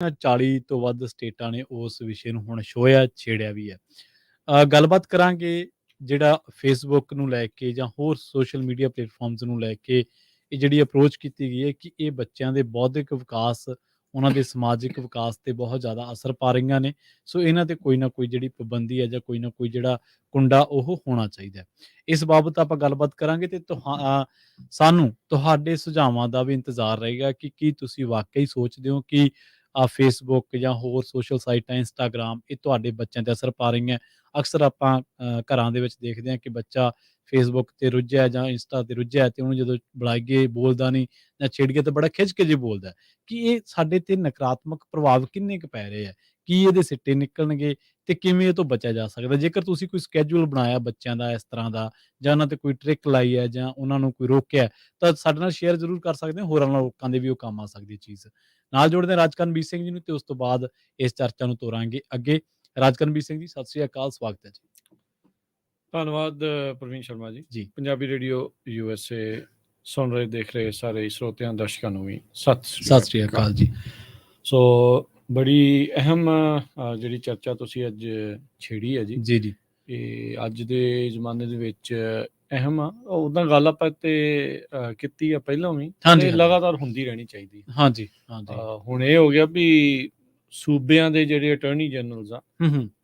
40 ਤੋਂ ਵੱਧ ਸਟੇਟਾਂ ਨੇ ਉਸ ਵਿਸ਼ੇ ਨੂੰ ਹੁਣ ਛੇੜਿਆ ਵੀ ਹੈ। ਗੱਲਬਾਤ ਕਰਾਂਗੇ ਜਿਹੜਾ ਫੇਸਬੁੱਕ ਨੂੰ ਲੈ ਕੇ ਜਾਂ ਹੋਰ ਸੋਸ਼ਲ ਮੀਡੀਆ ਪਲੇਟਫਾਰਮਸ ਨੂੰ ਲੈ ਕੇ ਇਹ ਜਿਹੜੀ ਅਪਰੋਚ ਕੀਤੀ ਗਈ ਹੈ ਕਿ ਇਹ ਬੱਚਿਆਂ ਦੇ ਬੌਧਿਕ ਵਿਕਾਸ, ਉਹਨਾਂ ਦੇ ਸਮਾਜਿਕ ਵਿਕਾਸ 'ਤੇ ਬਹੁਤ ਜ਼ਿਆਦਾ ਅਸਰ ਪਾ ਰਹੀਆਂ ਨੇ। ਸੋ ਇਹਨਾਂ 'ਤੇ ਕੋਈ ਨਾ ਕੋਈ ਜਿਹੜੀ ਪਾਬੰਦੀ ਹੈ ਜਾਂ ਕੋਈ ਨਾ ਕੋਈ ਜਿਹੜਾ ਕੁੰਡਾ ਉਹ ਹੋਣਾ ਚਾਹੀਦਾ ਹੈ। ਇਸ ਬਾਬਤ ਆਪਾਂ ਗੱਲਬਾਤ ਕਰਾਂਗੇ ਅਤੇ ਸਾਨੂੰ ਤੁਹਾਡੇ ਸੁਝਾਵਾਂ ਦਾ ਵੀ ਇੰਤਜ਼ਾਰ ਰਹੇਗਾ ਕਿ ਕੀ ਤੁਸੀਂ ਵਾਕਈ ਸੋਚਦੇ ਹੋ ਕਿ ਫੇਸਬੁੱਕ ਜਾਂ ਹੋਰ ਸੋਸ਼ਲ ਸਾਈਟਾਂ, ਇੰਸਟਾਗ੍ਰਾਮ ਇਹ ਤੁਹਾਡੇ ਬੱਚਿਆਂ 'ਤੇ ਅਸਰ ਪਾ ਰਹੀਆਂ। ਅਕਸਰ ਆਪਾਂ ਘਰਾਂ ਦੇ ਵਿੱਚ ਦੇਖਦੇ ਹਾਂ ਕਿ ਬੱਚਾ ਫੇਸਬੁੱਕ 'ਤੇ ਰੁੱਝਿਆ ਜਾਂ ਇੰਸਟਾ 'ਤੇ ਰੁੱਝਿਆ ਅਤੇ ਉਹਨੂੰ ਜਦੋਂ ਬੁਲਾਈਏ ਬੋਲਦਾ ਨਹੀਂ ਜਾਂ ਛੇੜੀਏ ਤਾਂ ਬੜਾ ਖਿੱਝ ਕੇ ਜੇ ਬੋਲਦਾ। ਕਿ ਇਹ ਸਾਡੇ 'ਤੇ ਨਕਾਰਾਤਮਕ ਪ੍ਰਭਾਵ ਕਿੰਨੇ ਕੁ ਪੈ ਰਹੇ ਆ? ਕੀ ਇਹਦੇ ਸਿੱਟੇ ਨਿਕਲਣਗੇ ਅਤੇ ਕਿਵੇਂ ਇਹ ਤੋਂ ਬਚਿਆ ਜਾ ਸਕਦਾ? ਜੇਕਰ ਤੁਸੀਂ ਕੋਈ ਸਕੈਜੂਲ ਬਣਾਇਆ ਬੱਚਿਆਂ ਦਾ ਇਸ ਤਰ੍ਹਾਂ ਦਾ ਜਾਂ ਉਹਨਾਂ 'ਤੇ ਕੋਈ ਟਰਿਕ ਲਾਈ ਹੈ ਜਾਂ ਉਹਨਾਂ ਨੂੰ ਕੋਈ ਰੋਕਿਆ ਤਾਂ ਸਾਡੇ ਨਾਲ ਸ਼ੇਅਰ ਜ਼ਰੂਰ ਕਰ ਸਕਦੇ ਹੋ। ਹੋਰਾਂ ਨਾਲ ਲੋਕਾਂ ਦੇ ਵੀ ਉਹ ਕੰਮ ਆ ਸਕਦੀ ਹੈ ਚੀਜ਼। ਨਾਲ ਜੋੜਦੇ ਹਾਂ ਰਾਜਕਰਨਵੀਰ ਸਿੰਘ ਜੀ ਨੂੰ ਅਤੇ ਉਸ ਤੋਂ ਬਾਅਦ ਇਸ ਚਰਚਾ ਨੂੰ ਤੋਰਾਂਗੇ ਅੱਗੇ। ਰਾਜਕਰਨਵੀਰ ਸਿੰਘ ਜੀ, ਸਤਿ ਸ੍ਰੀ ਅਕਾਲ, ਸਵਾਗਤ ਹੈ ਜੀ। ਧੰਨਵਾਦ ਪ੍ਰਵੀਨ ਸ਼ਰਮਾ ਜੀ। ਪੰਜਾਬੀ ਰੇਡੀਓ USA ਸੁਣ ਰਹੇ ਦੇਖ ਰਹੇ ਸਾਰੇ ਸਰੋਤਿਆਂ ਦਰਸ਼ਕਾਂ ਨੂੰ ਵੀ ਸਤਿ ਸ੍ਰੀ ਅਕਾਲ ਜੀ। ਸੋ ਬੜੀ ਅਹਿਮ ਜਿਹੜੀ ਚਰਚਾ ਤੁਸੀਂ ਅੱਜ ਛੇੜੀ ਹੈ ਜੀ। ਜੀ। ਇਹ ਅੱਜ ਦੇ ਜ਼ਮਾਨੇ ਦੇ ਵਿੱਚ ਅਹਿਮ ਆ। ਉੱਦਾਂ ਗੱਲ ਆਪਾਂ ਤੇ ਕੀਤੀ ਆ ਪਹਿਲਾਂ ਵੀ, ਤੇ ਲਗਾਤਾਰ ਹੁੰਦੀ ਰਹਿਣੀ ਚਾਹੀਦੀ। ਹਾਂਜੀ। ਹੁਣ ਇਹ ਹੋ ਗਿਆ ਵੀ ਸੂਬਿਆਂ ਦੇ ਜਿਹੜੇ ਅਟਾਰਨੀ ਜਨਰਲਸ ਆ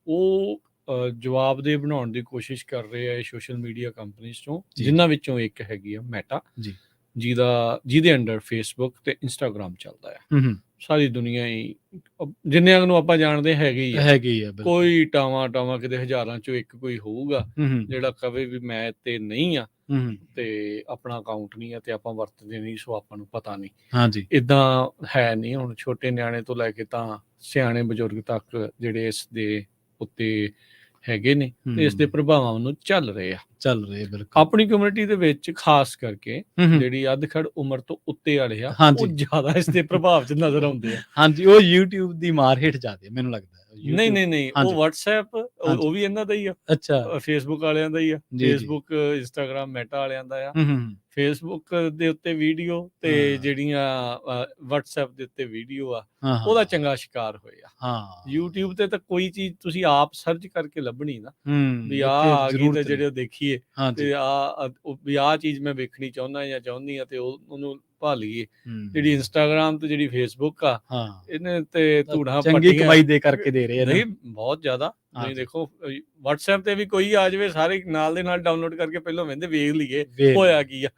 ਉਹ ਜਵਾਬਦੇਹ ਬਣਾਉਣ ਦੀ ਕੋਸ਼ਿਸ਼ ਕਰ ਰਹੇ ਆ ਸੋਸ਼ਲ ਮੀਡੀਆ ਕੰਪਨੀਜ਼ ਤੋਂ, ਜਿਨ੍ਹਾਂ ਵਿੱਚੋਂ ਇੱਕ ਹੈਗੀ ਆ ਮੈਟਾ, ਜਿਹਦੇ ਅੰਡਰ ਫੇਸਬੁੱਕ ਤੇ ਇੰਸਟਾਗ੍ਰਾਮ ਚੱਲਦਾ ਆ। ਸਾਰੀ ਦੁਨੀਆ ਹੀ ਜਿੰਨਿਆਂ ਨੂੰ ਆਪਾਂ ਜਾਣਦੇ ਹੈਗੇ ਹੀ ਆ। ਕੋਈ ਟਾਵਾਂ ਕਿਤੇ ਹਜ਼ਾਰਾਂ ਚੋਂ ਇੱਕ ਕੋਈ ਹੋਊਗਾ ਜਿਹੜਾ ਕਵੇ ਵੀ ਮੈਂ ਤੇ ਨਹੀਂ ਆ ਤੇ ਆਪਣਾ ਅਕਾਊਂਟ ਨਹੀਂ ਆ ਤੇ ਆਪਾਂ ਵਰਤਦੇ ਨਹੀਂ, ਸੋ ਆਪਾਂ ਨੂੰ ਪਤਾ ਨਹੀਂ। ਏਦਾਂ ਹੈ ਨਹੀਂ। ਹੁਣ ਛੋਟੇ ਨਿਆਣੇ ਤੋਂ ਲੈ ਕੇ ਤਾਂ ਸਿਆਣੇ ਬਜ਼ੁਰਗ ਤੱਕ ਜਿਹੜੇ ਇਸ ਦੇ ਉੱਤੇ ਹੈਗੇ ਨੇ ਤੇ ਇਸ ਦੇ ਪ੍ਰਭਾਵਾਂ ਨੂੰ ਚੱਲ ਰਹੇ ਆ। ਆਪਣੀ ਕਮਿਊਨਿਟੀ ਦੇ ਵਿੱਚ ਖਾਸ ਕਰਕੇ ਜਿਹੜੀ ਅੱਧ-ਖੜ ਉਮਰ ਤੋਂ ਉੱਤੇ ਵਾਲੇ ਆ ਉਹ ਜ਼ਿਆਦਾ ਇਸ ਦੇ ਪ੍ਰਭਾਵ 'ਚ ਨਜ਼ਰ ਆਉਂਦੇ ਆ। ਉਹ YouTube ਦੀ ਮਾਰ ਹੇਠ ਜਾਂਦੇ ਮੈਨੂੰ ਲੱਗਦਾ। ਨਹੀਂ, ਉਹ WhatsApp ਉਹ ਵੀ ਇਹਨਾਂ ਦਾ ਹੀ ਆ। ਅੱਛਾ, ਫੇਸਬੁੱਕ ਵਾਲਿਆਂ ਦਾ ਹੀ ਆ। ਫੇਸਬੁੱਕ, ਇੰਸਟਾਗ੍ਰਾਮ ਮੈਟਾ ਵਾਲਿਆਂ ਦਾ ਆ। ਫੇਸਬੁੱਕ ਦੇ ਉੱਤੇ ਵੀਡੀਓ ਤੇ ਜਿਹੜੀਆਂ WhatsApp ਦੇ ਉੱਤੇ ਵੀਡੀਓ ਆ ਉਹਦਾ ਚੰਗਾ ਸ਼ਿਕਾਰ ਹੋਏ ਆ। YouTube ਤੇ ਤਾਂ ਕੋਈ ਚੀਜ਼ ਤੁਸੀਂ ਆਪ ਸਰਚ ਕਰਕੇ ਲੱਭਣੀ ਨਾ ਵੀ ਆ ਗਈ ਤੇ ਜਿਹੜੇ ਦੇਖੀਏ ਤੇ ਆਹ ਚੀਜ਼ ਮੈਂ ਵੇਖਣੀ ਚਾਹੁੰਦਾ ਜਾਂ ਚਾਹੁੰਦੀ ਆ ਤੇ ਉਹਨੂੰ ਭਾਲੀਏ। ਜਿਹੜੀ ਇੰਸਟਾਗ੍ਰਾਮ ਤੇ ਜਿਹੜੀ ਫੇਸਬੁੱਕ ਆ ਇਹਨੇ ਤੇ ਧੂੜਾਂ ਚੰਗੀ ਕਮਾਈ ਦੇ ਕਰਕੇ ਦੇ ਰਹੇ ਆ। ਨਹੀਂ, ਬਹੁਤ ਜ਼ਿਆਦਾ। ਤੁਸੀਂ ਦੇਖੋ WhatsApp ਤੇ ਵੀ ਕੋਈ ਆ ਜਾਵੇ ਸਾਰੇ ਨਾਲ ਦੇ ਨਾਲ ਡਾਊਨਲੋਡ ਕਰਕੇ ਪਹਿਲਾਂ ਵੇਖ ਲਈਏ ਹੋਇਆ ਕੀ ਆ।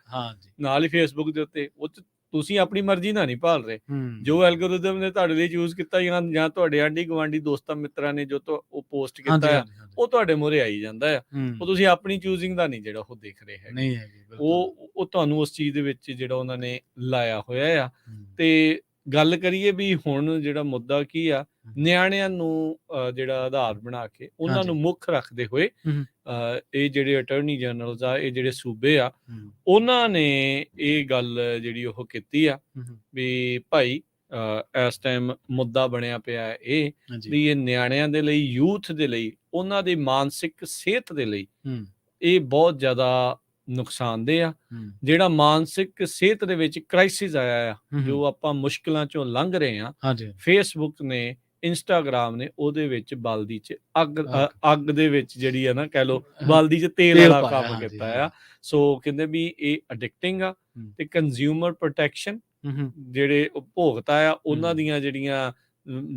ਨਾਲ ਹੀ ਫੇਸਬੁੱਕ ਦੇ ਉੱਤੇ ਉਹ ਤੁਸੀਂ ਆਪਣੀ ਮਰਜ਼ੀ ਨਾਲ ਨਹੀਂ ਭਾਲ ਰਹੇ। ਜੋ ਐਲਗੋਰਿਥਮ ਨੇ ਤੁਹਾਡੇ ਲਈ ਚੂਜ਼ ਕੀਤਾ ਜਾਂ ਤੁਹਾਡੇ ਆਂਢੀ ਗੁਆਂਢੀ ਦੋਸਤਾਂ ਮਿੱਤਰਾਂ ਨੇ ਜੋ ਉਹ ਪੋਸਟ ਕੀਤਾ ਆ ਉਹ ਤੁਹਾਡੇ ਮੂਹਰੇ ਆਈ ਜਾਂਦਾ ਆ। ਉਹ ਤੁਸੀਂ ਆਪਣੀ ਚੂਜ਼ਿੰਗ ਦਾ ਨਹੀਂ ਜਿਹੜਾ ਉਹ ਦੇਖ ਰਹੇ ਹੈਗੇ। ਉਹ ਤੁਹਾਨੂੰ ਉਸ ਚੀਜ਼ ਦੇ ਵਿੱਚ ਜਿਹੜਾ ਉਹਨਾਂ ਨੇ ਲਾਇਆ ਹੋਇਆ ਆ। ਤੇ ਗੱਲ ਕਰੀਏ ਵੀ ਹੁਣ ਜਿਹੜਾ ਮੁੱਦਾ ਕੀ ਆ, ਨਿਆਣਿਆਂ ਨੂੰ ਜਿਹੜਾ ਆਧਾਰ ਬਣਾ ਕੇ ਉਹਨਾਂ ਨੂੰ ਮੁੱਖ ਰੱਖਦੇ ਹੋਏ ਇਹ ਜਿਹੜੇ ਅਟਾਰਨੀ ਜਨਰਲਸ ਆ, ਇਹ ਜਿਹੜੇ ਸੂਬੇ ਆ, ਉਹਨਾਂ ਨੇ ਇਹ ਗੱਲ ਜਿਹੜੀ ਉਹ ਕੀਤੀ ਆ ਵੀ ਭਾਈ ਇਸ ਟਾਈਮ ਮੁੱਦਾ ਬਣਿਆ ਪਿਆ ਇਹ ਵੀ ਇਹ ਨਿਆਣਿਆਂ ਦੇ ਲਈ, ਯੂਥ ਦੇ ਲਈ, ਉਹਨਾਂ ਦੀ ਮਾਨਸਿਕ ਸਿਹਤ ਦੇ ਲਈ ਇਹ ਬਹੁਤ ਜ਼ਿਆਦਾ ਨੁਕਸਾਨਦੇਹ ਆ। ਜਿਹੜਾ ਮਾਨਸਿਕ ਸਿਹਤ ਦੇ ਵਿੱਚ ਕ੍ਰਾਈਸਿਸ ਆਇਆ ਆ, ਜੋ ਆਪਾਂ ਮੁਸ਼ਕਿਲਾਂ ਚੋਂ ਲੰਘ ਰਹੇ ਆ, ਫੇਸਬੁੱਕ ਨੇ, ਇੰਸਟਾਗ੍ਰਾਮ ਨੇ ਉਹਦੇ ਵਿੱਚ ਬਲਦੀ 'ਚ ਅੱਗ ਦੇ ਵਿੱਚ ਜਿਹੜੀ ਆ ਨਾ ਕਹਿ ਲਓ ਬਲਦੀ 'ਚ ਤੇਲ ਵਾਲਾ ਕੰਮ ਕੀਤਾ ਆ। ਸੋ ਕਹਿੰਦੇ ਵੀ ਇਹ ਅਡਿਕਟਿੰਗ ਆ ਤੇ ਕੰਜ਼ਿਊਮਰ ਪ੍ਰੋਟੈਕਸ਼ਨ ਜਿਹੜੇ ਉਪਭੋਗਤਾ ਆ ਉਹਨਾਂ ਦੀਆਂ ਜਿਹੜੀਆਂ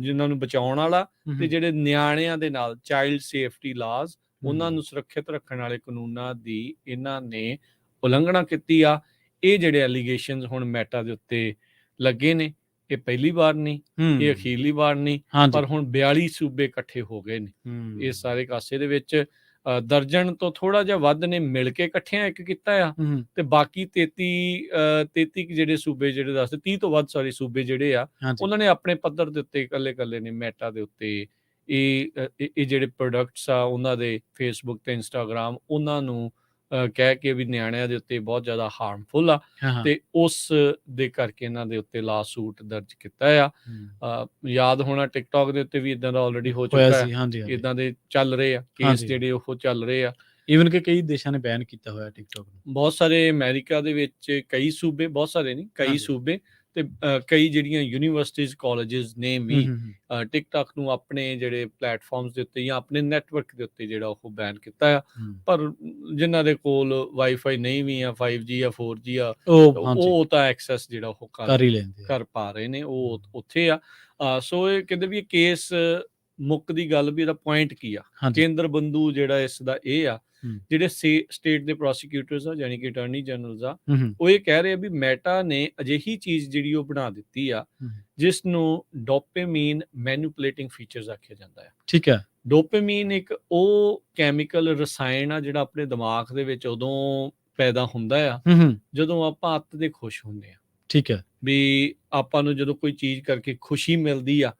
ਜਿਨ੍ਹਾਂ ਨੂੰ ਬਚਾਉਣ ਵਾਲਾ ਤੇ ਜਿਹੜੇ ਨਿਆਣਿਆਂ ਦੇ ਨਾਲ ਚਾਈਲਡ ਸੇਫਟੀ ਲਾਜ਼ ਉਹਨਾਂ ਨੂੰ ਸੁਰੱਖਿਅਤ ਰੱਖਣ ਵਾਲੇ ਕਾਨੂੰਨਾਂ ਦੀ ਇਹਨਾਂ ਨੇ ਉਲੰਘਣਾ ਕੀਤੀ ਆ। ਇਹ ਜਿਹੜੇ ਐਲੀਗੇਸ਼ਨਸ ਹੁਣ ਮੈਟਾ ਦੇ ਉੱਤੇ ਲੱਗੇ ਨੇ, ਇਹ ਪਹਿਲੀ ਵਾਰ ਨਹੀਂ, ਇਹ ਅਖੀਰਲੀ ਵਾਰ ਨਹੀਂ, ਪਰ ਹੁਣ 42 ਸੂਬੇ ਇਕੱਠੇ ਹੋ ਗਏ ਨੇ ਇਸ ਸਾਰੇ ਕਾਸੇ ਦੇ ਵਿੱਚ। ਦਰਜਨ ਤੋਂ ਥੋੜਾ ਜਿਹਾ ਵੱਧ ਨੇ ਮਿਲ ਕੇ ਇਕੱਠਿਆਂ ਇੱਕ ਕੀਤਾ ਆ ਤੇ ਬਾਕੀ 33 ਜਿਹੜੇ ਸੂਬੇ ਜਿਹੜੇ ਦੱਸਦੇ 30 ਤੋਂ ਵੱਧ ਸੂਬੇ ਜਿਹੜੇ ਆ ਉਹਨਾਂ ਨੇ ਆਪਣੇ ਪੱਧਰ ਦੇ ਉੱਤੇ ਇਕੱਲੇ ਨੇ ਮੈਟਾ ਦੇ ਉੱਤੇ ਇਹ ਜਿਹੜੇ ਪ੍ਰੋਡਕਟਸ ਆ ਉਹਨਾਂ ਦੇ ਫੇਸਬੁੱਕ ਤੇ ਇੰਸਟਾਗ੍ਰਾਮ ਉਹਨਾਂ ਨੂੰ ਕਹਿ ਕੇ ਵੀ ਨਿਆਣਿਆਂ ਦੇ ਉੱਤੇ ਬਹੁਤ ਜ਼ਿਆਦਾ ਹਾਰਮਫੁਲ ਆ ਤੇ ਉਸ ਦੇ ਕਰਕੇ ਇਹਨਾਂ ਦੇ ਉੱਤੇ ਲਾ ਸੂਟ ਦਰਜ ਕੀਤਾ ਆ। ਯਾਦ ਹੋਣਾ ਟਿਕਟੋਕ ਦੇ ਉੱਤੇ ਵੀ ਇਦਾਂ ਦਾ ਆਲਰੇਡੀ ਹੋ ਚੁੱਕਾ ਹੈ। ਇਦਾਂ ਦੇ ਚੱਲ ਰਹੇ ਆ ਕੇਸ ਜਿਹੜੇ ਉਹ ਚੱਲ ਰਹੇ ਆ। ਈਵਨ ਕਿ ਕਈ ਦੇਸ਼ਾਂ ਨੇ ਬੈਨ ਕੀਤਾ ਹੋਇਆ ਟਿਕਟੋਕ ਨੂੰ। ਬਹੁਤ ਸਾਰੇ ਅਮਰੀਕਾ ਦੇ ਵਿੱਚ ਕਈ ਸੂਬੇ, ਬਹੁਤ ਸਾਰੇ ਨਹੀਂ ਕਈ ਸੂਬੇ ਤੇ ਕਈ ਜਿਹੜੀਆਂ ਯੂਨੀਵਰਸਿਟੀਜ਼ ਕਾਲਜਿਸ ਨੇ ਵੀ ਟਿਕਟੌਕ ਨੂੰ ਆਪਣੇ ਜਿਹੜੇ ਪਲੇਟਫਾਰਮਸ ਦੇ ਉੱਤੇ ਜਾਂ ਆਪਣੇ ਨੈਟਵਰਕ ਦੇ ਉੱਤੇ ਜਿਹੜਾ ਉਹ ਬੈਨ ਕੀਤਾ ਆ। ਪਰ ਜਿਨ੍ਹਾਂ ਦੇ ਕੋਲ ਵਾਈਫਾਈ ਨਹੀਂ ਵੀ ਆ 5G ਜਾਂ 4G ਆ ਉਹ ਤਾਂ ਐਕਸੈਸ ਜਿਹੜਾ ਉਹ ਕਰ ਪਾ ਰਹੇ ਨੇ, ਉਹ ਉੱਥੇ ਆ। ਸੋ ਇਹ ਕਹਿੰਦੇ ਵੀ ਇਹ ਕੇਸ ਮੁੱਕ ਦੀ ਗੱਲ ਵੀ ਇਹਦਾ ਪੁਆਇੰਟ ਕੀ ਆ, ਕੇਂਦਰ ਬੰਦੂ ਜਿਹੜਾ ਇਸ ਦਾ ਇਹ ਆ, ਜਿਹੜੇ ਸਟੇਟ ਦੇ ਪ੍ਰੋਸੀਕਿਊਟਰਸ ਆ ਯਾਨੀ ਕਿ ਅਟਾਰਨੀ ਜਨਰਲਸ ਆ, ਉਹ ਇਹ ਕਹਿ ਰਹੇ ਆ ਵੀ ਮੈਟਾ ਨੇ ਅਜਿਹੀ ਚੀਜ਼ ਜਿਹੜੀ ਉਹ ਬਣਾ ਦਿੱਤੀ ਆ ਜਿਸ ਨੂੰ ਡੋਪਾਮਾਈਨ ਮੈਨੂਪੂਲੇਟਿੰਗ ਫੀਚਰਸ ਆਖਿਆ ਜਾਂਦਾ ਹੈ। ਠੀਕ ਹੈ। ਡੋਪਾਮਾਈਨ ਇੱਕ ਉਹ ਕੈਮੀਕਲ ਰਸਾਇਣ ਆ ਜਿਹੜਾ ਆਪਣੇ ਦਿਮਾਗ ਦੇ ਵਿੱਚ ਉਦੋਂ ਪੈਦਾ ਹੁੰਦਾ ਆ ਜਦੋਂ ਆਪਾਂ ਅੱਤ ਦੇ ਖੁਸ਼ ਹੁੰਦੇ ਆ। ਠੀਕ ਹੈ। ਵੀ ਆਪਾਂ ਨੂੰ ਜਦੋਂ ਕੋਈ ਚੀਜ਼ ਕਰਕੇ ਖੁਸ਼ੀ ਮਿਲਦੀ ਆ,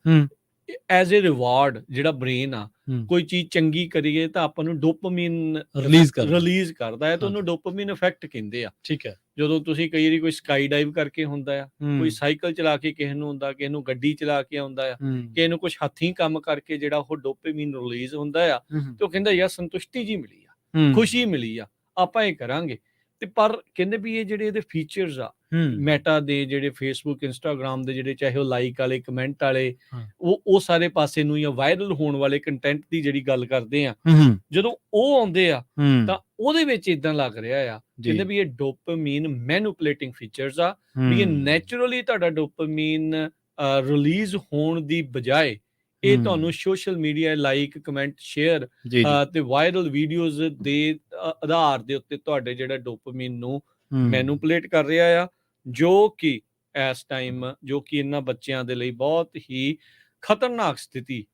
ਐਜ਼ ਏ ਰਿਵਾਰਡ ਜਿਹੜਾ ਬ੍ਰੇਨ ਆ ਕੋਈ ਚੀਜ਼ ਚੰਗੀ ਕਰੀਏ ਤਾਂ ਆਪਾਂ ਨੂੰ ਡੋਪਾਮਾਈਨ ਰਿਲੀਜ਼ ਕਰਦਾ ਹੈ, ਤਾਂ ਉਹਨੂੰ ਡੋਪਾਮਾਈਨ ਇਫੈਕਟ ਕਹਿੰਦੇ ਆ। ਠੀਕ ਹੈ। ਜਦੋਂ ਤੁਸੀਂ ਕਈ ਵਾਰੀ ਕੋਈ ਸਕਾਈ ਡਾਈਵ ਕਰਕੇ ਹੁੰਦਾ ਆ, ਕੋਈ ਸਾਈਕਲ ਚਲਾ ਕੇ ਕਿਸੇ ਨੂੰ ਹੁੰਦਾ, ਕਿਸੇ ਨੂੰ ਗੱਡੀ ਚਲਾ ਕੇ ਆਉਂਦਾ ਆ, ਕਿਸੇ ਨੂੰ ਕੁਝ ਹੱਥੀਂ ਕੰਮ ਕਰਕੇ ਜਿਹੜਾ ਉਹ ਡੋਪਾਮਾਈਨ ਰਿਲੀਜ਼ ਹੁੰਦਾ ਆ, ਤੇ ਉਹ ਕਹਿੰਦਾ ਯਾਰ ਸੰਤੁਸ਼ਟੀ ਜੀ ਮਿਲੀ ਆ, ਖੁਸ਼ੀ ਮਿਲੀ ਆ, ਆਪਾਂ ਇਹ ਕਰਾਂਗੇ। ਤੇ ਪਰ ਕਹਿੰਦੇ ਵੀ ਇਹ ਜਿਹੜੇ ਇਹਦੇ ਫੀਚਰਸ ਆ ਮੈਟਾ ਦੇ, ਜਿਹੜੇ ਫੇਸਬੁੱਕ ਇੰਸਟਾਗ੍ਰਾਮ ਦੇ, ਜਿਹੜੇ ਚਾਹੇ ਉਹ ਲਾਈਕ ਵਾਲੇ ਕਮੈਂਟ ਵਾਲੇ, ਉਹ ਸਾਰੇ ਪਾਸੇ ਨੂੰ ਜਾਂ ਵਾਇਰਲ ਹੋਣ ਵਾਲੇ ਕੰਟੈਂਟ ਦੀ ਜਿਹੜੀ ਗੱਲ ਕਰਦੇ ਆ, ਜਦੋਂ ਉਹ ਆਉਂਦੇ ਆ ਤਾਂ ਉਹਦੇ ਵਿੱਚ ਇਦਾਂ ਲੱਗ ਰਿਹਾ ਆ, ਕਹਿੰਦੇ ਵੀ ਇਹ ਡੋਪਾਮਾਈਨ ਮੈਨੂਪੂਲੇਟਿੰਗ ਫੀਚਰਸ ਆ, ਵੀ ਇਹ ਨੈਚੁਰਲੀ ਤੁਹਾਡਾ ਡੋਪਾਮਾਈਨ ਰਿਲੀਜ਼ ਹੋਣ ਦੀ ਬਜਾਏ ਇਹ ਤੁਹਾਨੂੰ social media like comment share ਤੇ ਵਾਇਰਲ ਵੀਡੀਓਜ਼ ਦੇ ਆਧਾਰ ਦੇ ਉੱਤੇ ਤੁਹਾਡੇ ਜਿਹੜਾ ਡੋਪਾਮਾਈਨ ਨੂੰ ਮੈਨੂਪੂਲੇਟ ਕਰ ਰਿਹਾ ਆ, ਜੋ ਕਿ ਇਸ ਟਾਈਮ ਜੋ ਕਿ ਇਹਨਾਂ ਬੱਚਿਆਂ ਦੇ ਲਈ ਬਹੁਤ ਹੀ ਖਤਰਨਾਕ ਸਥਿਤੀ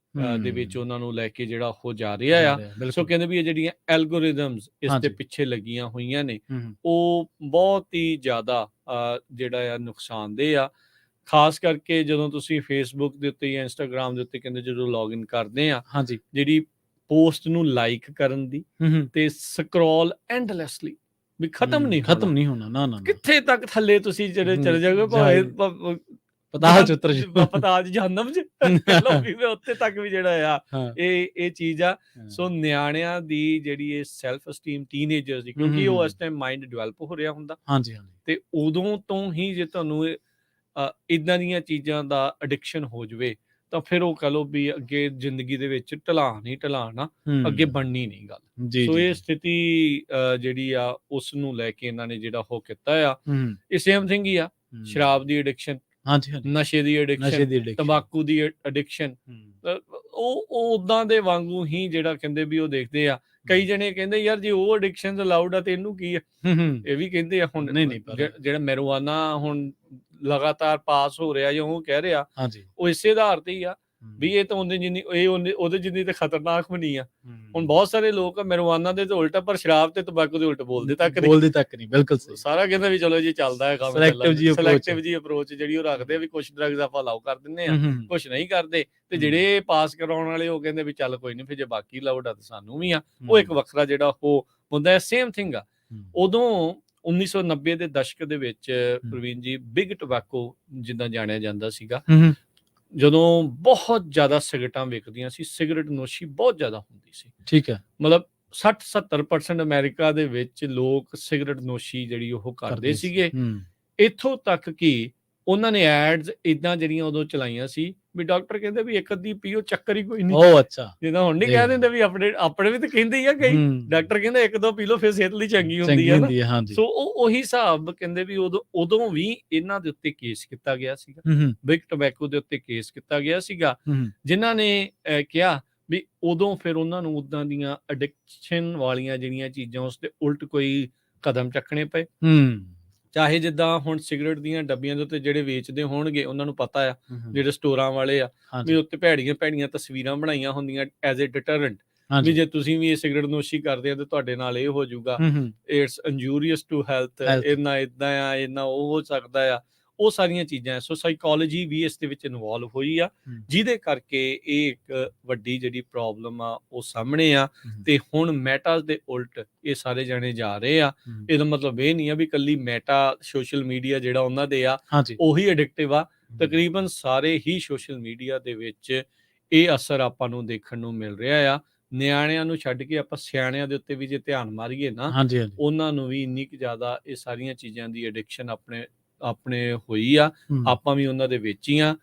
ਦੇ ਵਿੱਚ ਉਹਨਾਂ ਨੂੰ ਲੈ ਕੇ ਜਿਹੜਾ ਹੋ ਜਾ ਰਿਹਾ ਆ। ਸੋ ਕਹਿੰਦੇ ਵੀ ਇਹ ਜਿਹੜੀਆਂ ਐਲਗੋਰਿਦਮਸ ਇਸ ਦੇ ਪਿੱਛੇ ਲੱਗੀਆਂ ਹੋਈਆਂ ਨੇ ਉਹ ਬਹੁਤ ਹੀ ਜ਼ਿਆਦਾ ਜਿਹੜਾ ਆ ਨੁਕਸਾਨਦੇਹ ਆ, ਖਾਸ ਕਰਕੇ ਜਦੋਂ ਤੁਸੀਂ ਫੇਸਬੁੱਕ ਦੇ ਉੱਤੇ ਜਾਂ ਇੰਸਟਾਗ੍ਰਾਮ ਦੇ ਉੱਤੇ ਕਹਿੰਦੇ ਜਦੋਂ ਲੌਗਇਨ ਕਰਦੇ ਆ, ਜਿਹੜੀ ਪੋਸਟ ਨੂੰ ਲਾਈਕ ਕਰਨ ਦੀ ਤੇ ਸਕਰੋਲ ਐਂਡਲੈਸਲੀ ਵੀ ਖਤਮ ਨਹੀਂ ਹੋਣਾ, ਨਾ ਕਿੱਥੇ ਤੱਕ ਥੱਲੇ ਤੁਸੀਂ ਜਿਹੜੇ ਚਲੇ ਜਾਓਗੇ ਪਤਾਲ ਜਹੰਨਮ ਚ ਉੱਥੇ ਤੱਕ ਵੀ ਜਿਹੜਾ ਆ ਇਹ ਚੀਜ਼ ਆ। ਸੋ ਨਿਆਣਿਆਂ ਦੀ ਜਿਹੜੀ ਇਹ ਸੈਲਫ ਅਸਟੀਮ ਟੀਨੇਜਰਸ ਦੀ, ਕਿਉਂਕਿ ਉਹ ਇਸ ਟਾਈਮ ਮਾਈਂਡ ਡਿਵੈਲਪ ਹੋ ਰਿਹਾ ਹੁੰਦਾ, ਤੇ ਉਦੋਂ ਤੋਂ ਹੀ ਜੇ ਤੁਹਾਨੂੰ ਇਦਾਂ ਦੀਆਂ ਚੀਜ਼ਾਂ ਦਾ ਐਡਿਕਸ਼ਨ ਹੋ ਜਾਵੇ ਤਾਂ ਫਿਰ ਉਹ ਕਹ ਲਓ ਵੀ ਅੱਗੇ ਜ਼ਿੰਦਗੀ ਦੇ ਵਿੱਚ ਢਲਾਣਾ ਅੱਗੇ ਬਣਨੀ ਨਹੀਂ ਗੱਲ। ਸੋ ਇਹ ਸਥਿਤੀ ਜਿਹੜੀ ਆ ਉਸ ਨੂੰ ਲੈ ਕੇ ਇਹਨਾਂ ਨੇ ਜਿਹੜਾ ਉਹ ਕੀਤਾ ਆ, ਇਹ ਸੇਮ ਥਿੰਗ ਹੀ ਆ, ਸ਼ਰਾਬ ਦੀ ਐਡਿਕਸ਼ਨ, ਨਸ਼ੇ ਦੀ ਐਡਿਕਸ਼ਨ, ਤੰਬਾਕੂ ਦੀ ਐਡਿਕਸ਼ਨ, ਉਹ ਉਦਾਂ ਦੇ ਵਾਂਗੂ ਹੀ ਜਿਹੜਾ ਕਹਿੰਦੇ ਵੀ ਉਹ ਦੇਖਦੇ ਆ। ਕਈ ਜਣੇ ਕਹਿੰਦੇ ਯਾਰ ਜੇ ਉਹ ਐਡਿਕਸ਼ਨ ਅਲਾਉਡ ਆ ਤੇ ਇਹਨੂੰ ਕੀ ਆ, ਇਹ ਵੀ ਕਹਿੰਦੇ ਆ। ਹੁਣ ਜਿਹੜਾ ਮੈਰੀਜੁਆਨਾ ਹੁਣ ਲਗਾਤਾਰ ਪਾਸ ਹੋ ਰਿਹਾ ਜਾਂ ਉਹ ਕਹਿ ਰਿਹਾ, ਉਹ ਇਸੇ ਆਧਾਰ ਤੇ ਹੀ ਆ ਵੀ ਇਹ ਤਾਂ ਉਹਦੇ ਜਿੰਨੀ ਉਹਦੇ ਜਿੰਨੀ ਤੇ ਖਤਰਨਾਕ ਵੀ ਨਹੀਂ ਆ। ਹੁਣ ਬਹੁਤ ਸਾਰੇ ਲੋਕ ਮੈਰੀਜੁਆਨਾ ਦੇ ਤੇ ਉਲਟਾ, ਪਰ ਸ਼ਰਾਬ ਤੇ ਤੰਬਾਕੂ ਦੇ ਉਲਟ ਬੋਲਦੇ ਤੱਕ ਨਹੀਂ। ਬਿਲਕੁਲ ਸਹੀ। ਸਾਰਾ ਕਹਿੰਦਾ ਵੀ ਚਲੋ ਜੀ ਚੱਲਦਾ ਹੈ ਕੰਮ, ਸਿਲੈਕਟਿਵ ਜੀ ਅਪਰੋਚ ਜਿਹੜੀ ਉਹ ਰੱਖਦੇ ਆ ਵੀ ਕੁਝ ਡਰੱਗਸ ਆਪਾਂ ਅਲਾਉ ਕਰ ਦਿੰਦੇ ਆ, ਕੁਝ ਨਹੀਂ ਕਰਦੇ, ਤੇ ਜਿਹੜੇ ਪਾਸ ਕਰਾਉਣ ਵਾਲੇ ਉਹ ਕਹਿੰਦੇ ਵੀ ਚੱਲ ਕੋਈ ਨਹੀਂ, ਫਿਰ ਜੇ ਬਾਕੀ ਅਲਾਉਡ ਆ ਤਾਂ ਸਾਨੂੰ ਵੀ ਆ। ਉਹ ਇੱਕ ਵੱਖਰਾ ਜਿਹੜਾ ਉਹ ਹੁੰਦਾ ਹੈ। ਸੇਮ ਥਿੰਗ ਆ ਉਦੋਂ 1990 ਦੇ ਦਸ਼ਕ ਦੇ ਵਿੱਚ ਪ੍ਰਵੀਨ ਜੀ, ਬਿਗ ਟੋਬੈਕੋ ਜਿੱਦਾਂ ਜਾਣਿਆ ਜਾਂਦਾ ਸੀਗਾ, ਜਦੋਂ ਬਹੁਤ ਜ਼ਿਆਦਾ ਸਿਗਰਟਾਂ ਵਿਕਦੀਆਂ ਸੀ, ਸਿਗਰਟ ਨੋਸ਼ੀ ਬਹੁਤ ਜ਼ਿਆਦਾ ਹੁੰਦੀ ਸੀ। ਠੀਕ ਹੈ। ਮਤਲਬ 60-70% ਅਮਰੀਕਾ ਦੇ ਵਿੱਚ ਲੋਕ ਸਿਗਰਟ ਨੋਸ਼ੀ ਜਿਹੜੀ ਉਹ ਕਰਦੇ ਸੀਗੇ। ਇੱਥੋਂ ਤੱਕ ਕਿ ਉਹਨਾਂ ਨੇ ਐਡਸ ਇਦਾਂ ਜਿਹੜੀਆਂ ਉਦੋਂ ਚਲਾਈਆਂ ਸੀ ਵੀ ਡਾਕਟਰ ਕਹਿੰਦੇ ਵੀ ਇੱਕ ਅੱਧੀ ਪੀਓ, ਚੱਕਰ ਹੀ ਕੋਈ ਨਹੀਂ। ਉਹ ਅੱਛਾ, ਜਿੱਦਾਂ ਹੁਣ ਨਹੀਂ ਕਹਿ ਦਿੰਦੇ ਵੀ ਆਪਣੇ ਵੀ ਤਾਂ ਕਹਿੰਦੇ ਹੀ ਆ ਕਈ ਡਾਕਟਰ ਕਹਿੰਦੇ ਇੱਕ ਦੋ ਪੀ ਲਓ ਫਿਰ ਸਿਹਤ ਲਈ ਚੰਗੀ ਹੁੰਦੀ ਹੈ ਨਾ। ਸੋ ਉਹੀ ਹਿਸਾਬ ਕਹਿੰਦੇ ਵੀ ਉਦੋਂ ਵੀ ਇਹਨਾਂ ਦੇ ਉੱਤੇ ਕੇਸ ਕੀਤਾ ਗਿਆ ਸੀਗਾ, ਬਿਗ ਟੋਬੈਕੋ ਦੇ ਉੱਤੇ ਕੇਸ ਕੀਤਾ ਗਿਆ ਸੀਗਾ, ਜਿਨ੍ਹਾਂ ਨੇ ਕਿਹਾ ਵੀ ਉਦੋਂ ਫਿਰ ਉਹਨਾਂ ਨੂੰ ਉਦਾਂ ਦੀਆਂ ਐਡਿਕਸ਼ਨ ਵਾਲੀਆਂ ਜਿਹੜੀਆਂ ਚੀਜ਼ਾਂ ਉਸ ਦੇ ਉਲਟ ਕੋਈ ਕਦਮ ਚੱਕਣੇ ਪਏ। ਚਾਹੇ ਜਿੱਦਾਂ ਹੁਣ ਸਿਗਰਟ ਦੀਆਂ ਡੱਬੀਆਂ ਦੇ ਉੱਤੇ ਜਿਹੜੇ ਵੇਚਦੇ ਹੋਣਗੇ ਉਹਨਾਂ ਨੂੰ ਪਤਾ ਆ, ਜਿਹੜੇ ਸਟੋਰਾਂ ਵਾਲੇ ਆ, ਵੀ ਉੱਤੇ ਭੈੜੀਆਂ ਤਸਵੀਰਾਂ ਬਣਾਈਆਂ ਹੁੰਦੀਆਂ ਐਜ਼ ਏ ਡਿਟਰੈਂਟ, ਵੀ ਜੇ ਤੁਸੀਂ ਵੀ ਇਹ ਸਿਗਰਟ ਨੋਸ਼ੀ ਕਰਦੇ ਆ ਤੇ ਤੁਹਾਡੇ ਨਾਲ ਇਹ ਹੋ ਜਾਊਗਾ, ਇਟਸ ਇੰਜੂਰੀਅਸ ਟੂ ਹੈਲਥ, ਇੰਨਾ ਇਦਾਂ ਆ, ਇੰਨਾ ਉਹ ਹੋ ਸਕਦਾ ਆ, ਉਹ ਸਾਰੀਆਂ ਚੀਜ਼ਾਂ। ਸੋ ਸਾਈਕੋਲੋਜੀ ਵੀ ਇਸ ਦੇ ਵਿੱਚ ਇਨਵੋਲਵ ਹੋਈ ਆ, ਜਿਹਦੇ ਕਰਕੇ ਇਹ ਇੱਕ ਵੱਡੀ ਜਿਹੜੀ ਪ੍ਰੋਬਲਮ ਆ ਉਹ ਸਾਹਮਣੇ ਆ। ਤੇ ਹੁਣ ਮੈਟਾ ਦੇ ਉਲਟ ਇਹ ਸਾਰੇ ਜਾਣੇ ਜਾ ਰਹੇ ਆ। ਇਹਦਾ ਮਤਲਬ ਇਹ ਨਹੀਂ ਆ ਵੀ ਕੱਲੀ ਮੈਟਾ ਸੋਸ਼ਲ ਮੀਡੀਆ ਜਿਹੜਾ ਉਹਨਾਂ ਦੇ ਆ ਉਹੀ ਐਡਿਕਟਿਵ ਆ। ਤਕਰੀਬਨ ਸਾਰੇ ਹੀ ਸੋਸ਼ਲ ਮੀਡੀਆ ਦੇ ਵਿੱਚ ਇਹ ਅਸਰ ਆਪਾਂ ਨੂੰ ਦੇਖਣ ਨੂੰ ਮਿਲ ਰਿਹਾ ਆ। ਨਿਆਣਿਆਂ ਨੂੰ ਛੱਡ ਕੇ ਆਪਾਂ ਸਿਆਣਿਆਂ ਦੇ ਉੱਤੇ ਵੀ ਜੇ ਧਿਆਨ ਮਾਰੀਏ ਨਾ, ਉਹਨਾਂ ਨੂੰ ਵੀ ਇੰਨੀ ਕੁ ਜ਼ਿਆਦਾ ਇਹ ਸਾਰੀਆਂ ਚੀਜ਼ਾਂ ਦੀ ਐਡਿਕਸ਼ਨ ਆਪਣੇ ਆਪਣੇ ਹੋਈ ਆ, ਆਪਾਂ ਵੀ ਉਹਨਾਂ ਦੇ ਵਿੱਚ ਹੀ ਆ।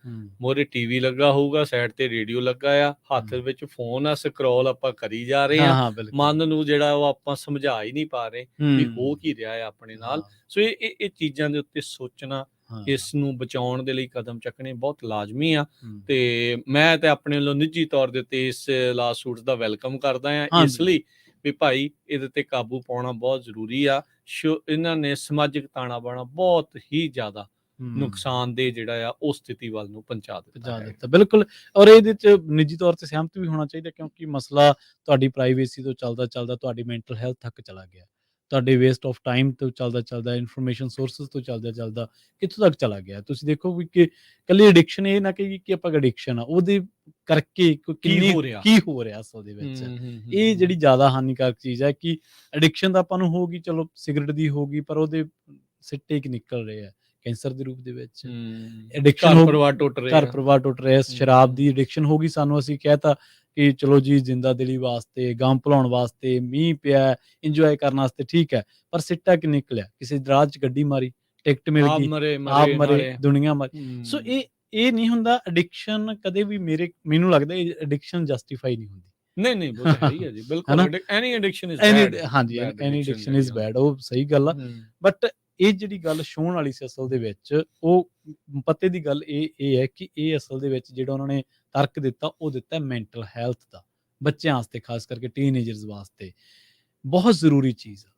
ਮੋਰੇ ਟੀਵੀ ਲੱਗਾ ਹੋਊਗਾ, ਸਾਈਡ ਤੇ ਰੇਡੀਓ ਲੱਗਾ ਆ, ਹੱਥ ਵਿੱਚ ਫੋਨ ਆ, ਸਕਰੋਲ ਆਪਾਂ ਕਰੀ ਜਾ ਰਹੇ ਆ। ਮਨ ਨੂੰ ਜਿਹੜਾ ਉਹ ਆਪਾਂ ਸਮਝਾ ਹੀ ਨਹੀਂ ਪਾ ਰਹੇ ਵੀ ਹੋ ਕੀ ਰਿਹਾ ਹੈ ਆਪਣੇ ਨਾਲ। ਸੋ ਇਹ ਚੀਜ਼ਾਂ ਦੇ ਉੱਤੇ ਸੋਚਣਾ, ਇਸ ਨੂੰ ਬਚਾਉਣ ਦੇ ਲਈ ਕਦਮ ਚੱਕਣੇ ਬਹੁਤ ਲਾਜ਼ਮੀ ਆ। ਤੇ ਮੈਂ ਤੇ ਆਪਣੇ ਵੱਲੋਂ ਨਿੱਜੀ ਤੌਰ ਦੇ ਉੱਤੇ ਇਸ ਲਾ ਸੂਟਸ ਦਾ ਵੈਲਕਮ ਕਰਦਾ ਆ, ਇਸ ਲਈ ਵੀ ਭਾਈ ਇਹਦੇ ਤੇ ਕਾਬੂ ਪਾਉਣਾ ਬਹੁਤ ਜ਼ਰੂਰੀ ਆ। ਇਹਨਾਂ ਨੇ ਸਮਾਜਿਕ ਤਾਣਾ ਬਾਣਾ ਬਹੁਤ ਹੀ ਜ਼ਿਆਦਾ ਨੁਕਸਾਨਦੇਹ ਜਿਹੜਾ ਆ ਉਹ ਸਥਿਤੀ ਵੱਲ ਨੂੰ ਪਹੁੰਚਾ ਦਿੱਤਾ। ਬਿਲਕੁਲ, ਔਰ ਇਹਦੇ ਚ ਨਿੱਜੀ ਤੌਰ ਤੇ ਸਹਿਮਤ ਵੀ ਹੋਣਾ ਚਾਹੀਦਾ, ਕਿਉਂਕਿ ਮਸਲਾ ਤੁਹਾਡੀ ਪ੍ਰਾਈਵੇਸੀ ਤੋਂ ਚੱਲਦਾ ਤੁਹਾਡੀ ਮੈਂਟਲ ਹੈਲਥ ਤੱਕ ਚਲਾ ਗਿਆ, ਤੁਹਾਡੇ ਵੇਸਟ ਆਫ ਟਾਈਮ ਤੋਂ ਚੱਲਦਾ ਇਨਫੋਰਮੇਸ਼ਨ ਸੋਰਸਿਸ ਤੋਂ ਚੱਲਦਾ ਕਿੱਥੋਂ ਤੱਕ ਚਲਾ ਗਿਆ। ਤੁਸੀਂ ਦੇਖੋ ਵੀ ਕਿ ਇਕੱਲੀ ਐਡਿਕਸ਼ਨ ਇਹ ਨਾ ਕਿ ਆਪਾਂ ਐਡਿਕਸ਼ਨ ਆ, ਉਹਦੇ ਕਰਕੇ ਕੀ ਹੋ ਰਿਹਾ ਅਸਲ ਦੇ ਵਿੱਚ। ਇਹ ਜਿਹੜੀ ਜ਼ਿਆਦਾ ਹਾਨੀਕਾਰਕ ਚੀਜ਼ ਹੈ ਕਿ ਐਡਿਕਸ਼ਨ ਤਾਂ ਆਪਾਂ ਨੂੰ ਹੋਊਗੀ, ਚਲੋ ਸਿਗਰਟ ਦੀ ਹੋਊਗੀ, ਪਰ ਉਹਦੇ ਸਿੱਟੇ ਕੀ ਨਿਕਲ ਰਹੇ ਆ ਕੈਂਸਰ ਦੇ ਰੂਪ ਦੇ ਵਿੱਚ। ਐਡਿਕਸ਼ਨ ਘਰ ਪਰਿਵਾਰ ਟੁੱਟ ਰਿਹਾ। ਸ਼ਰਾਬ ਦੀ ਐਡਿਕਸ਼ਨ ਹੋ ਗਈ ਸਾਨੂੰ, ਅਸੀਂ ਕਹਿਤਾ ਕਿ ਚਲੋ ਜੀ ਜ਼ਿੰਦਾ ਦਿਲੀ ਵਾਸਤੇ, ਗਮ ਭੁਲਾਉਣ ਵਾਸਤੇ, ਮੀਂਹ ਪਿਆ, ਇੰਜੋਏ ਕਰਨ ਵਾਸਤੇ ਠੀਕ ਹੈ, ਪਰ ਸਿੱਟਾ ਕੀ ਨਿਕਲਿਆ? ਕਿਸੇ ਰਾਹ 'ਚ ਗੱਡੀ ਮਾਰੀ, ਟਿਕਟ ਮਿਲ ਗਈ, ਆਪ ਮਰੇ, ਦੁਨੀਆ ਮਰੀ। ਸੋ ਇਹ ਨਹੀਂ ਹੁੰਦਾ। ਐਡਿਕਸ਼ਨ ਕਦੇ ਵੀ ਮੈਨੂੰ ਲੱਗਦਾ ਐਡਿਕਸ਼ਨ ਜਸਟੀਫਾਈ ਨਹੀਂ ਹੁੰਦੀ। ਨਹੀਂ ਉਹ ਤਾਂ ਹੈ ਹੀ ਹੈ ਜੀ, ਬਿਲਕੁਲ। ਐਨੀ ਐਡਿਕਸ਼ਨ ਇਜ਼ ਬੈਡ। ਹਾਂਜੀ, ਐਨੀ ਐਡਿਕਸ਼ਨ ਇਜ਼ ਬੈਡ, ਉਹ ਸਹੀ ਗੱਲ ਆ। ਬਟ ਇਹ ਜਿਹੜੀ ਗੱਲ ਛੋਹਣ ਵਾਲੀ ਸੀ ਅਸਲ ਦੇ ਵਿੱਚ, ਉਹ ਪਤੇ ਦੀ ਗੱਲ ਇਹ ਹੈ ਕਿ ਇਹ ਅਸਲ ਦੇ ਵਿੱਚ ਜਿਹੜਾ ਉਹਨਾਂ ਨੇ ਤਰਕ ਦਿੱਤਾ, ਉਹ ਦਿੱਤਾ ਮੈਂਟਲ ਹੈਲਥ ਦਾ, ਬੱਚਿਆਂ ਵਾਸਤੇ, ਖਾਸ ਕਰਕੇ ਟੀਨਏਜਰਸ ਵਾਸਤੇ ਬਹੁਤ ਜ਼ਰੂਰੀ ਚੀਜ਼ ਆ।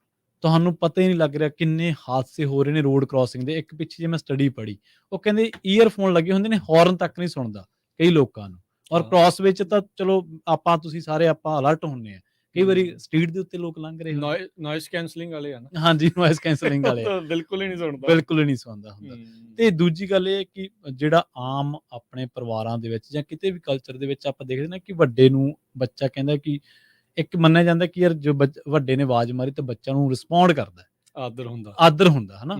ਤੁਹਾਨੂੰ ਪਤਾ ਹੀ ਨਹੀਂ ਲੱਗ ਰਿਹਾ ਕਿੰਨੇ ਹਾਦਸੇ ਹੋ ਰਹੇ ਨੇ ਰੋਡ ਕ੍ਰਾਸਿੰਗ ਦੇ। ਇੱਕ ਪਿੱਛੇ ਜੇ ਮੈਂ ਸਟੱਡੀ ਪੜ੍ਹੀ, ਉਹ ਕਹਿੰਦੇ ਈਅਰਫੋਨ ਲੱਗੇ ਹੁੰਦੇ ਨੇ, ਹਾਰਨ ਤੱਕ ਨਹੀਂ ਸੁਣਦਾ ਕਈ ਲੋਕਾਂ ਨੂੰ। ਔਰ ਕ੍ਰਾਸ ਵਿੱਚ ਤਾਂ ਚਲੋ ਤੁਸੀਂ ਸਾਰੇ ਅਲਰਟ ਹੁੰਦੇ ਆ, ਕਈ ਵਾਰੀ ਸਟਰੀਟ ਦੇ ਉੱਤੇ ਲੋਕ ਲੰਘ ਰਹੇ ਨੋਇਸ ਕੈਂਸਲਿੰਗ ਵਾਲੇ ਆ ਨਾ। ਹਾਂਜੀ, ਨੋਇਸ ਕੈਂਸਲਿੰਗ ਵਾਲੇ ਬਿਲਕੁਲ ਹੀ ਨਹੀਂ ਸੁਣਦਾ ਹੁੰਦਾ। ਤੇ ਦੂਜੀ ਗੱਲ ਇਹ ਹੈ ਕਿ ਜਿਹੜਾ ਆਮ ਆਪਣੇ ਪਰਿਵਾਰਾਂ ਦੇ ਵਿੱਚ ਜਾਂ ਕਿਤੇ ਵੀ ਕਲਚਰ ਦੇ ਵਿੱਚ ਆਪਾਂ ਦੇਖਦੇ ਨਾ ਕਿ ਵੱਡੇ ਨੂੰ ਬੱਚਾ ਕਹਿੰਦਾ ਕਿ ਇੱਕ ਮੰਨਿਆ ਜਾਂਦਾ ਕਿ ਯਾਰ ਜੋ ਵੱਡੇ ਨੇ ਆਵਾਜ਼ ਮਾਰੀ ਤਾਂ ਬੱਚਾ ਨੂੰ ਰਿਸਪੌਂਡ ਕਰਦਾ, ਆਦਰ ਹੁੰਦਾ ਹਨਾ।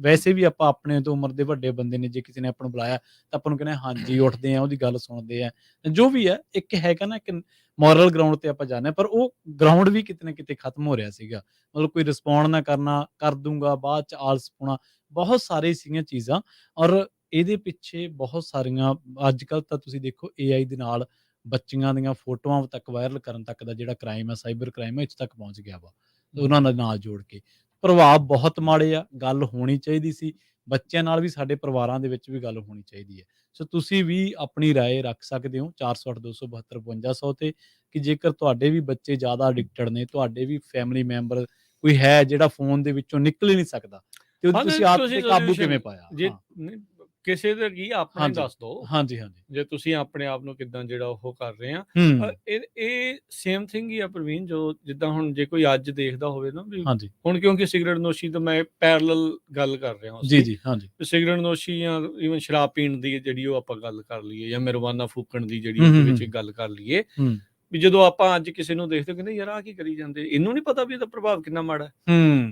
ਵੈਸੇ ਵੀ ਆਪਾਂ ਆਪਣੇ ਤੋਂ ਉਮਰ ਦੇ ਵੱਡੇ ਬੰਦੇ ਨੇ, ਜੇ ਕਿਸੇ ਨੇ ਆਪਾਂ ਨੂੰ ਬੁਲਾਇਆ ਤਾਂ ਆਪਾਂ ਨੂੰ ਕਹਿੰਦੇ ਹਾਂਜੀ, ਉੱਠਦੇ ਆ, ਉਹਦੀ ਗੱਲ ਸੁਣਦੇ ਆ, ਜੋ ਵੀ ਹੈ। ਇੱਕ ਹੈਗਾ ਨਾ ਇੱਕ ਮੋਰਲ ਗਰਾਊਂਡ ਤੇ ਆਪਾਂ ਜਾਂਦੇ ਹਾਂ, ਪਰ ਉਹ ਗਰਾਊਂਡ ਵੀ ਕਿਤੇ ਨਾ ਕਿਤੇ ਖਤਮ ਹੋ ਰਿਹਾ ਸੀਗਾ। ਮਤਲਬ ਕੋਈ ਰਿਸਪੌਂਡ ਨਾ ਕਰਨਾ, ਕਰ ਦੂੰਗਾ ਬਾਅਦ ਚ, ਆਲਸ ਪਾਉਣਾ, ਬਹੁਤ ਸਾਰੇ ਸੀਗੀਆਂ ਚੀਜ਼ਾਂ। ਔਰ ਇਹਦੇ ਪਿੱਛੇ ਬਹੁਤ ਸਾਰੀਆਂ ਅੱਜ ਕੱਲ੍ਹ ਤਾਂ ਤੁਸੀਂ ਦੇਖੋ AI ਦੇ ਨਾਲ ਬੱਚੀਆਂ ਦੀਆਂ ਫੋਟੋਆਂ ਤੱਕ ਵਾਇਰਲ ਕਰਨ ਤੱਕ ਦਾ ਜਿਹੜਾ ਕ੍ਰਾਈਮ ਹੈ, ਸਾਈਬਰ ਕ੍ਰਾਈਮ ਹੈ, ਇੱਥੇ ਤੱਕ ਪਹੁੰਚ ਗਿਆ ਵਾ। ਉਹਨਾਂ ਦੇ ਨਾਲ ਜੋੜ ਕੇ ਪ੍ਰਭਾਵ ਬਹੁਤ ਮਾੜੇ ਆ। ਗੱਲ ਹੋਣੀ ਚਾਹੀਦੀ ਸੀ, ਬੱਚਿਆਂ ਨਾਲ ਵੀ, ਸਾਡੇ ਪਰਿਵਾਰਾਂ ਦੇ ਵਿੱਚ ਵੀ ਗੱਲ ਹੋਣੀ ਚਾਹੀਦੀ ਹੈ। ਸੋ ਤੁਸੀਂ ਵੀ ਆਪਣੀ ਰਾਏ ਰੱਖ ਸਕਦੇ ਹੋ 408 272 5200 ਤੇ, ਕਿ ਜੇਕਰ ਤੁਹਾਡੇ ਵੀ ਬੱਚੇ ਜ਼ਿਆਦਾ ਅਡਿਕਟਡ ਨੇ, ਤੁਹਾਡੇ ਵੀ ਫੈਮਿਲੀ ਮੈਂਬਰ ਕੋਈ ਹੈ ਜਿਹੜਾ ਫੋਨ ਦੇ ਵਿੱਚੋਂ ਨਿਕਲ ਹੀ ਨਹੀਂ ਸਕਦਾ, ਤੇ ਤੁਸੀਂ ਆਪ ਤੇ ਕਾਬੂ ਕਿਵੇਂ ਪਾਇਆ? ਕਿਸੇ ਦੇ ਕੀ ਆਪਣੇ ਦੱਸ ਦਿਓ। ਹਾਂਜੀ, ਜੇ ਤੁਸੀਂ ਆਪਣੇ ਆਪ ਨੂੰ ਕਿੱਦਾਂ ਜਿਹੜਾ ਉਹ ਕਰ ਰਹੇ ਆ। ਇਹ ਸੇਮ ਥਿੰਗ ਹੀ ਆ ਪ੍ਰਵੀਨ, ਜੋ ਜਿੱਦਾਂ ਹੁਣ ਜੇ ਕੋਈ ਅੱਜ ਦੇਖਦਾ ਹੋਵੇ ਨਾ ਵੀ ਹੁਣ, ਕਿਉਂਕਿ ਸਿਗਰਟ ਨੋਸ਼ੀ ਤੋਂ ਮੈਂ ਪੈਰਲਲ ਗੱਲ ਕਰ ਰਿਹਾ ਹਾਂ। ਸਿਗਰਟ ਨੋਸ਼ੀ ਜਾਂ ਈਵਨ ਸ਼ਰਾਬ ਪੀਣ ਦੀ ਜਿਹੜੀ ਉਹ ਆਪਾਂ ਗੱਲ ਕਰ ਲਈਏ, ਜਾਂ marijuana ਫੂਕਣ ਦੀ ਜਿਹੜੀ ਉਹਦੇ ਵਿੱਚ ਗੱਲ ਕਰ ਲਈਏ, ਵੀ ਜਦੋਂ ਆਪਾਂ ਅੱਜ ਕਿਸੇ ਨੂੰ ਦੇਖਦੇ ਕਹਿੰਦੇ ਯਾਰ ਆਹ ਕੀ ਕਰੀ ਜਾਂਦੇ, ਇਹਨੂੰ ਨਹੀਂ ਪਤਾ ਵੀ ਇਹਦਾ ਪ੍ਰਭਾਵ ਕਿੰਨਾ ਮਾੜਾ ਹੈ।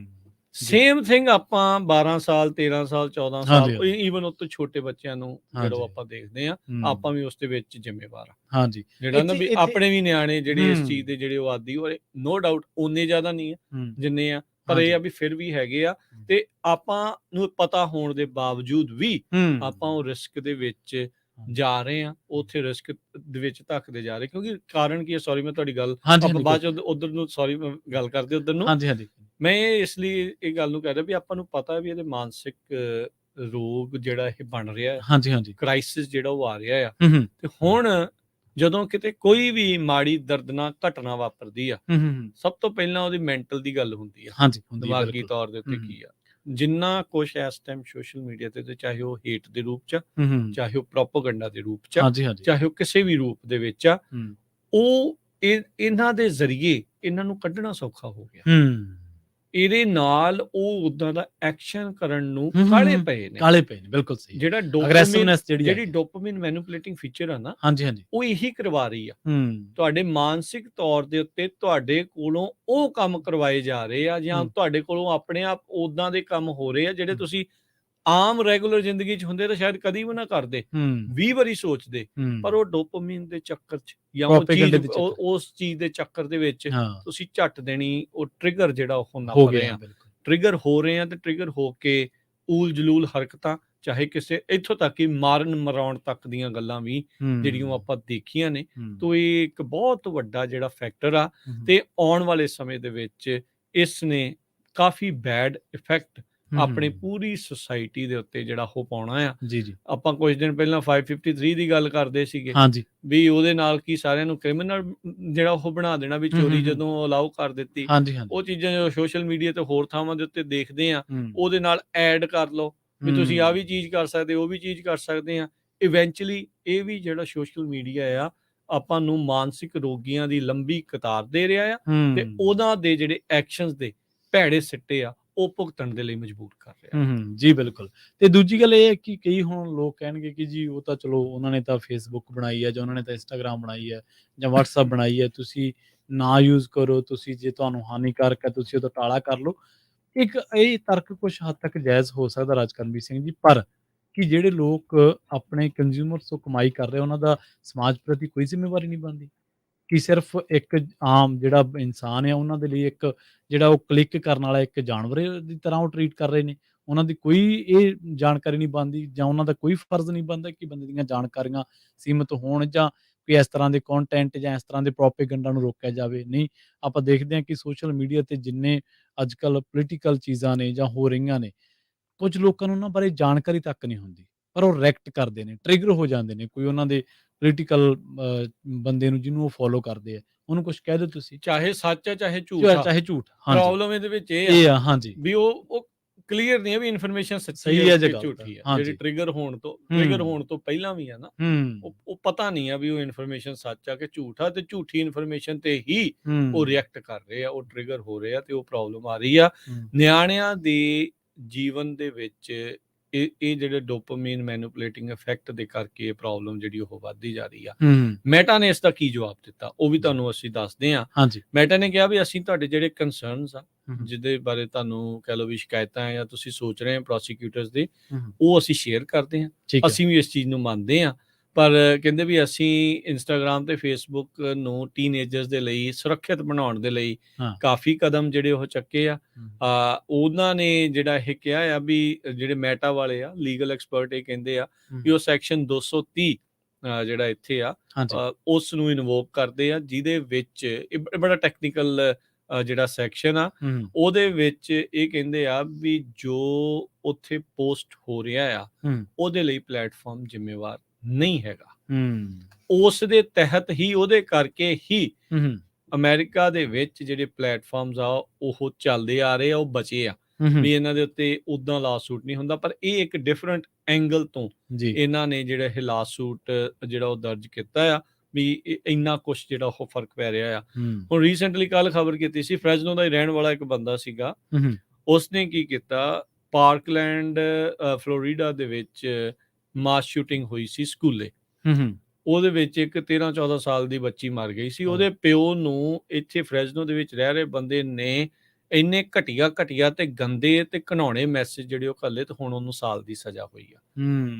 ਸੇਮ ਥਿੰਗ ਆਪਾਂ 12 ਸਾਲ 13 ਸਾਲ 14 ਸਾਲ ਈਵਨ ਉਹ ਤੋਂ ਛੋਟੇ ਬੱਚਿਆਂ ਨੂੰ ਜਦੋਂ ਆਪਾਂ ਦੇਖਦੇ ਆ, ਆਪਾਂ ਵੀ ਉਸ ਦੇ ਵਿੱਚ ਜ਼ਿੰਮੇਵਾਰ ਆ। ਜਿਹੜਾ ਨਾ ਵੀ ਆਪਣੇ ਵੀ ਨਿਆਣੇ ਜਿਹੜੇ ਇਸ ਚੀਜ਼ ਦੇ ਜਿਹੜੇ ਉਹ ਆਦੀ ਹੋਏ, ਨੋ ਡਾਊਟ ਓਨੇ ਜ਼ਿਆਦਾ ਨਹੀਂ ਆ ਜਿੰਨੇ ਆ, ਪਰ ਇਹ ਆ ਵੀ ਫਿਰ ਵੀ ਹੈਗੇ ਆ। ਤੇ ਆਪਾਂ ਨੂੰ ਪਤਾ ਹੋਣ ਦੇ ਬਾਵਜੂਦ ਵੀ ਆਪਾਂ ਉਹ ਰਿਸਕ ਦੇ ਵਿੱਚ ਜਾ ਰਹੇ ਆ, ਉੱਥੇ ਰਿਸਕ ਦੇ ਵਿੱਚ ਧੱਕਦੇ ਜਾ ਰਹੇ। ਕਿਉਂਕਿ ਕਾਰਨ ਕੀ ਹੈ, ਸੌਰੀ ਮੈਂ ਤੁਹਾਡੀ ਗੱਲ ਆਪਾਂ ਬਾਅਦ ਚ ਉਧਰ ਨੂੰ, ਸੌਰੀ ਮੈਂ ਗੱਲ ਕਰਦੇ ਉਧਰ ਨੂੰ। ਮੈਂ ਇਸ ਲਈ ਇਹ ਗੱਲ ਨੂੰ ਕਹਿ ਰਿਹਾ ਵੀ ਆਪਾਂ ਨੂੰ ਪਤਾ ਵੀ ਇਹਦੇ ਮਾਨਸਿਕ ਰੋਗ ਜਿਹੜਾ ਇਹ ਬਣ ਰਿਹਾ ਹੈ, ਕ੍ਰਾਈਸਿਸ ਜਿਹੜਾ ਉਹ ਆ ਰਿਹਾ ਆ। ਤੇ ਹੁਣ ਜਦੋਂ ਕਿਤੇ ਕੋਈ ਵੀ ਮਾੜੀ ਦਰਦਨਾਕ ਘਟਨਾ ਵਾਪਰਦੀ ਆ, ਸਭ ਤੋਂ ਪਹਿਲਾਂ ਉਹਦੀ ਮੈਂਟਲ ਦੀ ਗੱਲ ਹੁੰਦੀ ਆ, ਦਿਮਾਗੀ ਤੌਰ ਦੇ ਉੱਤੇ ਕੀ ਆ। ਜਿੰਨਾ ਕੁਛ ਇਸ ਟਾਈਮ ਸੋਸ਼ਲ ਮੀਡੀਆ ਤੇ, ਚਾਹੇ ਉਹ ਹੇਟ ਦੇ ਰੂਪ ਚ, ਚਾਹੇ ਉਹ ਪ੍ਰੋਪੇਗੈਂਡਾ ਦੇ ਰੂਪ ਚ, ਚਾਹੇ ਉਹ ਕਿਸੇ ਵੀ ਰੂਪ ਦੇ ਵਿੱਚ ਆ, ਉਹ ਇਹਨਾਂ ਦੇ ਜ਼ਰੀਏ ਇਹਨਾਂ ਨੂੰ ਕੱਢਣਾ ਸੌਖਾ ਹੋ ਗਿਆ। ਇਹਦੇ ਨਾਲ ਉਹ ਉਦਾਂ ਦਾ ਐਕਸ਼ਨ ਕਰਨ ਨੂੰ ਕਾਲੇ ਪਏ ਨੇ, ਬਿਲਕੁਲ ਸਹੀ। ਜਿਹੜੀ ਡੋਪਾਮਾਈਨ ਮੈਨੂਪਲੇਟਿੰਗ ਫੀਚਰ ਆ ਨਾ, ਉਹ ਇਹੀ ਕਰਵਾ ਰਹੀ ਆ। ਤੁਹਾਡੇ ਮਾਨਸਿਕ ਤੌਰ ਦੇ ਉੱਤੇ ਤੁਹਾਡੇ ਕੋਲੋਂ ਉਹ ਕੰਮ ਕਰਵਾਏ ਜਾ ਰਹੇ ਆ, ਜਾਂ ਤੁਹਾਡੇ ਕੋਲੋਂ ਆਪਣੇ ਆਪ ਉਦਾਂ ਦੇ ਕੰਮ ਹੋ ਰਹੇ ਆ ਜਿਹੜੇ ਤੁਸੀਂ ਆਮ ਰੈਗੂਲਰ ਜ਼ਿੰਦਗੀ ਚ ਹੁੰਦੇ ਤਾਂ ਸ਼ਾਇਦ ਕਦੀ ਵੀ ਨਾ ਕਰਦੇ, 20 ਵਾਰੀ ਸੋਚਦੇ, ਪਰ ਉਹ ਡੋਪਾਮਾਈਨ ਦੇ ਚੱਕਰ ਚ ਜਾਂ ਉਸ ਚੀਜ਼ ਦੇ ਚੱਕਰ ਦੇ ਵਿੱਚ ਤੁਸੀਂ ਝੱਟ ਦੇਣੀ ਉਹ ਟ੍ਰਿਗਰ ਜਿਹੜਾ ਉਹ ਨੱਪ ਰਹੇ ਆ, ਟ੍ਰਿਗਰ ਹੋ ਰਹੇ ਆ, ਤੇ ਟ੍ਰਿਗਰ ਹੋ ਕੇ ਊਲ ਜਲੂਲ ਹਰਕਤਾਂ, ਚਾਹੇ ਕਿਸੇ ਇੱਥੋਂ ਤੱਕ ਕਿ ਮਾਰਨ ਮਰਾਉਣ ਤੱਕ ਦੀਆਂ ਗੱਲਾਂ ਵੀ ਜਿਹੜੀਆਂ ਆਪਾਂ ਦੇਖੀਆਂ ਨੇ। ਤੋ ਇਹ ਇੱਕ ਬਹੁਤ ਵੱਡਾ ਜਿਹੜਾ ਫੈਕਟਰ ਆ, ਤੇ ਆਉਣ ਵਾਲੇ ਸਮੇਂ ਦੇ ਵਿੱਚ ਇਸ ਨੇ ਕਾਫੀ ਬੈਡ ਇਫੈਕਟ ਆਪਣੀ ਪੂਰੀ ਸੁਸਾਇਟੀ ਦੇ ਉੱਤੇ ਜਿਹੜਾ ਉਹ ਪਾਉਣਾ ਆ। ਆਪਾਂ ਕੁਝ ਦਿਨ ਪਹਿਲਾਂ 553 ਦੀ ਗੱਲ ਕਰਦੇ ਸੀਗੇ ਵੀ ਉਹਦੇ ਨਾਲ ਕੀ ਸਾਰਿਆਂ ਨੂੰ ਕ੍ਰਿਮੀਨਲ ਜਿਹੜਾ ਉਹ ਬਣਾ ਦੇਣਾ, ਵੀ ਚੋਰੀ ਜਦੋਂ ਅਲਾਉ ਕਰ ਦਿੱਤੀ। ਉਹ ਚੀਜ਼ਾਂ ਜੋ ਸੋਸ਼ਲ ਮੀਡੀਆ ਤੇ ਹੋਰ ਥਾਵਾਂ ਦੇ ਉੱਤੇ ਦੇਖਦੇ ਆ, ਉਹਦੇ ਨਾਲ ਐਡ ਕਰ ਲਓ ਵੀ ਤੁਸੀਂ ਆਹ ਵੀ ਚੀਜ਼ ਕਰ ਸਕਦੇ, ਉਹ ਵੀ ਚੀਜ਼ ਕਰ ਸਕਦੇ ਆ। ਇਵੈਂਚੁਅਲੀ ਇਹ ਵੀ ਜਿਹੜਾ ਸੋਸ਼ਲ ਮੀਡੀਆ ਆ ਆਪਾਂ ਨੂੰ ਮਾਨਸਿਕ ਰੋਗੀਆਂ ਦੀ ਲੰਬੀ ਕਤਾਰ ਦੇ ਰਿਹਾ ਆ, ਤੇ ਉਹਨਾਂ ਦੇ ਜਿਹੜੇ ਐਕਸ਼ਨਸ ਦੇ ਭੈੜੇ ਸਿੱਟੇ ਆ ਉਹ ਭੁਗਤਣ ਦੇ ਲਈ ਮਜਬੂਰ ਕਰ ਰਿਹਾ। ਜੀ ਬਿਲਕੁਲ। ਤੇ ਦੂਜੀ ਗੱਲ ਇਹ ਹੈ ਕਿ ਕਈ ਹੁਣ ਲੋਕ ਕਹਿਣਗੇ ਕਿ ਜੀ ਉਹ ਤਾਂ ਚਲੋ ਉਹਨਾਂ ਨੇ ਤਾਂ ਫੇਸਬੁੱਕ ਬਣਾਈ ਹੈ, ਜਾਂ ਉਹਨਾਂ ਨੇ ਤਾਂ ਇੰਸਟਾਗ੍ਰਾਮ ਬਣਾਈ ਹੈ, ਜਾਂ ਵਟਸਐਪ ਬਣਾਈ ਹੈ, ਤੁਸੀਂ ਨਾ ਯੂਜ਼ ਕਰੋ, ਤੁਸੀਂ ਜੇ ਤੁਹਾਨੂੰ ਹਾਨੀਕਾਰਕ ਹੈ ਤੁਸੀਂ ਉਹਦਾ ਟਾਲਾ ਕਰ ਲਓ। ਇੱਕ ਇਹ ਤਰਕ ਕੁਛ ਹੱਦ ਤੱਕ ਜਾਇਜ਼ ਹੋ ਸਕਦਾ ਰਾਜਕਰਮਵੀਰ ਸਿੰਘ ਜੀ, ਪਰ ਕਿ ਜਿਹੜੇ ਲੋਕ ਆਪਣੇ ਕੰਜ਼ਿਊਮਰਸ ਤੋਂ ਕਮਾਈ ਕਰ ਰਹੇ ਉਹਨਾਂ ਦਾ ਸਮਾਜ ਪ੍ਰਤੀ ਕੋਈ ਜ਼ਿੰਮੇਵਾਰੀ ਨਹੀਂ ਬਣਦੀ? ਕਿ ਸਿਰਫ ਇੱਕ ਆਮ ਜਿਹੜਾ ਇਨਸਾਨ ਹੈ ਉਹਨਾਂ ਦੇ ਲਈ ਇੱਕ ਜਿਹੜਾ ਉਹ ਕਲਿੱਕ ਕਰਨ ਵਾਲਾ ਇੱਕ ਜਾਨਵਰ ਦੀ ਤਰ੍ਹਾਂ ਉਹ ਟਰੀਟ ਕਰ ਰਹੇ ਨੇ, ਉਹਨਾਂ ਦੀ ਕੋਈ ਇਹ ਜਾਣਕਾਰੀ ਨਹੀਂ ਬਣਦੀ, ਜਾਂ ਉਹਨਾਂ ਦਾ ਕੋਈ ਫਰਜ਼ ਨਹੀਂ ਬਣਦਾ ਕਿ ਬੰਦੇ ਦੀਆਂ ਜਾਣਕਾਰੀਆਂ ਸੀਮਿਤ ਹੋਣ, ਜਾਂ ਕੋਈ ਇਸ ਤਰ੍ਹਾਂ ਦੇ ਕੰਟੈਂਟ ਜਾਂ ਇਸ ਤਰ੍ਹਾਂ ਦੇ ਪ੍ਰੋਪੇਗੈਂਡਾ ਨੂੰ ਰੋਕਿਆ ਜਾਵੇ। ਨਹੀਂ, ਆਪਾਂ ਦੇਖਦੇ ਹਾਂ ਕਿ ਸੋਸ਼ਲ ਮੀਡੀਆ ਤੇ ਜਿੰਨੇ ਅੱਜ ਕੱਲ੍ਹ ਪੋਲੀਟੀਕਲ ਚੀਜ਼ਾਂ ਨੇ ਜਾਂ ਹੋ ਰਹੀਆਂ ਨੇ, ਕੁਝ ਲੋਕਾਂ ਨੂੰ ਉਹਨਾਂ ਬਾਰੇ ਜਾਣਕਾਰੀ ਤੱਕ ਨਹੀਂ ਹੁੰਦੀ, ਪਰ ਉਹ ਰਿਐਕਟ ਕਰਦੇ ਨੇ, ਟ੍ਰਿਗਰ ਹੋ ਜਾਂਦੇ ਨੇ। ਕੋਈ ਉਹਨਾਂ ਦੇ ਪੋਲੀਟੀਕਲ ਬੰਦੇ ਨੂੰ ਜਿਹਨੂੰ ਉਹ ਫੋਲੋ ਕਰਦੇ ਆ, ਉਹਨੂੰ ਕੁਛ ਕਹਿ ਦਿਓ ਤੁਸੀਂ, ਚਾਹੇ ਸੱਚ ਹੈ ਚਾਹੇ ਝੂਠ ਆ, ਪ੍ਰੋਬਲਮ ਇਹਦੇ ਵਿੱਚ ਇਹ ਆ ਵੀ ਉਹ ਕਲੀਅਰ ਨਹੀਂ ਹੈ ਵੀ ਇਨਫੋਰਮੇਸ਼ਨ ਸੱਚੀ ਹੈ ਜਾਂ ਝੂਠੀ ਹੈ। ਜਿਹੜੀ ਟ੍ਰਿਗਰ ਹੋਣ ਤੋਂ ਪਹਿਲਾਂ ਵੀ ਆ ਨਾ, ਉਹ ਪਤਾ ਨਹੀਂ ਆ ਵੀ ਉਹ ਇਨਫੋਰਮੇਸ਼ਨ ਸੱਚ ਆ ਕਿ ਝੂਠ ਆ, ਤੇ ਝੂਠੀ ਇਨਫੋਰਮੇਸ਼ਨ ਤੇ ਹੀ ਉਹ ਰਿਐਕਟ ਕਰ ਰਹੇ ਆ, ਉਹ ਟ੍ਰਿਗਰ ਹੋ ਰਹੇ ਆ, ਤੇ ਉਹ ਪ੍ਰੋਬਲਮ ਆ ਰਹੀ ਆ ਨਿਆਣਿਆਂ ਦੇ ਜੀਵਨ ਦੇ ਵਿੱਚ। ਇਹ ਜਿਹੜੇ ਡੋਪਾਮਾਈਨ ਮੈਨੂਪੂਲੇਟਿੰਗ ਇਫੈਕਟ ਦੇ ਕਰਕੇ ਇਹ ਪ੍ਰੋਬਲਮ ਜਿਹੜੀ ਉਹ ਵੱਧਦੀ ਜਾ ਰਹੀ ਆ। ਮੈਟਾ ਨੇ ਇਸ ਦਾ ਕੀ ਜਵਾਬ ਦਿੱਤਾ ਉਹ ਵੀ ਤੁਹਾਨੂੰ ਅਸੀਂ ਦੱਸਦੇ ਹਾਂ। ਮੈਟਾ ਨੇ ਕਿਹਾ ਵੀ ਅਸੀਂ ਤੁਹਾਡੇ ਜਿਹੜੇ ਕੰਸਰਨਸ ਆ, ਜਿਹਦੇ ਬਾਰੇ ਤੁਹਾਨੂੰ ਕਹਿ ਲਓ ਵੀ ਸ਼ਿਕਾਇਤਾਂ ਆ ਜਾਂ ਤੁਸੀਂ ਸੋਚ ਰਹੇ ਹੋ ਪ੍ਰੋਸੀਕਿਊਟਰਸ ਦੇ, ਉਹ ਅਸੀਂ ਸ਼ੇਅਰ ਕਰਦੇ ਹਾਂ। ਅਸੀਂ ਵੀ ਇਸ ਚੀਜ਼ ਨੂੰ ਮੰਨਦੇ ਹਾਂ, ਪਰ ਕਹਿੰਦੇ ਵੀ ਅਸੀਂ ਇੰਸਟਾਗ੍ਰਾਮ ਤੇ ਫੇਸਬੁੱਕ ਨੂੰ ਟੀਨਏਜਰਸ ਦੇ ਲਈ ਸੁਰੱਖਿਅਤ ਬਣਾਉਣ ਦੇ ਲਈ ਕਾਫੀ ਕਦਮ ਜਿਹੜੇ ਉਹ ਚੱਕੇ ਆ। ਉਹਨਾਂ ਨੇ ਜਿਹੜਾ ਇਹ ਕਿਹਾ ਆ ਵੀ ਜਿਹੜੇ ਮੈਟਾ ਵਾਲੇ ਆ, ਲੀਗਲ ਐਕਸਪਰਟ ਇਹ ਕਹਿੰਦੇ ਆ ਵੀ ਉਹ ਸੈਕਸ਼ਨ 230 ਜਿਹੜਾ ਇੱਥੇ ਆ ਉਸ ਨੂੰ ਇਨਵੋਕ ਕਰਦੇ ਆ, ਜਿਹਦੇ ਵਿੱਚ ਇਹ ਬੜਾ ਟੈਕਨੀਕਲ ਜਿਹੜਾ ਸੈਕਸ਼ਨ ਆ, ਉਹਦੇ ਵਿੱਚ ਇਹ ਕਹਿੰਦੇ ਆ ਵੀ ਜੋ ਉੱਥੇ ਪੋਸਟ ਹੋ ਰਿਹਾ ਆ ਉਹਦੇ ਲਈ ਪਲੇਟਫਾਰਮ ਜ਼ਿੰਮੇਵਾਰ ਨਹੀਂ ਹੈਗਾ। ਉਸ ਦੇ ਤਹਿਤ ਹੀ, ਉਹਦੇ ਕਰਕੇ ਹੀ ਅਮਰੀਕਾ ਦੇ ਵਿੱਚ ਜਿਹੜੇ ਪਲੇਟਫਾਰਮਸ ਆ ਉਹ ਚੱਲਦੇ ਆ ਰਹੇ ਆ, ਉਹ ਬਚੇ ਆ ਵੀ ਇਹਨਾਂ ਦੇ ਉੱਤੇ ਉਦਾਂ ਲਾਸੂਟ ਨਹੀਂ ਹੁੰਦਾ। ਪਰ ਇਹ ਇੱਕ ਡਿਫਰੈਂਟ ਐਂਗਲ ਤੋਂ ਇਹਨਾਂ ਨੇ ਜਿਹੜਾ ਇਹ ਲਾਸੂਟ ਜਿਹੜਾ ਉਹ ਦਰਜ ਕੀਤਾ ਆ ਵੀ ਇੰਨਾ ਕੁਛ ਜਿਹੜਾ ਉਹ ਫਰਕ ਪੈ ਰਿਹਾ ਆ। ਹੁਣ ਰੀਸੈਂਟਲੀ ਕੱਲ ਖਬਰ ਕੀਤੀ ਸੀ, ਫ੍ਰੈਜ਼ਨੋ ਦਾ ਹੀ ਰਹਿਣ ਵਾਲਾ ਇੱਕ ਬੰਦਾ ਸੀਗਾ, ਉਸਨੇ ਕੀ ਕੀਤਾ, ਪਾਰਕਲੈਂਡ ਫਲੋਰੀਡਾ ਦੇ ਵਿੱਚ ਮਾਸ ਸ਼ੂਟਿੰਗ ਹੋਈ ਸੀ ਸਕੂਲੇ। ਉਹਦੇ ਵਿੱਚ ਇੱਕ 13-14 ਸਾਲ ਦੀ ਬੱਚੀ ਮਰ ਗਈ ਸੀ। ਉਹਦੇ ਪਿਓ ਨੂੰ ਇੱਥੇ ਫ੍ਰੈਜ਼ਨੋ ਦੇ ਵਿੱਚ ਰਹਿ ਰਹੇ ਬੰਦੇ ਨੇ ਇੰਨੇ ਘਟੀਆ ਤੇ ਗੰਦੇ ਤੇ ਘਿਨਾਉਣੇ ਮੈਸੇਜ ਜਿਹੜੇ ਉਹ ਘੱਲੇ, ਤੇ ਹੁਣ ਉਹਨੂੰ ਸਾਲ ਦੀ ਸਜ਼ਾ ਹੋਈ ਆ।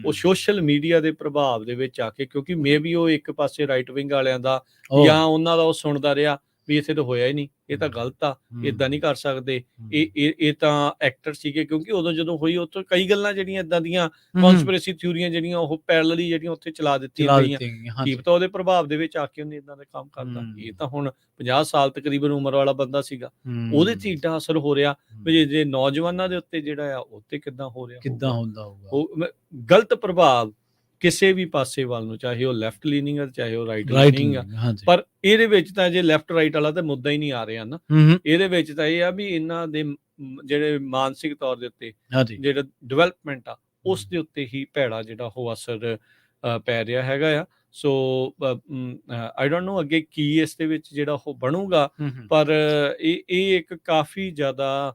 ਉਹ ਸੋਸ਼ਲ ਮੀਡੀਆ ਦੇ ਪ੍ਰਭਾਵ ਦੇ ਵਿੱਚ ਆ ਕੇ, ਕਿਉਂਕਿ ਮੇਬੀ ਉਹ ਇੱਕ ਪਾਸੇ ਰਾਈਟ ਵਿੰਗ ਵਾਲਿਆਂ ਦਾ ਜਾਂ ਉਹਨਾਂ ਦਾ ਉਹ ਸੁਣਦਾ ਰਿਹਾ ਵੀ ਇੱਥੇ ਤਾਂ ਹੋਇਆ ਹੀ ਨਹੀਂ, ਇਹ ਤਾਂ ਗਲਤ ਆ, ਏਦਾਂ ਨਹੀਂ ਕਰ ਸਕਦੇ, ਇਹ ਤਾਂ ਐਕਟਰ ਸੀਗੇ। ਕਿਉਂਕਿ ਉਦੋਂ ਜਦੋਂ ਹੋਈ ਉੱਥੋਂ ਕਈ ਗੱਲਾਂ ਜਿਹੜੀਆਂ ਏਦਾਂ ਦੀਆਂ ਕਨਸਪੀਰੇਸੀ ਥਿਊਰੀਆਂ ਜਿਹੜੀਆਂ ਉਹ ਪੈਰਲਲੀ ਜਿਹੜੀਆਂ ਉੱਥੇ ਚਲਾ ਦਿੱਤੀਆਂ ਗਈਆਂ, ਕੀ ਪਤਾ ਉਹਦੇ ਪ੍ਰਭਾਵ ਦੇ ਵਿੱਚ ਆ ਕੇ ਉਹਨੇ ਏਦਾਂ ਦੇ ਕੰਮ ਕਰਦਾ। ਇਹ ਤਾਂ ਹੁਣ 50 ਸਾਲ ਤਕਰੀਬਨ ਉਮਰ ਵਾਲਾ ਬੰਦਾ ਸੀਗਾ, ਉਹਦੇ ਤੇ ਏਡਾ ਅਸਰ ਹੋ ਰਿਹਾ ਵੀ ਜੇ ਨੌਜਵਾਨਾਂ ਦੇ ਉੱਤੇ ਜਿਹੜਾ ਆ ਉੱਤੇ ਕਿੱਦਾਂ ਹੋ ਰਿਹਾ, ਕਿੱਦਾਂ ਹੁੰਦਾ ਹੋਊਗਾ। ਉਹ ਗਲਤ ਪ੍ਰਭਾਵ ਕਿਸੇ ਵੀ ਪਾਸੇ ਵੱਲ ਨੂੰ, ਚਾਹੇ ਉਹ ਲੈਫਟ ਲੀਨਿੰਗ ਆ ਚਾਹੇ ਉਹ ਰਾਈਟ ਲੀਨਿੰਗ ਆ। ਪਰ ਇਹਦੇ ਵਿੱਚ ਤਾਂ ਜੇ ਲੈਫਟ ਰਾਈਟ ਵਾਲਾ ਤਾਂ ਮੁੱਦਾ ਹੀ ਨਹੀਂ ਆ ਰਿਹਾ ਨਾ, ਇਹਦੇ ਵਿੱਚ ਤਾਂ ਇਹ ਆ ਵੀ ਇਹਨਾਂ ਦੇ ਜਿਹੜੇ ਮਾਨਸਿਕ ਤੌਰ ਦੇ ਉੱਤੇ ਜਿਹੜਾ ਡਿਵੈਲਪਮੈਂਟ ਆ ਉਸ ਦੇ ਉੱਤੇ ਹੀ ਭੈੜਾ ਜਿਹੜਾ ਉਹ ਅਸਰ ਪੈ ਰਿਹਾ ਹੈਗਾ ਆ। ਸੋ ਆਈ ਡੋਂਟ ਨੋ ਅੱਗੇ ਕੀ ਇਸ ਦੇ ਵਿੱਚ ਜਿਹੜਾ ਉਹ ਬਣੂਗਾ, ਪਰ ਇਹ ਇੱਕ ਕਾਫੀ ਜ਼ਿਆਦਾ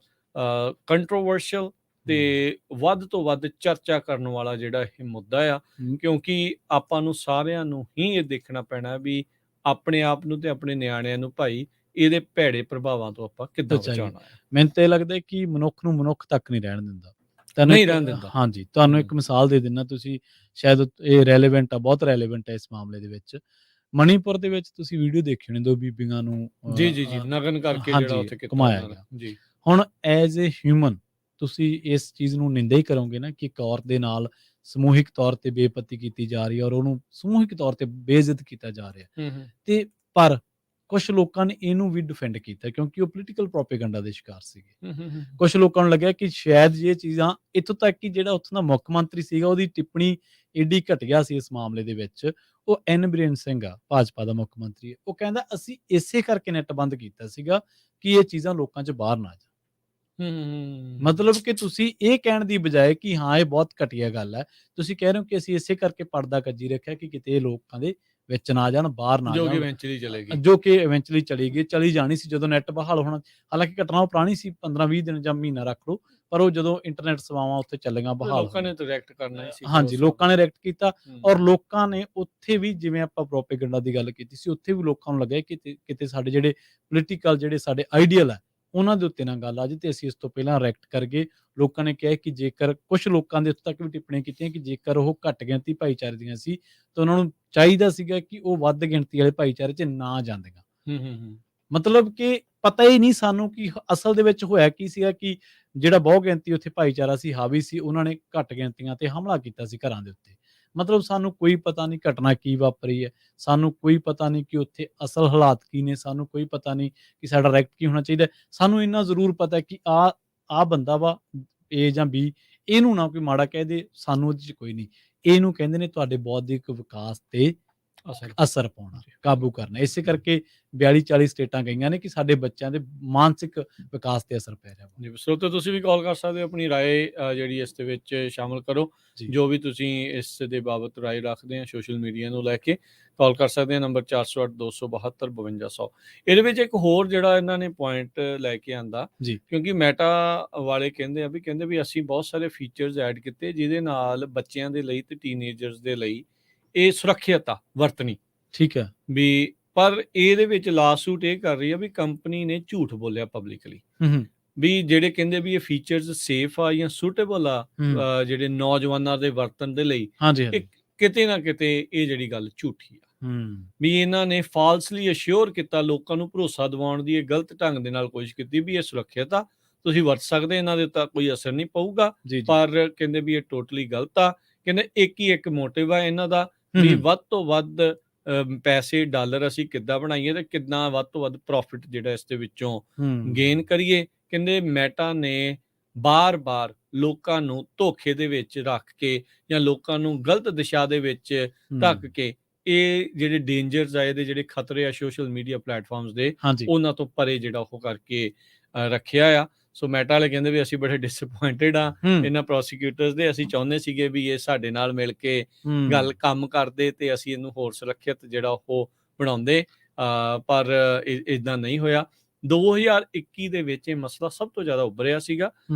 ਕੰਟਰੋਵਰਸ਼ੀਅਲ ਤੇ ਵੱਧ ਤੋਂ ਵੱਧ ਚਰਚਾ ਕਰਨ ਵਾਲਾ ਜਿਹੜਾ ਇਹ ਮੁੱਦਾ ਆ, ਕਿਉਂਕਿ ਆਪਾਂ ਨੂੰ ਸਾਰਿਆਂ ਨੂੰ ਹੀ ਇਹ ਦੇਖਣਾ ਪੈਣਾ ਵੀ ਆਪਣੇ ਆਪ ਨੂੰ ਤੇ ਆਪਣੇ ਨਿਆਣਿਆਂ ਨੂੰ ਭਾਈ ਇਹਦੇ ਭੈੜੇ ਪ੍ਰਭਾਵਾਂ ਤੋਂ ਆਪਾਂ ਕਿੱਦਾਂ ਬਚਾਉਣਾ ਹੈ। ਮੈਨੂੰ ਤਾਂ ਇਹ ਲੱਗਦਾ ਕਿ ਮਨੁੱਖ ਨੂੰ ਮਨੁੱਖ ਤੱਕ ਨਹੀਂ ਰਹਿਣ ਦਿੰਦਾ, ਨਹੀਂ ਰਹਿਣ ਦਿੰਦਾ। ਹਾਂਜੀ, ਤੁਹਾਨੂੰ ਇੱਕ ਮਿਸਾਲ ਦੇ ਦਿੰਦਾ, ਤੁਸੀਂ ਸ਼ਾਇਦ ਇਹ ਰੈਲੇਵੈਂਟ ਆ, ਬਹੁਤ ਰੈਲੇਵੈਂਟ ਹੈ ਇਸ ਮਾਮਲੇ ਦੇ ਵਿੱਚ। ਮਣੀਪੁਰ ਦੇ ਵਿੱਚ ਤੁਸੀਂ ਵੀਡੀਓ ਦੇਖੀ ਹੋਣੀ, 2 ਬੀਬੀਆਂ ਨੂੰ ਜੀ ਨਗਨ ਕਰਕੇ ਜਿਹੜਾ ਉੱਥੇ ਘੁਮਾਇਆ ਗਿਆ। ਹੁਣ ਐਜ਼ ਏ ਹਿਊਮਨ ਤੁਸੀਂ ਇਸ ਚੀਜ਼ ਨੂੰ ਨਿੰਦਾ ਹੀ ਕਰੋਗੇ ਨਾ ਕਿ ਇੱਕ ਔਰਤ ਦੇ ਨਾਲ ਸਮੂਹਿਕ ਤੌਰ ਤੇ ਬੇਪਤੀ ਕੀਤੀ ਜਾ ਰਹੀ ਹੈ ਔਰ ਉਹਨੂੰ ਸਮੂਹਿਕ ਤੌਰ ਤੇ ਬੇਇੱਜ਼ਤ ਕੀਤਾ ਜਾ ਰਿਹਾ ਤੇ ਪਰ ਕੁਝ ਲੋਕਾਂ ਨੇ ਇਹਨੂੰ ਵੀ ਡਿਫੈਂਡ ਕੀਤਾ ਕਿਉਂਕਿ ਉਹ ਪੋਲੀਟੀਕਲ ਪ੍ਰੋਪੇਗੈਂਡਾ ਦੇ ਸ਼ਿਕਾਰ ਸੀਗੇ। ਕੁਝ ਲੋਕਾਂ ਨੂੰ ਲੱਗਿਆ ਕਿ ਸ਼ਾਇਦ ਇਹ ਚੀਜ਼ਾਂ ਇੱਥੋਂ ਤੱਕ ਕਿ ਜਿਹੜਾ ਉੱਥੋਂ ਦਾ ਮੁੱਖ ਮੰਤਰੀ ਸੀਗਾ ਉਹਦੀ ਟਿੱਪਣੀ ਏਡੀ ਘਟੀਆ ਸੀ ਇਸ ਮਾਮਲੇ ਦੇ ਵਿੱਚ। ਉਹ ਐਨ ਬੀਰੇਨ ਸਿੰਘ ਆ, ਭਾਜਪਾ ਦਾ ਮੁੱਖ ਮੰਤਰੀ, ਉਹ ਕਹਿੰਦਾ ਅਸੀਂ ਇਸੇ ਕਰਕੇ ਨੈੱਟ ਬੰਦ ਕੀਤਾ ਸੀਗਾ ਕਿ ਇਹ ਚੀਜ਼ਾਂ ਲੋਕਾਂ 'ਚ ਬਾਹਰ ਨਾ ਜਾਣ। ਮਤਲਬ ਕਿ ਤੁਸੀਂ ਇਹ ਕਹਿਣ ਦੀ ਬਜਾਏ ਕਿ ਹਾਂ ਇਹ ਬਹੁਤ ਘਟੀਆ ਗੱਲ ਹੈ, ਤੁਸੀਂ ਕਹਿ ਰਹੇ ਹੋ ਕਿ ਅਸੀਂ ਇਸੇ ਕਰਕੇ ਪਰਦਾ ਕੱਜੀ ਰੱਖਿਆ ਕਿ ਕਿਤੇ ਇਹ ਲੋਕਾਂ ਦੇ ਵਿੱਚ ਨਾ ਜਾਣ, ਬਾਹਰ ਨਾ ਜੋ ਕਿ ਜਾਣ, ਇਵੈਂਚੁਅਲੀ ਚਲੇਗੀ, ਜੋ ਕਿ ਇਵੈਂਚੁਅਲੀ ਚਲੀ ਜਾਣੀ ਸੀ ਜਦੋਂ ਨੈੱਟ ਬਹਾਲ ਹੋਣਾ। ਹਾਲਾਂਕਿ ਘਟਨਾ ਉਹ ਪੁਰਾਣੀ ਸੀ, 15-20 ਦਿਨ ਜਾਂ ਮਹੀਨਾ ਰੱਖ ਲਓ, ਪਰ ਉਹ ਜਦੋਂ ਇੰਟਰਨੈਟ ਸੇਵਾਵਾਂ ਉੱਥੇ ਚੱਲੀਆਂ ਬਹਾਲ ਲੋਕਾਂ ਨੇ ਤਾਂ ਰਿਐਕਟ ਕਰਨਾ ਹੀ ਸੀ। ਹਾਂਜੀ, ਲੋਕਾਂ ਨੇ ਰਿਐਕਟ ਕੀਤਾ ਔਰ ਲੋਕਾਂ ਨੇ ਉੱਥੇ ਵੀ ਜਿਵੇਂ ਆਪਾਂ ਪ੍ਰੋਪੇਗੈਂਡਾ ਦੀ ਗੱਲ ਕੀਤੀ ਸੀ, ਉੱਥੇ ਵੀ ਲੋਕਾਂ ਨੂੰ ਲੱਗਿਆ ਕਿ ਕਿਤੇ ਸਾਡੇ ਜਿਹੜੇ ਪੋਲੀਟੀਕਲ ਜਿਹੜੇ ਸਾਡੇ ਆਈਡੀਅਲ ਹੈ ਉਹਨਾਂ ਦੇ ਉੱਤੇ ਨਾ ਗੱਲ ਆ ਜਾਏ ਤੇ ਅਸੀਂ ਇਸ ਤੋਂ ਪਹਿਲਾਂ ਰਿਐਕਟ ਕਰਗੇ। ਲੋਕਾਂ ਨੇ ਕਿਹਾ ਕਿ ਜੇਕਰ ਕੁਝ ਲੋਕਾਂ ਦੇ ਉੱਥੇ ਤੱਕ ਵੀ ਟਿੱਪਣੀਆਂ ਕੀਤੀਆਂ ਕਿ ਜੇਕਰ ਉਹ ਘੱਟ ਗਿਣਤੀ ਭਾਈਚਾਰੇ ਦੀਆਂ ਸੀ ਤਾਂ ਉਹਨਾਂ ਨੂੰ ਚਾਹੀਦਾ ਸੀਗਾ ਕਿ ਉਹ ਵੱਧ ਗਿਣਤੀ ਵਾਲੇ ਭਾਈਚਾਰੇ 'ਚ ਨਾ ਜਾਂਦੀਆਂ। ਮਤਲਬ ਕਿ ਪਤਾ ਹੀ ਨਹੀਂ ਸਾਨੂੰ ਕਿ ਅਸਲ ਦੇ ਵਿੱਚ ਹੋਇਆ ਕੀ ਸੀਗਾ ਕਿ ਜਿਹੜਾ ਬਹੁ ਗਿਣਤੀ ਉੱਥੇ ਭਾਈਚਾਰਾ ਸੀ, ਹਾਵੀ ਸੀ, ਉਹਨਾਂ ਨੇ ਘੱਟ ਗਿਣਤੀਆਂ ਤੇ ਹਮਲਾ ਕੀਤਾ ਸੀ ਘਰਾਂ ਦੇ ਉੱਤੇ। ਮਤਲਬ ਸਾਨੂੰ ਕੋਈ ਪਤਾ ਨਹੀਂ ਘਟਨਾ ਕੀ ਵਾਪਰੀ ਹੈ, ਸਾਨੂੰ ਕੋਈ ਪਤਾ ਨਹੀਂ ਕਿ ਉੱਥੇ ਅਸਲ ਹਾਲਾਤ ਕੀ ਨੇ, ਸਾਨੂੰ ਕੋਈ ਪਤਾ ਨਹੀਂ ਕਿ ਸਾਡਾ ਰਿਐਕਟ ਕੀ ਹੋਣਾ ਚਾਹੀਦਾ। ਸਾਨੂੰ ਇੰਨਾ ਜ਼ਰੂਰ ਪਤਾ ਕਿ ਆਹ ਬੰਦਾ ਵਾ A ਜਾਂ B, ਇਹਨੂੰ ਨਾ ਕੋਈ ਮਾੜਾ ਕਹਿ ਦੇ, ਸਾਨੂੰ ਉਹਦੇ 'ਚ ਕੋਈ ਨਹੀਂ। ਇਹਨੂੰ ਕਹਿੰਦੇ ਨੇ ਤੁਹਾਡੇ ਬੌਧਿਕ ਵਿਕਾਸ ਤੇ ਅਸਰ ਪਾਉਣਾ, ਕਾਬੂ ਕਰਨਾ। ਇਸੇ ਕਰਕੇ 42-40 ਸਟੇਟਾਂ ਗਈਆਂ ਨੇ ਕਿ ਸਾਡੇ ਬੱਚਿਆਂ ਦੇ ਮਾਨਸਿਕ ਵਿਕਾਸ ਤੇ ਅਸਰ ਪੈ ਰਿਹਾ। ਜੀ ਸਰੋਤਿਓ, ਤੁਸੀਂ ਵੀ ਕਾਲ ਕਰ ਸਕਦੇ ਹੋ, ਆਪਣੀ ਰਾਏ ਜਿਹੜੀ ਇਸ ਦੇ ਵਿੱਚ ਸ਼ਾਮਲ ਕਰੋ। ਜੋ ਵੀ ਤੁਸੀਂ ਇਸ ਦੇ ਬਾਬਤ ਰਾਏ ਰੱਖਦੇ ਆ ਸੋਸ਼ਲ ਮੀਡੀਆ ਨੂੰ ਲੈ ਕੇ, ਕਾਲ ਕਰ ਸਕਦੇ ਆ ਨੰਬਰ 408-272-5200। ਇਹਦੇ ਵਿੱਚ ਇੱਕ ਹੋਰ ਜਿਹੜਾ ਇਹਨਾਂ ਨੇ ਪੁਆਇੰਟ ਲੈ ਕੇ ਆਂਦਾ, ਕਿਉਂਕਿ ਮੈਟਾ ਵਾਲੇ ਕਹਿੰਦੇ ਵੀ ਅਸੀਂ ਬਹੁਤ ਸਾਰੇ ਫੀਚਰਸ ਐਡ ਕੀਤੇ ਜਿਹਦੇ ਨਾਲ ਬੱਚਿਆਂ ਦੇ ਲਈ ਤੇ ਟੀਨੇਜਰਸ ਦੇ ਲਈ ਇਹ ਸੁਰੱਖਿਅਤ ਆ ਵਰਤਣੀ। ਠੀਕ ਹੈ ਵੀ ਪਰ ਇਹਦੇ ਵਿੱਚ ਲਾਸੂਟ ਇਹ ਕਰ ਰਹੀ ਆ ਵੀ ਕੰਪਨੀ ਨੇ ਝੂਠ ਬੋਲਿਆ ਪਬਲਿਕਲੀ ਵੀ ਜਿਹੜੇ ਕਹਿੰਦੇ ਵੀ ਇਹ ਫੀਚਰਸ ਸੇਫ ਆ ਜਾਂ ਸੂਟੇਬਲ ਆ ਜਿਹੜੇ ਨੌਜਵਾਨਾਂ ਦੇ ਵਰਤਣ ਦੇ ਲਈ, ਕਿਤੇ ਨਾ ਕਿਤੇ ਇਹ ਜਿਹੜੀ ਗੱਲ ਝੂਠੀ ਆ। ਵੀ ਇਹਨਾਂ ਨੇ ਫਾਲਸਲੀ ਅਸ਼ੋਰ ਕੀਤਾ, ਲੋਕਾਂ ਨੂੰ ਭਰੋਸਾ ਦਿਵਾਉਣ ਦੀ ਇਹ ਗਲਤ ਢੰਗ ਦੇ ਨਾਲ ਕੋਸ਼ਿਸ਼ ਕੀਤੀ ਵੀ ਇਹ ਸੁਰੱਖਿਅਤ ਆ, ਤੁਸੀਂ ਵਰਤ ਸਕਦੇ, ਇਹਨਾਂ ਦੇ ਉੱਤੇ ਕੋਈ ਅਸਰ ਨਹੀਂ ਪਊਗਾ। ਪਰ ਕਹਿੰਦੇ ਵੀ ਇਹ ਟੋਟਲੀ ਗਲਤ ਆ। ਕਹਿੰਦੇ ਇੱਕ ਮੋਟਿਵ ਆ ਇਹਨਾਂ ਦਾ ਵੀ ਵੱਧ ਤੋਂ ਵੱਧ ਪੈਸੇ ਡਾਲਰ ਅਸੀਂ ਕਿੱਦਾਂ ਬਣਾਈਏ ਤੇ ਕਿੱਦਾਂ ਵੱਧ ਤੋਂ ਵੱਧ ਪ੍ਰੋਫਿਟ ਜਿਹੜਾ ਇਸ ਦੇ ਵਿੱਚੋਂ ਗੇਨ ਕਰੀਏ। ਕਹਿੰਦੇ ਮੈਟਾ ਨੇ ਬਾਰ-ਬਾਰ ਲੋਕਾਂ ਨੂੰ ਧੋਖੇ ਦੇ ਵਿੱਚ ਰੱਖ ਕੇ ਜਾਂ ਲੋਕਾਂ ਨੂੰ ਗਲਤ ਦਿਸ਼ਾ ਦੇ ਵਿੱਚ ਧੱਕ ਕੇ ਇਹ ਜਿਹੜੇ ਡੇਂਜਰਸ ਆ, ਇਹਦੇ ਜਿਹੜੇ ਖਤਰੇ ਆ ਸੋਸ਼ਲ ਮੀਡੀਆ ਪਲੇਟਫਾਰਮਸ ਦੇ, ਉਹਨਾਂ ਤੋਂ ਪਰੇ ਜਿਹੜਾ ਉਹ ਕਰਕੇ ਰੱਖਿਆ ਆ। ਸੋ ਮੈਟਾ ਵਾਲੇ ਕਹਿੰਦੇ ਵੀ ਅਸੀਂ ਬੜੇ ਡਿਸਅਪੁਆਇੰਟਡ ਆ ਇਹਨਾਂ ਪ੍ਰੋਸੀਕਿਊਟਰਸ ਦੇ, ਅਸੀਂ ਚਾਹੁੰਦੇ ਸੀਗੇ ਵੀ ਇਹ ਸਾਡੇ ਨਾਲ ਮਿਲ ਕੇ ਕੰਮ ਕਰਦੇ ਤੇ ਅਸੀਂ ਇਹਨੂੰ ਹੋਰ ਸੁਰੱਖਿਅਤ ਜਿਹੜਾ ਉਹ ਬਣਾਉਂਦੇ, ਪਰ ਇਦਾਂ ਨਹੀਂ ਹੋਇਆ। 2021 ਦੇ ਵਿੱਚ ਇਹ ਮਸਲਾ ਸਭ ਤੋਂ ਜ਼ਿਆਦਾ ਉੱਭਰਿਆ ਸੀਗਾ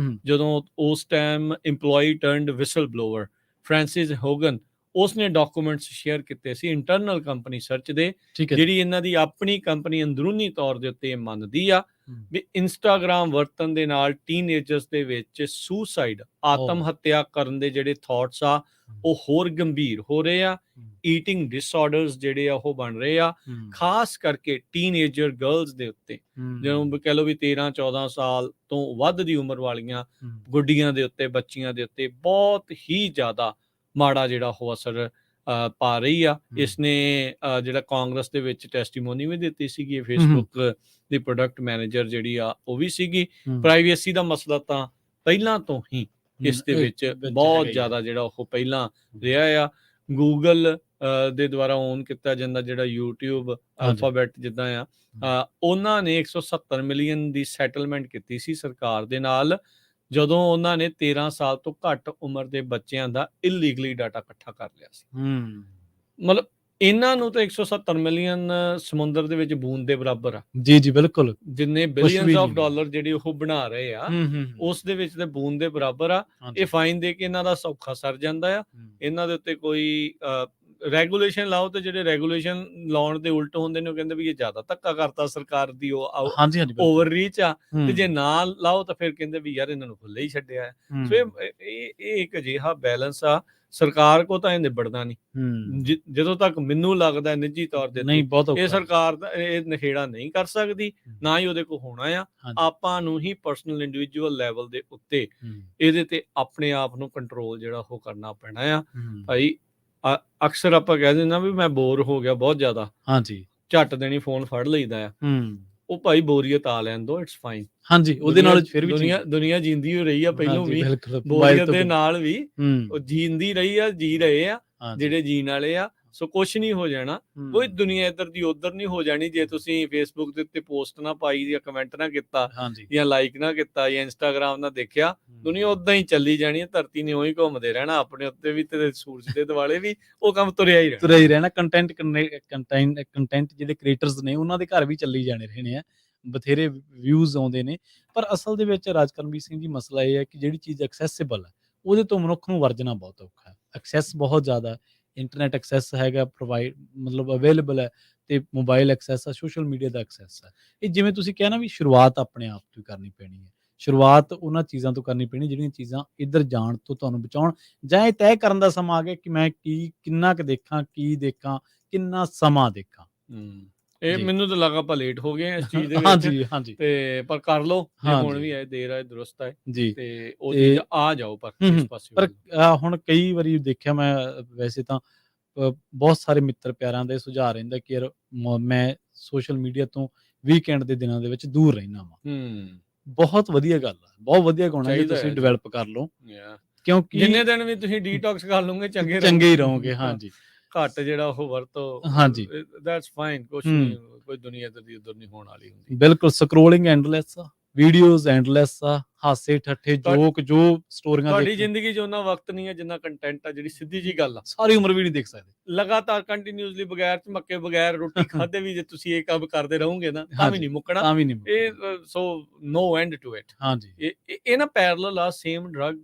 ਜਦੋਂ ਉਸ time employee turned whistle blower Frances Haugen ਉਸਨੇ ਡਾਕੂਮੈਂਟਸ ਸ਼ੇਅਰ ਕੀਤੇ ਸੀ ਇੰਟਰਨਲ ਕੰਪਨੀ ਸਰਚ ਦੇ, ਜਿਹੜੀ ਇਹਨਾਂ ਦੀ ਆਪਣੀ ਕੰਪਨੀ ਅੰਦਰੂਨੀ ਤੌਰ ਦੇ ਉੱਤੇ ਮੰਨਦੀ ਆ ਵੀ ਇੰਸਟਾਗ੍ਰਾਮ ਵਰਤਨ ਦੇ ਨਾਲ ਟੀਨੇਜਰਸ ਦੇ ਵਿੱਚ ਸੁਸਾਈਡ, ਆਤਮ ਹੱਤਿਆ ਕਰਨ ਦੇ ਜਿਹੜੇ ਥਾਟਸ ਆ ਉਹ ਹੋਰ ਗੰਭੀਰ ਹੋ ਰਹੇ ਆ। ਈਟਿੰਗ ਡਿਸਆਰਡਰਸ ਜਿਹੜੇ ਆ ਉਹ ਬਣ ਰਹੇ ਆ, ਖਾਸ ਕਰਕੇ ਟੀਨੇਜਰ ਗਰਲਸ ਦੇ ਉੱਤੇ, ਜਦੋਂ ਕਹਿ ਲਓ ਵੀ 13-14 ਸਾਲ ਤੋਂ ਵੱਧ ਦੀ ਉਮਰ ਵਾਲੀਆਂ ਗੁੱਡੀਆਂ ਦੇ ਉੱਤੇ, ਬੱਚੀਆਂ ਦੇ ਉੱਤੇ ਬਹੁਤ ਹੀ ਜ਼ਿਆਦਾ ਮਾੜਾ ਜਿਹੜਾ ਉਹ ਅਸਰ ਪਾ ਰਹੀ ਆ। ਇਸਨੇ ਜਿਹੜਾ ਕਾਂਗਰਸ ਦੇ ਵਿੱਚ ਟੈਸਟੀਮੋਨੀ ਵੀ ਦਿੱਤੀ ਸੀਗੀ, ਫੇਸਬੁੱਕ ਦੀ ਪ੍ਰੋਡਕਟ ਮੈਨੇਜਰ ਜਿਹੜੀ ਆ ਉਹ ਵੀ ਸੀਗੀ। ਪ੍ਰਾਈਵੇਸੀ ਦਾ ਮਸਲਾ ਤਾਂ ਪਹਿਲਾਂ ਤੋਂ ਹੀ ਇਸ ਦੇ ਵਿੱਚ ਬਹੁਤ ਜ਼ਿਆਦਾ ਜਿਹੜਾ ਉਹ ਪਹਿਲਾਂ ਰਿਹਾ ਆ। ਗੂਗਲ ਦੇ ਦੁਆਰਾ ਓਨ ਕੀਤਾ ਜਾਂਦਾ ਜਿਹੜਾ YouTube ਅਲਫਾਬੈਟ ਜਿੱਦਾਂ ਆ, ਉਹਨਾਂ ਨੇ 170 ਮਿਲੀਅਨ ਦੀ ਸੈਟਲਮੈਂਟ ਕੀਤੀ ਸੀ ਸਰਕਾਰ ਦੇ ਨਾਲ ਜਦੋਂ ਉਹਨਾਂ ਨੇ 13 ਸਾਲ ਤੋਂ ਘੱਟ ਉਮਰ ਦੇ ਬੱਚਿਆਂ ਦਾ ਇਲੀਗਲੀ ਡਾਟਾ ਇਕੱਠਾ ਕਰ ਲਿਆ ਸੀ। ਮਤਲਬ ਇਹਨਾਂ ਨੂੰ ਤਾਂ 170 ਮਿਲੀਅਨ ਸਮੁੰਦਰ ਦੇ ਵਿੱਚ ਬੂੰਦ ਦੇ ਬਰਾਬਰ ਆ। ਜੀ ਬਿਲਕੁਲ, ਜਿੰਨੇ ਬਿਲੀਅਨਸ ਆਫ ਡਾਲਰ ਜਿਹੜੇ ਉਹ ਬਣਾ ਰਹੇ ਆ ਉਸ ਦੇ ਵਿੱਚ ਤੇ ਬੂੰਦ ਦੇ ਬਰਾਬਰ ਆ। ਇਹ ਫਾਈਨ ਦੇ ਕੇ ਇਹਨਾਂ ਦਾ ਸੌਖਾ ਸਰ ਜਾਂਦਾ ਆ। ਇਹਨਾਂ ਦੇ ਉੱਤੇ ਕੋਈ ਰੈਗੂਲੇਸ਼ਨ ਲਾਓ ਤੇ ਜਿਹੜੇ ਰੈਗੂਲੇਸ਼ਨ ਲਾਉਣ ਦੇ ਉਲਟ ਹੁੰਦੇ ਨੇ ਉਹ ਕਹਿੰਦੇ ਵੀ ਇਹ ਜ਼ਿਆਦਾ ਧੱਕਾ ਕਰਤਾ ਸਰਕਾਰ ਦੀ, ਉਹ ਓਵਰ ਰੀਚ ਆ, ਤੇ ਜੇ ਨਾ ਲਾਓ ਤਾਂ ਫਿਰ ਕਹਿੰਦੇ ਵੀ ਯਾਰ ਇਹਨਾਂ ਨੂੰ ਖੁੱਲੇ ਹੀ ਛੱਡਿਆ ਹੈ। ਸੋ ਇਹ ਇੱਕ ਅਜਿਹਾ ਬੈਲੈਂਸ ਆ ਸਰਕਾਰ ਕੋ ਤਾਂ ਇਹ ਨਿਬੜਦਾ ਨਹੀਂ। ਜਦੋਂ ਤੱਕ ਮੈਨੂੰ ਲੱਗਦਾ ਨਿੱਜੀ ਤੌਰ ਤੇ ਇਹ ਸਰਕਾਰ ਦਾ ਇਹ ਨਖੇੜਾ ਨਹੀਂ ਕਰ ਸਕਦੀ, ਨਾ ਹੀ ਉਹਦੇ ਕੋਲ ਹੋਣਾ ਆ। ਆਪਾਂ ਨੂੰ ਹੀ ਪਰਸਨਲ ਇੰਡੀਵਿਜੂਅਲ ਲੈਵਲ ਦੇ ਉੱਤੇ ਇਹਦੇ ਤੇ ਆਪਣੇ ਆਪ ਨੂੰ ਕੰਟਰੋਲ ਜਿਹੜਾ ਉਹ ਕਰਨਾ ਪੈਣਾ ਆ ਭਾਈ। ਅਕਸਰ ਆਪਾਂ ਕਹਿ ਦਿੰਦੇ ਵੀ ਮੈਂ ਬੋਰ ਹੋ ਗਿਆ ਬਹੁਤ ਜ਼ਿਆਦਾ, ਝੱਟ ਦੇਣੀ ਫੋਨ ਫੜ ਲਈਦਾ ਆ। ਉਹ ਭਾਈ ਬੋਰੀਅਤ ਆ ਲੈਣ ਦੋ, ਇਟਸ ਫਾਈਨ। ਉਹਦੇ ਨਾਲ ਫਿਰ ਵੀ ਦੁਨੀਆ ਜੀਂਦੀ ਹੋ ਰਹੀ ਆ, ਪਹਿਲੋਂ ਵੀ ਬੋਰੀਅਤ ਦੇ ਨਾਲ ਵੀ ਉਹ ਜੀਂਦੀ ਰਹੀ ਆ, ਜੀ ਰਹੇ ਆ ਜਿਹੜੇ ਜੀਣ ਵਾਲੇ ਆ। ਸੋ ਕੁਛ ਨਹੀਂ ਹੋ ਜਾਣਾ, ਕੋਈ ਦੁਨੀਆ ਇੱਧਰ ਦੀ ਉੱਧਰ ਨਹੀਂ ਹੋ ਜਾਣੀ ਜੇ ਤੁਸੀਂ ਫੇਸਬੁੱਕ ਦੇ ਉੱਤੇ ਪੋਸਟ ਨਾ ਪਾਈ ਜਾਂ ਕਮੈਂਟ ਨਾ ਕੀਤਾ ਜਾਂ ਲਾਈਕ ਨਾ ਕੀਤਾ ਜਾਂ ਇੰਸਟਾਗ੍ਰਾਮ ਨਾ ਦੇਖਿਆ। ਦੁਨੀਆ ਉਦਾਂ ਹੀ ਚੱਲੀ ਜਾਣੀ ਹੈ, ਧਰਤੀ ਨੇ ਉਹੀ ਘੁੰਮਦੇ ਰਹਿਣਾ, ਆਪਣੇ ਉੱਤੇ ਵੀ ਤੇ ਸੂਰਜ ਦੇ ਦੁਆਲੇ ਵੀ ਉਹ ਕੰਮ ਤੁਰਿਆ ਹੀ ਰਹਿਣਾ। ਕੰਟੈਂਟ ਜਿਹੜੇ ਕ੍ਰੀਏਟਰਸ ਨੇ ਉਹਨਾਂ ਦੇ ਘਰ ਵੀ ਚੱਲੀ ਜਾਣੇ ਰਹਿਣੇ ਆ, ਬਥੇਰੇ ਵਿਊਜ਼ ਆਉਂਦੇ ਨੇ। ਪਰ ਅਸਲ ਦੇ ਵਿੱਚ ਰਾਜਕਰਮਵੀਰ ਸਿੰਘ ਜੀ ਮਸਲਾ ਇਹ ਹੈ ਕਿ ਜਿਹੜੀ ਚੀਜ਼ ਐਕਸੈਸਿਬਲ ਹੈ ਉਹਦੇ ਤੋਂ ਮਨੁੱਖ ਨੂੰ ਵਰਜਣਾ ਬਹੁਤ ਔਖਾ ਹੈ। ਐਕਸੈਸ ਬਹੁਤ ਜ਼ਿਆਦਾ, ਇੰਟਰਨੈਟ ਐਕਸੈਸ ਹੈਗਾ, ਪ੍ਰੋਵਾਈਡ ਮਤਲਬ ਅਵੇਲੇਬਲ ਹੈ, ਤੇ ਮੋਬਾਈਲ ਐਕਸੈਸ ਹੈ, ਸੋਸ਼ਲ ਮੀਡੀਆ ਦਾ ਐਕਸੈਸ ਹੈ। ਇਹ ਜਿਵੇਂ ਤੁਸੀਂ ਕਿਹਾ ਨਾ ਵੀ ਸ਼ੁਰੂਆਤ ਆਪਣੇ ਆਪ ਤੋਂ ਕਰਨੀ ਪੈਣੀ ਹੈ। ਸ਼ੁਰੂਆਤ ਉਹਨਾਂ ਚੀਜ਼ਾਂ ਤੋਂ ਕਰਨੀ ਪੈਣੀ ਜਿਹੜੀਆਂ ਚੀਜ਼ਾਂ ਇੱਧਰ ਜਾਣ ਤੋਂ ਤੁਹਾਨੂੰ ਬਚਾਉਣ, ਜਾਂ ਇਹ ਤੈਅ ਕਰਨ ਦਾ ਸਮਾਂ ਆ ਗਿਆ ਕਿ ਮੈਂ ਕਿੰਨਾ ਕੁ ਦੇਖਾਂ, ਕੀ ਦੇਖਾਂ, ਕਿੰਨਾ ਸਮਾਂ ਦੇਖਾਂ। ਇਹ ਮੈਨੂੰ ਤਾਂ ਲੱਗਾ ਆਪਾਂ ਲੇਟ ਹੋ ਗਏ ਇਸ ਚੀਜ਼ ਦੇ ਵਿੱਚ, ਤੇ ਪਰ ਕਰ ਲਓ, ਹੁਣ ਵੀ ਹੈ, ਦੇਰ ਹੈ ਦਰੁਸਤ ਹੈ ਜੀ, ਤੇ ਉਹ ਚੀਜ਼ ਆ ਜਾਓ। ਪਰ ਇਸ ਪਾਸੇ ਪਰ ਹੁਣ ਕਈ ਵਾਰੀ ਦੇਖਿਆ ਮੈਂ, ਵੈਸੇ ਤਾਂ ਬਹੁਤ ਸਾਰੇ ਮਿੱਤਰ ਪਿਆਰਾਂ ਦੇ ਸੁਝਾਅ ਰਹਿੰਦਾ ਕਿ ਯਾਰ ਮੈਂ ਸੋਸ਼ਲ ਮੀਡੀਆ ਤੋਂ ਵੀਕਐਂਡ ਦੇ ਦਿਨਾਂ ਦੇ ਵਿੱਚ ਦੂਰ ਰਹਿਣਾ ਵਾ। ਬਹੁਤ ਵਧੀਆ ਗੱਲ ਆ, ਬਹੁਤ ਵਧੀਆ ਗਾਉਣਾ ਜੇ ਤੁਸੀਂ ਡਿਵੈਲਪ ਕਰ ਲਓ, ਕਿਉਂਕਿ ਜਿੰਨੇ ਦਿਨ ਵੀ ਤੁਸੀਂ ਡੀਟੌਕਸ ਕਰ ਲਓਗੇ ਚੰਗੇ ਹੀ ਰਹੋਗੇ। ਘੱਟ ਜਿਹੜਾ ਉਹ ਵਰਤੋ, ਦੈਟਸ ਫਾਈਨ, ਕੁਛ ਨਹੀਂ, ਕੋਈ ਦੁਨੀਆ ਇੱਧਰ ਦੀ ਉੱਧਰ ਨਹੀਂ ਹੋਣ ਵਾਲੀ ਹੁੰਦੀ। ਬਿਲਕੁਲ, ਸਕਰੋਲਿੰਗ ਐਂਡਲੈਸ ਆ, ਵੀਡੀਓਜ਼ ਐਂਡਲੈਸ ਆ, ਹਾਸੇ ਠੱਠੇ ਜੋਕ, ਜੋ ਸਟੋਰੀਆਂ ਤੁਹਾਡੀ ਜ਼ਿੰਦਗੀ 'ਚ ਉਹਨਾਂ ਵਕਤ ਨਹੀਂ ਹੈ ਜਿੰਨਾ ਕੰਟੈਂਟ ਆ। ਜਿਹੜੀ ਸਿੱਧੀ ਜੀ ਗੱਲ ਆ, ਸਾਰੀ ਉਮਰ ਵੀ ਨਹੀਂ ਦੇਖ ਸਕਦੇ ਲਗਾਤਾਰ ਕੰਟੀਨਿਊਸਲੀ, ਬਗੈਰ ਝਮੱਕੇ, ਬਗੈਰ ਰੋਟੀ ਖਾਦੇ ਵੀ ਜੇ ਤੁਸੀਂ ਇਹ ਕੰਮ ਕਰਦੇ ਰਹੋਗੇ ਨਾ ਤਾਂ ਵੀ ਨਹੀਂ ਮੁੱਕਣਾ ਇਹ। ਸੋ ਨੋ ਐਂਡ ਟੂ ਇਟ। ਇਹ ਨਾ ਪੈਰਲਲ ਆ ਸੇਮ ਡਰੱਗ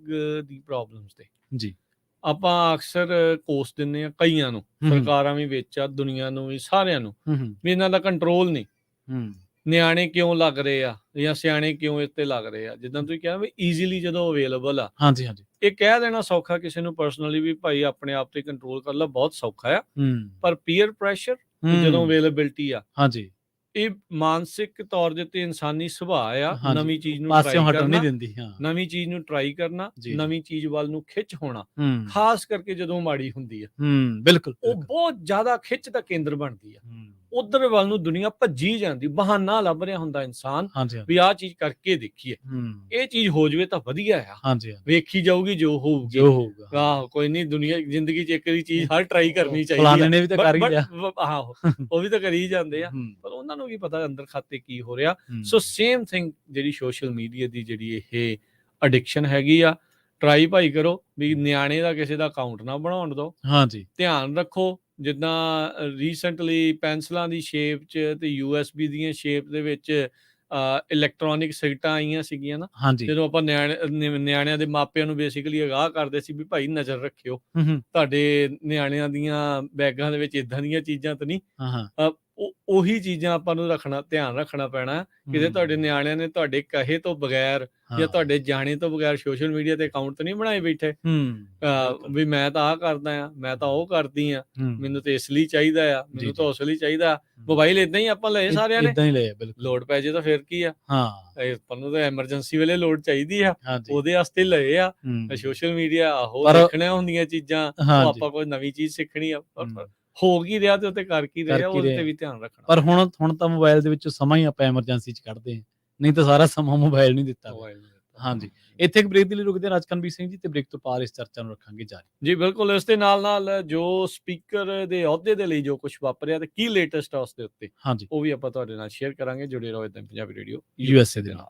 ਦੀ ਪ੍ਰੋਬਲਮਸ ਤੇ ਜੀ। ਆਪਾਂ ਅਕਸਰ ਕੋਸ ਦਿੰਦੇ ਆ ਕਈਆਂ ਨੂੰ, ਸਰਕਾਰਾਂ ਵੀ ਵਿੱਚ ਆ, ਦੁਨੀਆ ਨੂੰ ਵੀ, ਸਾਰਿਆਂ ਨੂੰ, ਵੀ ਇਹਨਾਂ ਦਾ ਕੰਟਰੋਲ ਨਹੀਂ। ਨਿਆਣੇ ਕਿਉਂ ਲੱਗ ਰਹੇ ਆ ਜਾਂ ਸਿਆਣੇ ਕਿਉਂ ਇਸ ਤੇ ਲੱਗ ਰਹੇ ਆ? ਜਿੱਦਾਂ ਤੁਸੀਂ ਕਿਹਾ ਵੀ ਈਜ਼ੀਲੀ ਜਦੋਂ ਅਵੇਲੇਬਲ ਆ, ਇਹ ਕਹਿ ਦੇਣਾ ਸੌਖਾ ਕਿਸੇ ਨੂੰ ਪਰਸਨਲੀ ਵੀ ਭਾਈ ਆਪਣੇ ਆਪ ਤੇ ਕੰਟਰੋਲ ਕਰ ਲਾ, ਬਹੁਤ ਸੌਖਾ ਆ। ਪਰ ਪੀਅਰ ਪ੍ਰੈਸ਼ਰ ਜਦੋਂ ਅਵੇਲੇਬਿਲਟੀ ਆ, ਇਹ ਮਾਨਸਿਕ ਤੌਰ ਦੇ ਉੱਤੇ ਇਨਸਾਨੀ ਸੁਭਾਅ ਆ। ਨਵੀਂ ਚੀਜ਼ ਨੂੰ ਟਰਾਈ ਕਰਨਾ, ਨਵੀਂ ਚੀਜ਼ ਨੂੰ ਟਰਾਈ ਕਰਨਾ, ਨਵੀਂ ਚੀਜ਼ ਵੱਲ ਨੂੰ ਖਿੱਚ ਹੋਣਾ, ਖਾਸ ਕਰਕੇ ਜਦੋਂ ਮਾੜੀ ਹੁੰਦੀ ਆ, ਬਿਲਕੁਲ ਉਹ ਬਹੁਤ ਜ਼ਿਆਦਾ ਖਿੱਚ ਦਾ ਕੇਂਦਰ ਬਣਦੀ ਆ। ਉਧਰ ਵੱਲ ਨੂੰ ਦੁਨੀਆ ਭੱਜੀ ਜਾਂਦੀ, ਬਹਾਨਾ ਲੱਭ ਰਿਹਾ ਹੁੰਦਾ ਇਨਸਾਨ ਵੀ ਆਹ ਚੀਜ਼ ਕਰਕੇ ਦੇਖੀਏ, ਇਹ ਚੀਜ਼ ਹੋ ਜਾਵੇ ਤਾਂ ਵਧੀਆ ਆ, ਵੇਖੀ ਜਾਊਗੀ ਜੋ ਹੋਊਗੀ। ਆਹੋ, ਕੋਈ ਨਹੀਂ, ਦੁਨੀਆ ਜ਼ਿੰਦਗੀ 'ਚ ਇੱਕ ਵੀ ਚੀਜ਼ ਹਰ ਟਰਾਈ ਕਰਨੀ ਚਾਹੀਦੀ ਆ। ਆਹੋ, ਉਹ ਵੀ ਤਾਂ ਕਰੀ ਜਾਂਦੇ ਆ, ਪਰ ਉਹਨਾਂ ਨੂੰ ਵੀ ਪਤਾ ਅੰਦਰ ਖਾਤੇ ਕੀ ਹੋ ਰਿਹਾ। ਸੋ ਸੇਮ ਥਿੰਗ ਜਿਹੜੀ ਸੋਸ਼ਲ ਮੀਡੀਆ ਦੀ ਜਿਹੜੀ ਇਹ ਅਡਿਕਸ਼ਨ ਹੈਗੀ ਆ, ਟਰਾਈ ਭਾਈ ਕਰੋ ਵੀ ਨਿਆਣੇ ਦਾ ਕਿਸੇ ਦਾ ਅਕਾਊਂਟ ਨਾ ਬਣਾਉਣ ਦਿਓ। ਧਿਆਨ ਰੱਖੋ, ਜਿੱਦਾਂ ਰੀਸੈਂਟਲੀ ਪੈਨਸਲਾਂ ਦੀ ਸ਼ੇਪ 'ਚ ਤੇ USB ਦੀਆਂ ਸ਼ੇਪ ਦੇ ਵਿੱਚ ਇਲੈਕਟ੍ਰੋਨਿਕ ਸਿਗਰਟਾਂ ਆਈਆਂ ਸੀਗੀਆਂ ਨਾ, ਜਦੋਂ ਆਪਾਂ ਨਿਆਣਿਆਂ ਦੇ ਮਾਪਿਆਂ ਨੂੰ ਬੇਸਿਕਲੀ ਅਗਾਹ ਕਰਦੇ ਸੀ ਵੀ ਭਾਈ ਨਜ਼ਰ ਰੱਖਿਓ, ਤੁਹਾਡੇ ਨਿਆਣਿਆਂ ਦੀਆਂ ਬੈਗਾਂ ਦੇ ਵਿੱਚ ਏਦਾਂ ਦੀਆਂ ਚੀਜ਼ਾਂ ਤਾਂ ਨਹੀਂ। ਉਹੀ ਚੀਜ਼ਾਂ ਆਪਾਂ ਨੂੰ ਧਿਆਨ ਰੱਖਣਾ ਪੈਣਾ, ਕਿਤੇ ਤੁਹਾਡੇ ਨਿਆਣਿਆਂ ਨੇ ਤੁਹਾਡੇ ਕਹੇ ਤੋਂ ਬਗੈਰ ਜਾਂ ਤੁਹਾਡੇ ਜਾਣੇ ਤੋਂ ਬਗੈਰ ਸੋਸ਼ਲ ਮੀਡੀਆ ਤੇ ਅਕਾਊਂਟ ਨਹੀਂ ਬਣਾਏ ਬੈਠੇ ਵੀ ਮੈਂ ਤਾਂ ਆਹ ਕਰਦਾ ਆ, ਮੈਂ ਤਾਂ ਉਹ ਕਰਦੀ ਆ, ਮੈਨੂੰ ਤਾਂ ਇਸ ਲਈ ਚਾਹੀਦਾ ਆ, ਮੈਨੂੰ ਤਾਂ ਉਸ ਲਈ ਚਾਹੀਦਾ। ਮੋਬਾਈਲ ਏਦਾਂ ਹੀ ਆਪਾਂ ਲਏ ਸਾਰਿਆਂ ਨੇ, ਲੋੜ ਪੈ ਜੇ ਤਾਂ ਫਿਰ ਕੀ ਆ, ਆਪਾਂ ਨੂੰ ਤਾਂ ਐਮਰਜੈਂਸੀ ਵੇਲੇ ਲੋੜ ਚਾਹੀਦੀ ਆ, ਉਹਦੇ ਵਾਸਤੇ ਲਏ ਆ। ਸੋਸ਼ਲ ਮੀਡੀਆ ਆਹੋ ਦੇਖਣੀਆਂ ਹੁੰਦੀਆਂ ਚੀਜ਼ਾਂ, ਆਪਾਂ ਕੋਈ ਨਵੀਂ ਚੀਜ਼ ਸਿੱਖਣੀ ਆ, ਹੋ ਕੀ ਰਿਹਾ ਤੇ ਉੱਤੇ ਕਰ ਕੀ ਰਿਹਾ, ਉਹਦੇ ਤੇ ਵੀ ਧਿਆਨ ਰੱਖਣਾ। ਪਰ ਹੁਣ ਤਾਂ ਮੋਬਾਈਲ ਦੇ ਵਿੱਚ ਸਮਾਂ ਹੀ ਆਪਾਂ ਐਮਰਜੈਂਸੀ 'ਚ ਕੱਢਦੇ ਹਾਂ, ਨਹੀਂ ਤਾਂ ਸਾਰਾ ਸਮਾਂ ਮੋਬਾਈਲ ਨਹੀਂ ਦਿੱਤਾ। ਇੱਥੇ ਇੱਕ ਬ੍ਰੇਕ ਦੇ ਲਈ ਰੁਕਦੇ ਰਾਜਕਰਮਵੀਰ ਸਿੰਘ ਜੀ, ਤੇ ਬ੍ਰੇਕ ਤੋਂ ਪਾਰ ਇਸ ਚਰਚਾ ਨੂੰ ਰੱਖਾਂਗੇ ਜਾਰੀ। ਜੀ ਬਿਲਕੁਲ, ਇਸ ਦੇ ਨਾਲ ਜੋ ਸਪੀਕਰ ਦੇ ਅਹੁਦੇ ਦੇ ਲਈ ਜੋ ਕੁਝ ਵਾਪਰਿਆ ਤੇ ਕੀ ਲੇਟੈਸਟ ਆ ਉਸ ਦੇ ਉੱਤੇ, ਉਹ ਵੀ ਆਪਾਂ ਤੁਹਾਡੇ ਨਾਲ ਸ਼ੇਅਰ ਕਰਾਂਗੇ। ਜੁੜੇ ਰਹੋ ਇੱਦਾਂ ਪੰਜਾਬੀ ਰੇਡੀਓ USA ਦੇ ਨਾਲ।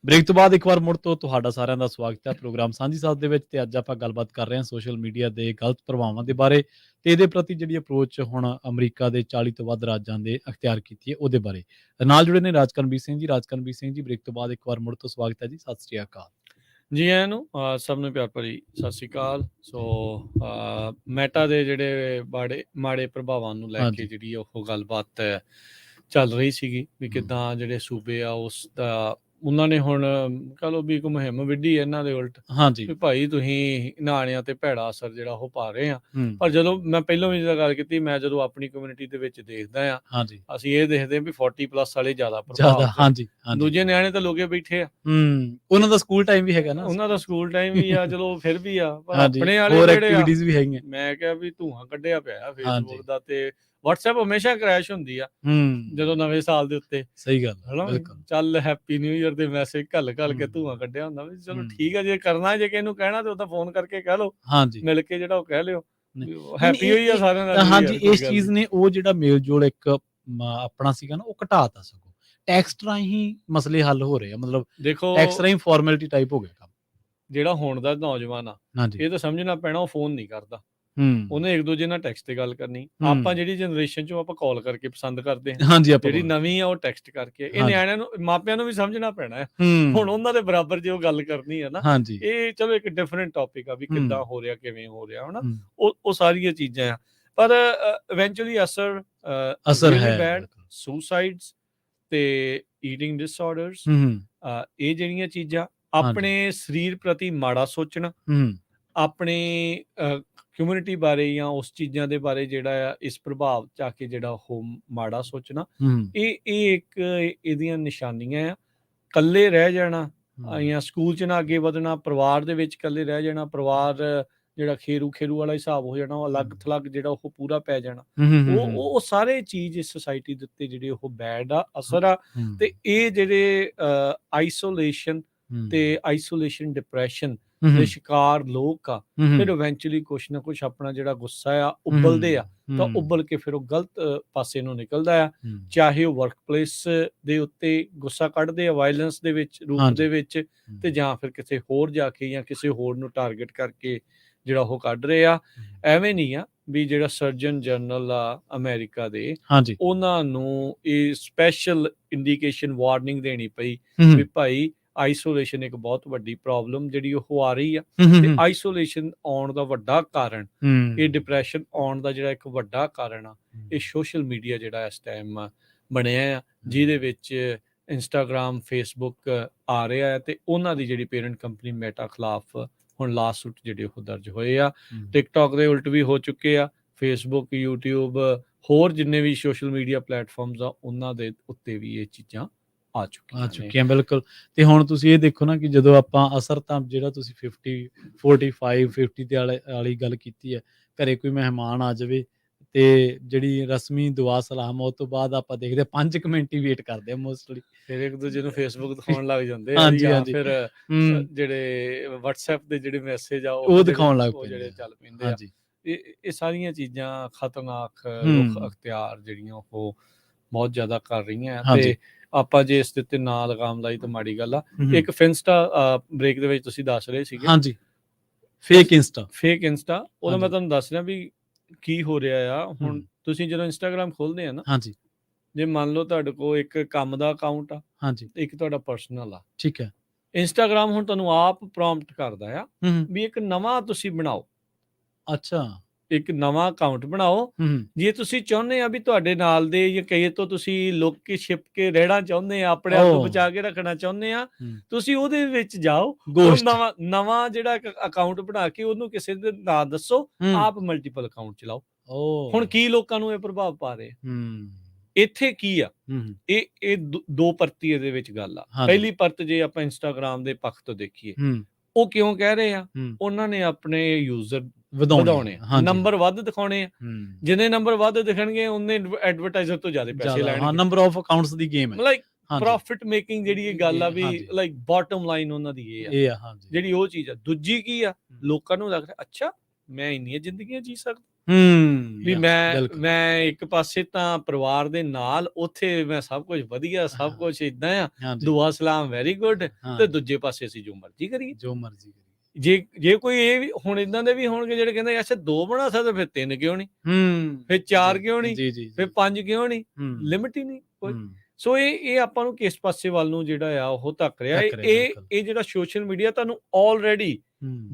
ਬ੍ਰੇਕ ਤੋਂ ਬਾਅਦ ਇੱਕ ਵਾਰ ਮੁੜ ਤੋਂ ਤੁਹਾਡਾ ਸਾਰਿਆਂ ਦਾ ਸਵਾਗਤ ਹੈ ਪ੍ਰੋਗਰਾਮ ਸਾਂਝੀ ਸਾਥ ਦੇ ਵਿੱਚ। ਤੇ ਅੱਜ ਆਪਾਂ ਗੱਲਬਾਤ ਕਰ ਰਹੇ ਹਾਂ ਸੋਸ਼ਲ ਮੀਡੀਆ ਦੇ ਗਲਤ ਪ੍ਰਭਾਵਾਂ ਦੇ ਬਾਰੇ ਤੇ ਇਹਦੇ ਪ੍ਰਤੀ ਜਿਹੜੀ ਅਪਰੋਚ ਹੁਣ ਅਮਰੀਕਾ ਦੇ 40 ਤੋਂ ਵੱਧ ਰਾਜਾਂ ਦੇ ਅਖਤਿਆਰ ਕੀਤੀ ਹੈ ਉਹਦੇ ਬਾਰੇ। ਨਾਲ ਜੁੜੇ ਨੇ ਰਾਜਕਰਨਵੀਰ ਸਿੰਘ ਜੀ। ਰਾਜਕਰਨਵੀਰ ਸਿੰਘ ਜੀ, ਬ੍ਰੇਕ ਤੋਂ ਬਾਅਦ ਇੱਕ ਵਾਰ ਮੁੜ ਤੋਂ ਸਵਾਗਤ ਹੈ ਜੀ। ਸਤਿ ਸ੍ਰੀ ਅਕਾਲ ਜੀ। ਆਇਆਂ ਨੂੰ ਸਭ ਨੂੰ ਪਿਆਰ ਭਰੀ ਸਤਿ ਸ੍ਰੀ ਅਕਾਲ। ਸੋ ਮੈਟਾ ਦੇ ਜਿਹੜੇ ਮਾੜੇ ਪ੍ਰਭਾਵਾਂ ਨੂੰ ਲੈ ਕੇ ਜਿਹੜੀ ਉਹ ਗੱਲਬਾਤ ਚੱਲ ਰਹੀ ਸੀਗੀ ਵੀ ਕਿੱਦਾਂ ਜਿਹੜੇ ਸੂਬੇ ਆ ਉਸ ਦਾ ਉਹਨਾਂ ਨੇ ਹੁਣ ਕਹ ਲਓ ਵੀ ਇੱਕ ਮੁਹਿੰਮ ਵਿੱਢੀ ਇਹਨਾਂ ਦੇ ਉਲਟ ਵੀ ਭਾਈ ਤੁਸੀਂ ਨਿਆਣਿਆਂ ਤੇ ਭੈੜਾ ਅਸਰ ਜਿਹੜਾ ਉਹ ਪਾ ਰਹੇ ਆ। ਪਰ ਜਦੋਂ ਮੈਂ ਪਹਿਲਾਂ ਵੀ ਜਿਹੜਾ ਗੱਲ ਕੀਤੀ, ਮੈਂ ਜਦੋਂ ਆਪਣੀ ਕਮਿਊਨਿਟੀ ਦੇ ਵਿੱਚ ਦੇਖਦਾ ਆ, ਅਸੀਂ ਇਹ ਦੇਖਦੇ ਹਾਂ ਵੀ 40+ ਵਾਲੇ ਜ਼ਿਆਦਾ ਪ੍ਰਭਾਵ, ਦੂਜੇ ਨਿਆਣੇ ਤਾਂ ਲੋਕੇ ਬੈਠੇ ਆ, ਉਹਨਾਂ ਦਾ ਸਕੂਲ ਟਾਈਮ ਵੀ ਹੈਗਾ ਨਾ, ਉਹਨਾਂ ਦਾ ਸਕੂਲ ਟਾਈਮ ਵੀ ਆ, ਚਲੋ ਫਿਰ ਵੀ ਆ, ਪਰ ਆਪਣੇ ਵਾਲੇ ਜਿਹੜੇ ਆ ਮੈਂ ਕਿਹਾ ਵੀ ਧੂੰਆਂ ਕੱਢਿਆ ਪਿਆ ਫੇਸਬੁੱਕ ਦਾ ਤੇ WhatsApp ਹਮੇਸ਼ਾ ਕ੍ਰੈਸ਼ ਹੁੰਦੀ ਆ ਜਦੋਂ ਨਵੇਂ ਸਾਲ ਦੇ ਉੱਤੇ। ਸਹੀ ਗੱਲ, ਚੱਲ ਹੈਪੀ ਨਿਊ ਈਅਰ ਦੇ ਮੈਸੇਜ ਘੱਲ ਕੇ ਧੂੰਆਂ ਕੱਢਿਆ ਹੁੰਦਾ ਵੀ ਚਲੋ ਠੀਕ ਆ, ਜੇ ਕਰਨਾ ਜੇ ਕਿਸੇ ਨੂੰ ਕਹਿਣਾ ਤੇ ਉਹਦਾ ਫੋਨ ਕਰਕੇ ਕਹਿ ਲਓ, ਮਿਲ ਕੇ ਜਿਹੜਾ ਉਹ ਕਹਿ ਲਿਓ ਹੈਪੀ ਹੋਈ ਆ ਸਾਰਿਆਂ ਨਾਲ। ਹਾਂਜੀ, ਇਸ ਚੀਜ਼ ਨੇ ਉਹ ਜਿਹੜਾ ਮੇਲ ਜੋਲ ਇੱਕ ਆਪਣਾ ਸੀਗਾ ਨਾ ਉਹ ਘਟਾਤਾ, ਸਗੋਂ ਟੈਕਸਟ ਰਾਹੀਂ ਮਸਲੇ ਹੱਲ ਹੋ ਰਹੇ ਆ। ਮਤਲਬ ਦੇਖੋ ਟੈਕਸਟ ਰਾਹੀਂ ਫਾਰਮੈਲਿਟੀ ਟਾਈਪ ਹੋ ਗਿਆ ਕੰਮ। ਜਿਹੜਾ ਹੁਣ ਦਾ ਨੌਜਵਾਨ ਆ ਇਹ ਤਾਂ ਸਮਝਣਾ ਪੈਣਾ ਉਹ ਫੋਨ ਨਹੀਂ ਕਰਦਾ, ਉਹਨੇ ਇੱਕ ਦੂਜੇ ਨਾਲ ਟੈਕਸਟ ਤੇ ਗੱਲ ਕਰਨੀ। ਆਪਾਂ ਜਿਹੜੀ ਜਨਰੇਸ਼ਨ ਚੋਂ ਆਪਾਂ ਕਾਲ ਕਰਕੇ ਪਸੰਦ ਕਰਦੇ ਹਾਂ, ਜਿਹੜੀ ਨਵੀਂ ਆ ਉਹ ਟੈਕਸਟ ਕਰਕੇ। ਇਹ ਨਿਆਣਿਆਂ ਨੂੰ ਮਾਪਿਆਂ ਨੂੰ ਵੀ ਸਮਝਣਾ ਪੈਣਾ ਹੈ ਹੁਣ ਉਹਨਾਂ ਦੇ ਬਰਾਬਰ ਜੇ ਉਹ ਗੱਲ ਕਰਨੀ ਹੈ ਨਾ। ਇਹ ਚਲੋ ਇੱਕ ਡਿਫਰੈਂਟ ਟੌਪਿਕ ਆ ਵੀ ਕਿੱਦਾਂ ਹੋ ਰਿਹਾ, ਕਿਵੇਂ ਹੋ ਰਿਹਾ ਹਨਾ, ਉਹ ਸਾਰੀਆਂ ਚੀਜ਼ਾਂ ਆ। ਪਰ ਇਵੈਂਚੁਅਲੀ ਅਸਰ ਹੈ ਬੈਡ, ਸੁਸਾਈਡਸ ਤੇ ਈਟਿੰਗ ਡਿਸਆਰਡਰਸ, ਇਹ ਜਿਹੜੀਆਂ ਚੀਜ਼ਾਂ, ਆਪਣੇ ਸਰੀਰ ਪ੍ਰਤੀ ਮਾੜਾ ਸੋਚਣਾ, ਆਪਣੇ ਕਮਿਊਨਿਟੀ ਬਾਰੇ ਜਾਂ ਉਸ ਚੀਜ਼ਾਂ ਦੇ ਬਾਰੇ ਜਿਹੜਾ ਆ ਇਸ ਪ੍ਰਭਾਵ ਚ ਆ ਕੇ ਜਿਹੜਾ ਉਹ ਮਾੜਾ ਸੋਚਣਾ, ਇਹ ਇੱਕ ਇਹਦੀਆਂ ਨਿਸ਼ਾਨੀਆਂ ਆ। ਇਕੱਲੇ ਰਹਿ ਜਾਣਾ ਜਾਂ ਸਕੂਲ ਚ ਨਾ ਅੱਗੇ ਵਧਣਾ, ਪਰਿਵਾਰ ਦੇ ਵਿੱਚ ਇਕੱਲੇ ਰਹਿ ਜਾਣਾ, ਪਰਿਵਾਰ ਜਿਹੜਾ ਖੇਰੂ ਵਾਲਾ ਹਿਸਾਬ ਹੋ ਜਾਣਾ, ਉਹ ਅਲੱਗ ਥਲੱਗ ਜਿਹੜਾ ਉਹ ਪੂਰਾ ਪੈ ਜਾਣਾ, ਉਹ ਸਾਰੇ ਚੀਜ਼ ਇਸ ਸੁਸਾਇਟੀ ਦੇ ਉੱਤੇ ਜਿਹੜੇ ਉਹ ਬੈਡ ਆ ਅਸਰ ਆ। ਤੇ ਇਹ ਜਿਹੜੇ ਆਈਸੋਲੇਸ਼ਨ ਤੇ ਆਈਸੋਲੇਸ਼ਨ ਡਿਪਰੈਸ਼ਨ ਦੇ ਸ਼ਿਕਾਰ ਲੋਕ ਆ, ਫਿਰ ਇਵੈਂਚੁਅਲੀ ਕੁਛ ਨਾ ਕੁਛ ਆਪਣਾ ਜਿਹੜਾ ਗੁੱਸਾ ਆ ਉਬਲਦੇ ਆ, ਤਾਂ ਉਬਲ ਕੇ ਫਿਰ ਉਹ ਗਲਤ ਪਾਸੇ ਨੂੰ ਨਿਕਲਦਾ ਆ। ਚਾਹੇ ਉਹ ਵਰਕ ਪਲੇਸ ਦੇ ਉੱਤੇ ਗੁੱਸਾ ਕੱਢਦੇ ਆ ਵਾਇਲੈਂਸ ਦੇ ਵਿੱਚ ਰੂਪ ਦੇ ਵਿੱਚ, ਤੇ ਜਾਂ ਫਿਰ ਕਿਸੇ ਹੋਰ ਜਾ ਕੇ ਜਾਂ ਕਿਸੇ ਹੋਰ ਨੂੰ ਟਾਰਗੇਟ ਕਰਕੇ ਜਿਹੜਾ ਉਹ ਕੱਢ ਰਹੇ ਆ। ਐਵੇਂ ਨਹੀਂ ਆ ਵੀ ਜਿਹੜਾ ਸਰਜਨ ਜਨਰਲ ਆ ਅਮਰੀਕਾ ਦੇ, ਉਹਨਾਂ ਨੂੰ ਇਹ ਸਪੈਸ਼ਲ ਇੰਡੀਕੇਸ਼ਨ ਵਾਰਨਿੰਗ ਦੇਣੀ ਪਈ ਵੀ ਭਾਈ ਆਈਸੋਲੇਸ਼ਨ ਇੱਕ ਬਹੁਤ ਵੱਡੀ ਪ੍ਰੋਬਲਮ ਜਿਹੜੀ ਉਹ ਆ ਰਹੀ ਆ। ਤੇ ਆਈਸੋਲੇਸ਼ਨ ਆਉਣ ਦਾ ਵੱਡਾ ਕਾਰਨ, ਇਹ ਡਿਪਰੈਸ਼ਨ ਆਉਣ ਦਾ ਜਿਹੜਾ ਇੱਕ ਵੱਡਾ ਕਾਰਨ ਆ, ਇਹ ਸੋਸ਼ਲ ਮੀਡੀਆ ਜਿਹੜਾ ਇਸ ਟਾਈਮ ਬਣਿਆ ਆ, ਜਿਹਦੇ ਵਿੱਚ ਇੰਸਟਾਗ੍ਰਾਮ, ਫੇਸਬੁੱਕ ਆ ਰਿਹਾ ਹੈ। ਤੇ ਉਹਨਾਂ ਦੀ ਜਿਹੜੀ ਪੇਰੈਂਟ ਕੰਪਨੀ ਮੈਟਾ ਖਿਲਾਫ ਹੁਣ ਲਾਸਟ ਜਿਹੜੇ ਉਹ ਦਰਜ ਹੋਏ ਆ। ਟਿਕਟੌਕ ਦੇ ਉਲਟ ਵੀ ਹੋ ਚੁੱਕੇ ਆ, ਫੇਸਬੁੱਕ, ਯੂਟਿਊਬ, ਹੋਰ ਜਿੰਨੇ ਵੀ ਸੋਸ਼ਲ ਮੀਡੀਆ ਪਲੇਟਫਾਰਮਸ ਆ ਉਹਨਾਂ ਦੇ ਉੱਤੇ ਵੀ ਇਹ ਚੀਜ਼ਾਂ ਆ ਚੁੱਕੀਆਂ। ਬਿਲਕੁਲ। ਤੇ ਹੁਣ ਤੁਸੀਂ ਇਹ ਦੇਖੋ ਨਾ ਕਿ ਜਦੋਂ ਆਪਾਂ ਅਸਰ ਤਾਂ ਜਿਹੜਾ ਤੁਸੀਂ 50, 45, 50 ਦੇ ਵਾਲੀ ਗੱਲ ਕੀਤੀ ਹੈ, ਘਰੇ ਕੋਈ ਮਹਿਮਾਨ ਆ ਜਾਵੇ ਤੇ ਜਿਹੜੀ ਰਸਮੀ ਦੁਆ ਸਲਾਮ ਉਹ ਤੋਂ ਬਾਅਦ ਆਪਾਂ ਦੇਖਦੇ 5 ਮਿੰਟ ਹੀ ਵੇਟ ਕਰਦੇ ਆ ਮੋਸਟਲੀ, ਫਿਰ ਇੱਕ ਦੂਜੇ ਨੂੰ ਫੇਸਬੁੱਕ ਦਿਖਾਉਣ ਲੱਗ ਜਾਂਦੇ ਆ, ਜਾਂ ਫਿਰ ਜਿਹੜੇ WhatsApp ਦੇ ਜਿਹੜੇ ਮੈਸੇਜ ਆ ਉਹ ਦਿਖਾਉਣ ਲੱਗ ਪੈਂਦੇ, ਜਿਹੜੇ ਚੱਲ ਪੈਂਦੇ ਆ। ਇਹ ਸਾਰੀਆਂ ਚੀਜ਼ਾਂ ਖਤਰਨਾਕ ਰੁਖ ਅਖਤਿਆਰ ਜਿਹੜੀਆਂ ਉਹ ਬਹੁਤ ਜ਼ਿਆਦਾ ਕਰ ਰਹੀਆਂ। ਤੇ ਆਪਾਂ ਜੇ ਇਸ ਦੇ ਉੱਤੇ ਨਾ ਲਗਾਮ ਲਾਈ ਤਾਂ ਮਾੜੀ ਗੱਲ ਆ। ਇੱਕ ਫਿੰਸਟਾ ਬ੍ਰੇਕ ਦੇ ਵਿੱਚ ਤੁਸੀਂ ਦੱਸ ਰਹੇ ਸੀਗੇ, ਫੇਕ ਇੰਸਟਾ, ਉਹਦਾ ਮੈਂ ਤੁਹਾਨੂੰ ਦੱਸ ਰਿਹਾ ਵੀ ਕੀ ਹੋ ਰਿਹਾ ਆ। ਹੁਣ ਤੁਸੀਂ ਜਦੋਂ ਇੰਸਟਾਗ੍ਰਾਮ ਖੋਲਦੇ ਆ ਨਾ, ਜੇ ਮੰਨ ਲਓ ਤੁਹਾਡੇ ਕੋਲ ਇੱਕ ਕੰਮ ਦਾ ਅਕਾਊਂਟ ਆ, ਇੱਕ ਤੁਹਾਡਾ ਪਰਸਨਲ ਆ, ਠੀਕ ਹੈ, ਇੰਸਟਾਗ੍ਰਾਮ ਹੁਣ ਤੁਹਾਨੂੰ ਆਪ ਪ੍ਰੋਂਪਟ ਕਰਦਾ ਆ ਵੀ ਇੱਕ ਨਵਾਂ ਤੁਸੀਂ ਬਣਾਓ। ਅੱਛਾ, ਇੱਕ ਨਵਾਂ ਅਕਾਊਂਟ ਬਣਾਓ। ਜੇ ਤੁਸੀਂ ਚਾਹੁੰਦੇ ਆ ਵੀ ਤੁਹਾਡੇ ਨਾਲ ਦੇ ਜਾਂ ਕਈ ਤੋਂ ਤੁਸੀਂ ਲੁੱਕ ਕੇ ਛਿਪ ਕੇ ਰਹਿਣਾ ਚਾਹੁੰਦੇ ਆ, ਆਪਣੇ ਆਪ ਨੂੰ ਬਚਾ ਕੇ ਰੱਖਣਾ ਚਾਹੁੰਦੇ ਆ, ਤੁਸੀਂ ਉਹਦੇ ਵਿੱਚ ਜਾਓ, ਨਵਾਂ ਜਿਹੜਾ ਅਕਾਊਂਟ ਬਣਾ ਕੇ ਉਹਨੂੰ ਕਿਸੇ ਦੇ ਨਾਂ ਦੱਸੋ, ਆਪ ਮਲਟੀਪਲ ਅਕਾਊਂਟ ਚਲਾਓ। ਹੁਣ ਕੀ ਲੋਕਾਂ ਨੂੰ ਇਹ ਪ੍ਰਭਾਵ ਪਾ ਰਹੇ, ਇੱਥੇ ਕੀ ਆ, ਇਹ ਦੋ ਪਰਤੀ ਇਹਦੇ ਵਿੱਚ ਗੱਲ ਆ। ਪਹਿਲੀ ਪਰਤ ਜੇ ਆਪਾਂ ਇੰਸਟਾਗ੍ਰਾਮ ਦੇ ਪੱਖ ਤੋਂ ਦੇਖੀਏ, ਉਹ ਕਿਉਂ ਕਹਿ ਰਹੇ ਆ, ਉਹਨਾਂ ਨੇ ਆਪਣੇ ਯੂਜ਼ਰ ਵਧਾਉਣੇ, ਨੰਬਰ ਵੱਧ ਦਿਖਾਉਣੇ ਆ। ਜਿੰਨੇ ਨੰਬਰ ਵੱਧ ਦਿਖਣਗੇ ਉਹਨੇ ਐਡਵਰਟਾਈਜ਼ਰ ਤੋਂ ਜ਼ਿਆਦਾ ਪੈਸੇ ਲੈਣਗੇ। Number of accounts the game ਹੈ, ਲਾਈਕ ਪ੍ਰੋਫਿਟ ਮੇਕਿੰਗ ਜਿਹੜੀ ਇਹ ਗੱਲ ਆ ਵੀ ਲਾਈਕ ਬਾਟਮ ਲਾਈਨ ਉਹਨਾਂ ਦੀ ਇਹ ਆ ਜਿਹੜੀ ਉਹ ਚੀਜ਼ ਆ। ਦੂਜੀ ਕੀ ਆ, ਲੋਕਾਂ ਨੂੰ ਲੱਗਦਾ ਅੱਛਾ ਮੈਂ ਇੰਨੀਆਂ ਜ਼ਿੰਦਗੀਆਂ ਜੀ ਸਕਦਾ, ਵੀ ਮੈਂ ਇੱਕ ਪਾਸੇ ਤਾਂ ਪਰਿਵਾਰ ਦੇ ਨਾਲ ਉੱਥੇ ਮੈਂ ਸਭ ਕੁਝ ਵਧੀਆ, ਸਭ ਕੁਝ ਇਦਾਂ ਆ, ਦੁਆ ਸਲਾਮ ਵੈਰੀ ਗੁੱਡ, ਤੇ ਦੂਜੇ ਪਾਸੇ ਅਸੀਂ ਜੋ ਮਰਜ਼ੀ ਕਰੀਏ। ਜੇ ਕੋਈ ਇਹ ਵੀ ਹੁਣ ਇਦਾਂ ਦੇ ਵੀ ਹੋਣਗੇ ਜਿਹੜੇ ਕਹਿੰਦੇ ਅੱਛਾ 2 ਬਣਾ ਸਕਦੇ, ਫਿਰ 3 ਕਿਉਂ ਨਹੀਂ, ਫਿਰ 4 ਕਿਉਂ ਨਹੀਂ, ਫਿਰ 5 ਕਿਉਂ ਨਹੀਂ, ਲਿਮਿਟ ਹੀ ਨਹੀਂ ਕੋਈ। ਸੋ ਇਹ ਆਪਾਂ ਨੂੰ ਕਿਸ ਪਾਸੇ ਵੱਲ ਨੂੰ ਜਿਹੜਾ ਆ ਉਹ ਧੱਕ ਰਿਹਾ। ਇਹ ਜਿਹੜਾ ਸੋਸ਼ਲ ਮੀਡੀਆ ਤੁਹਾਨੂੰ ਆਲਰੇਡੀ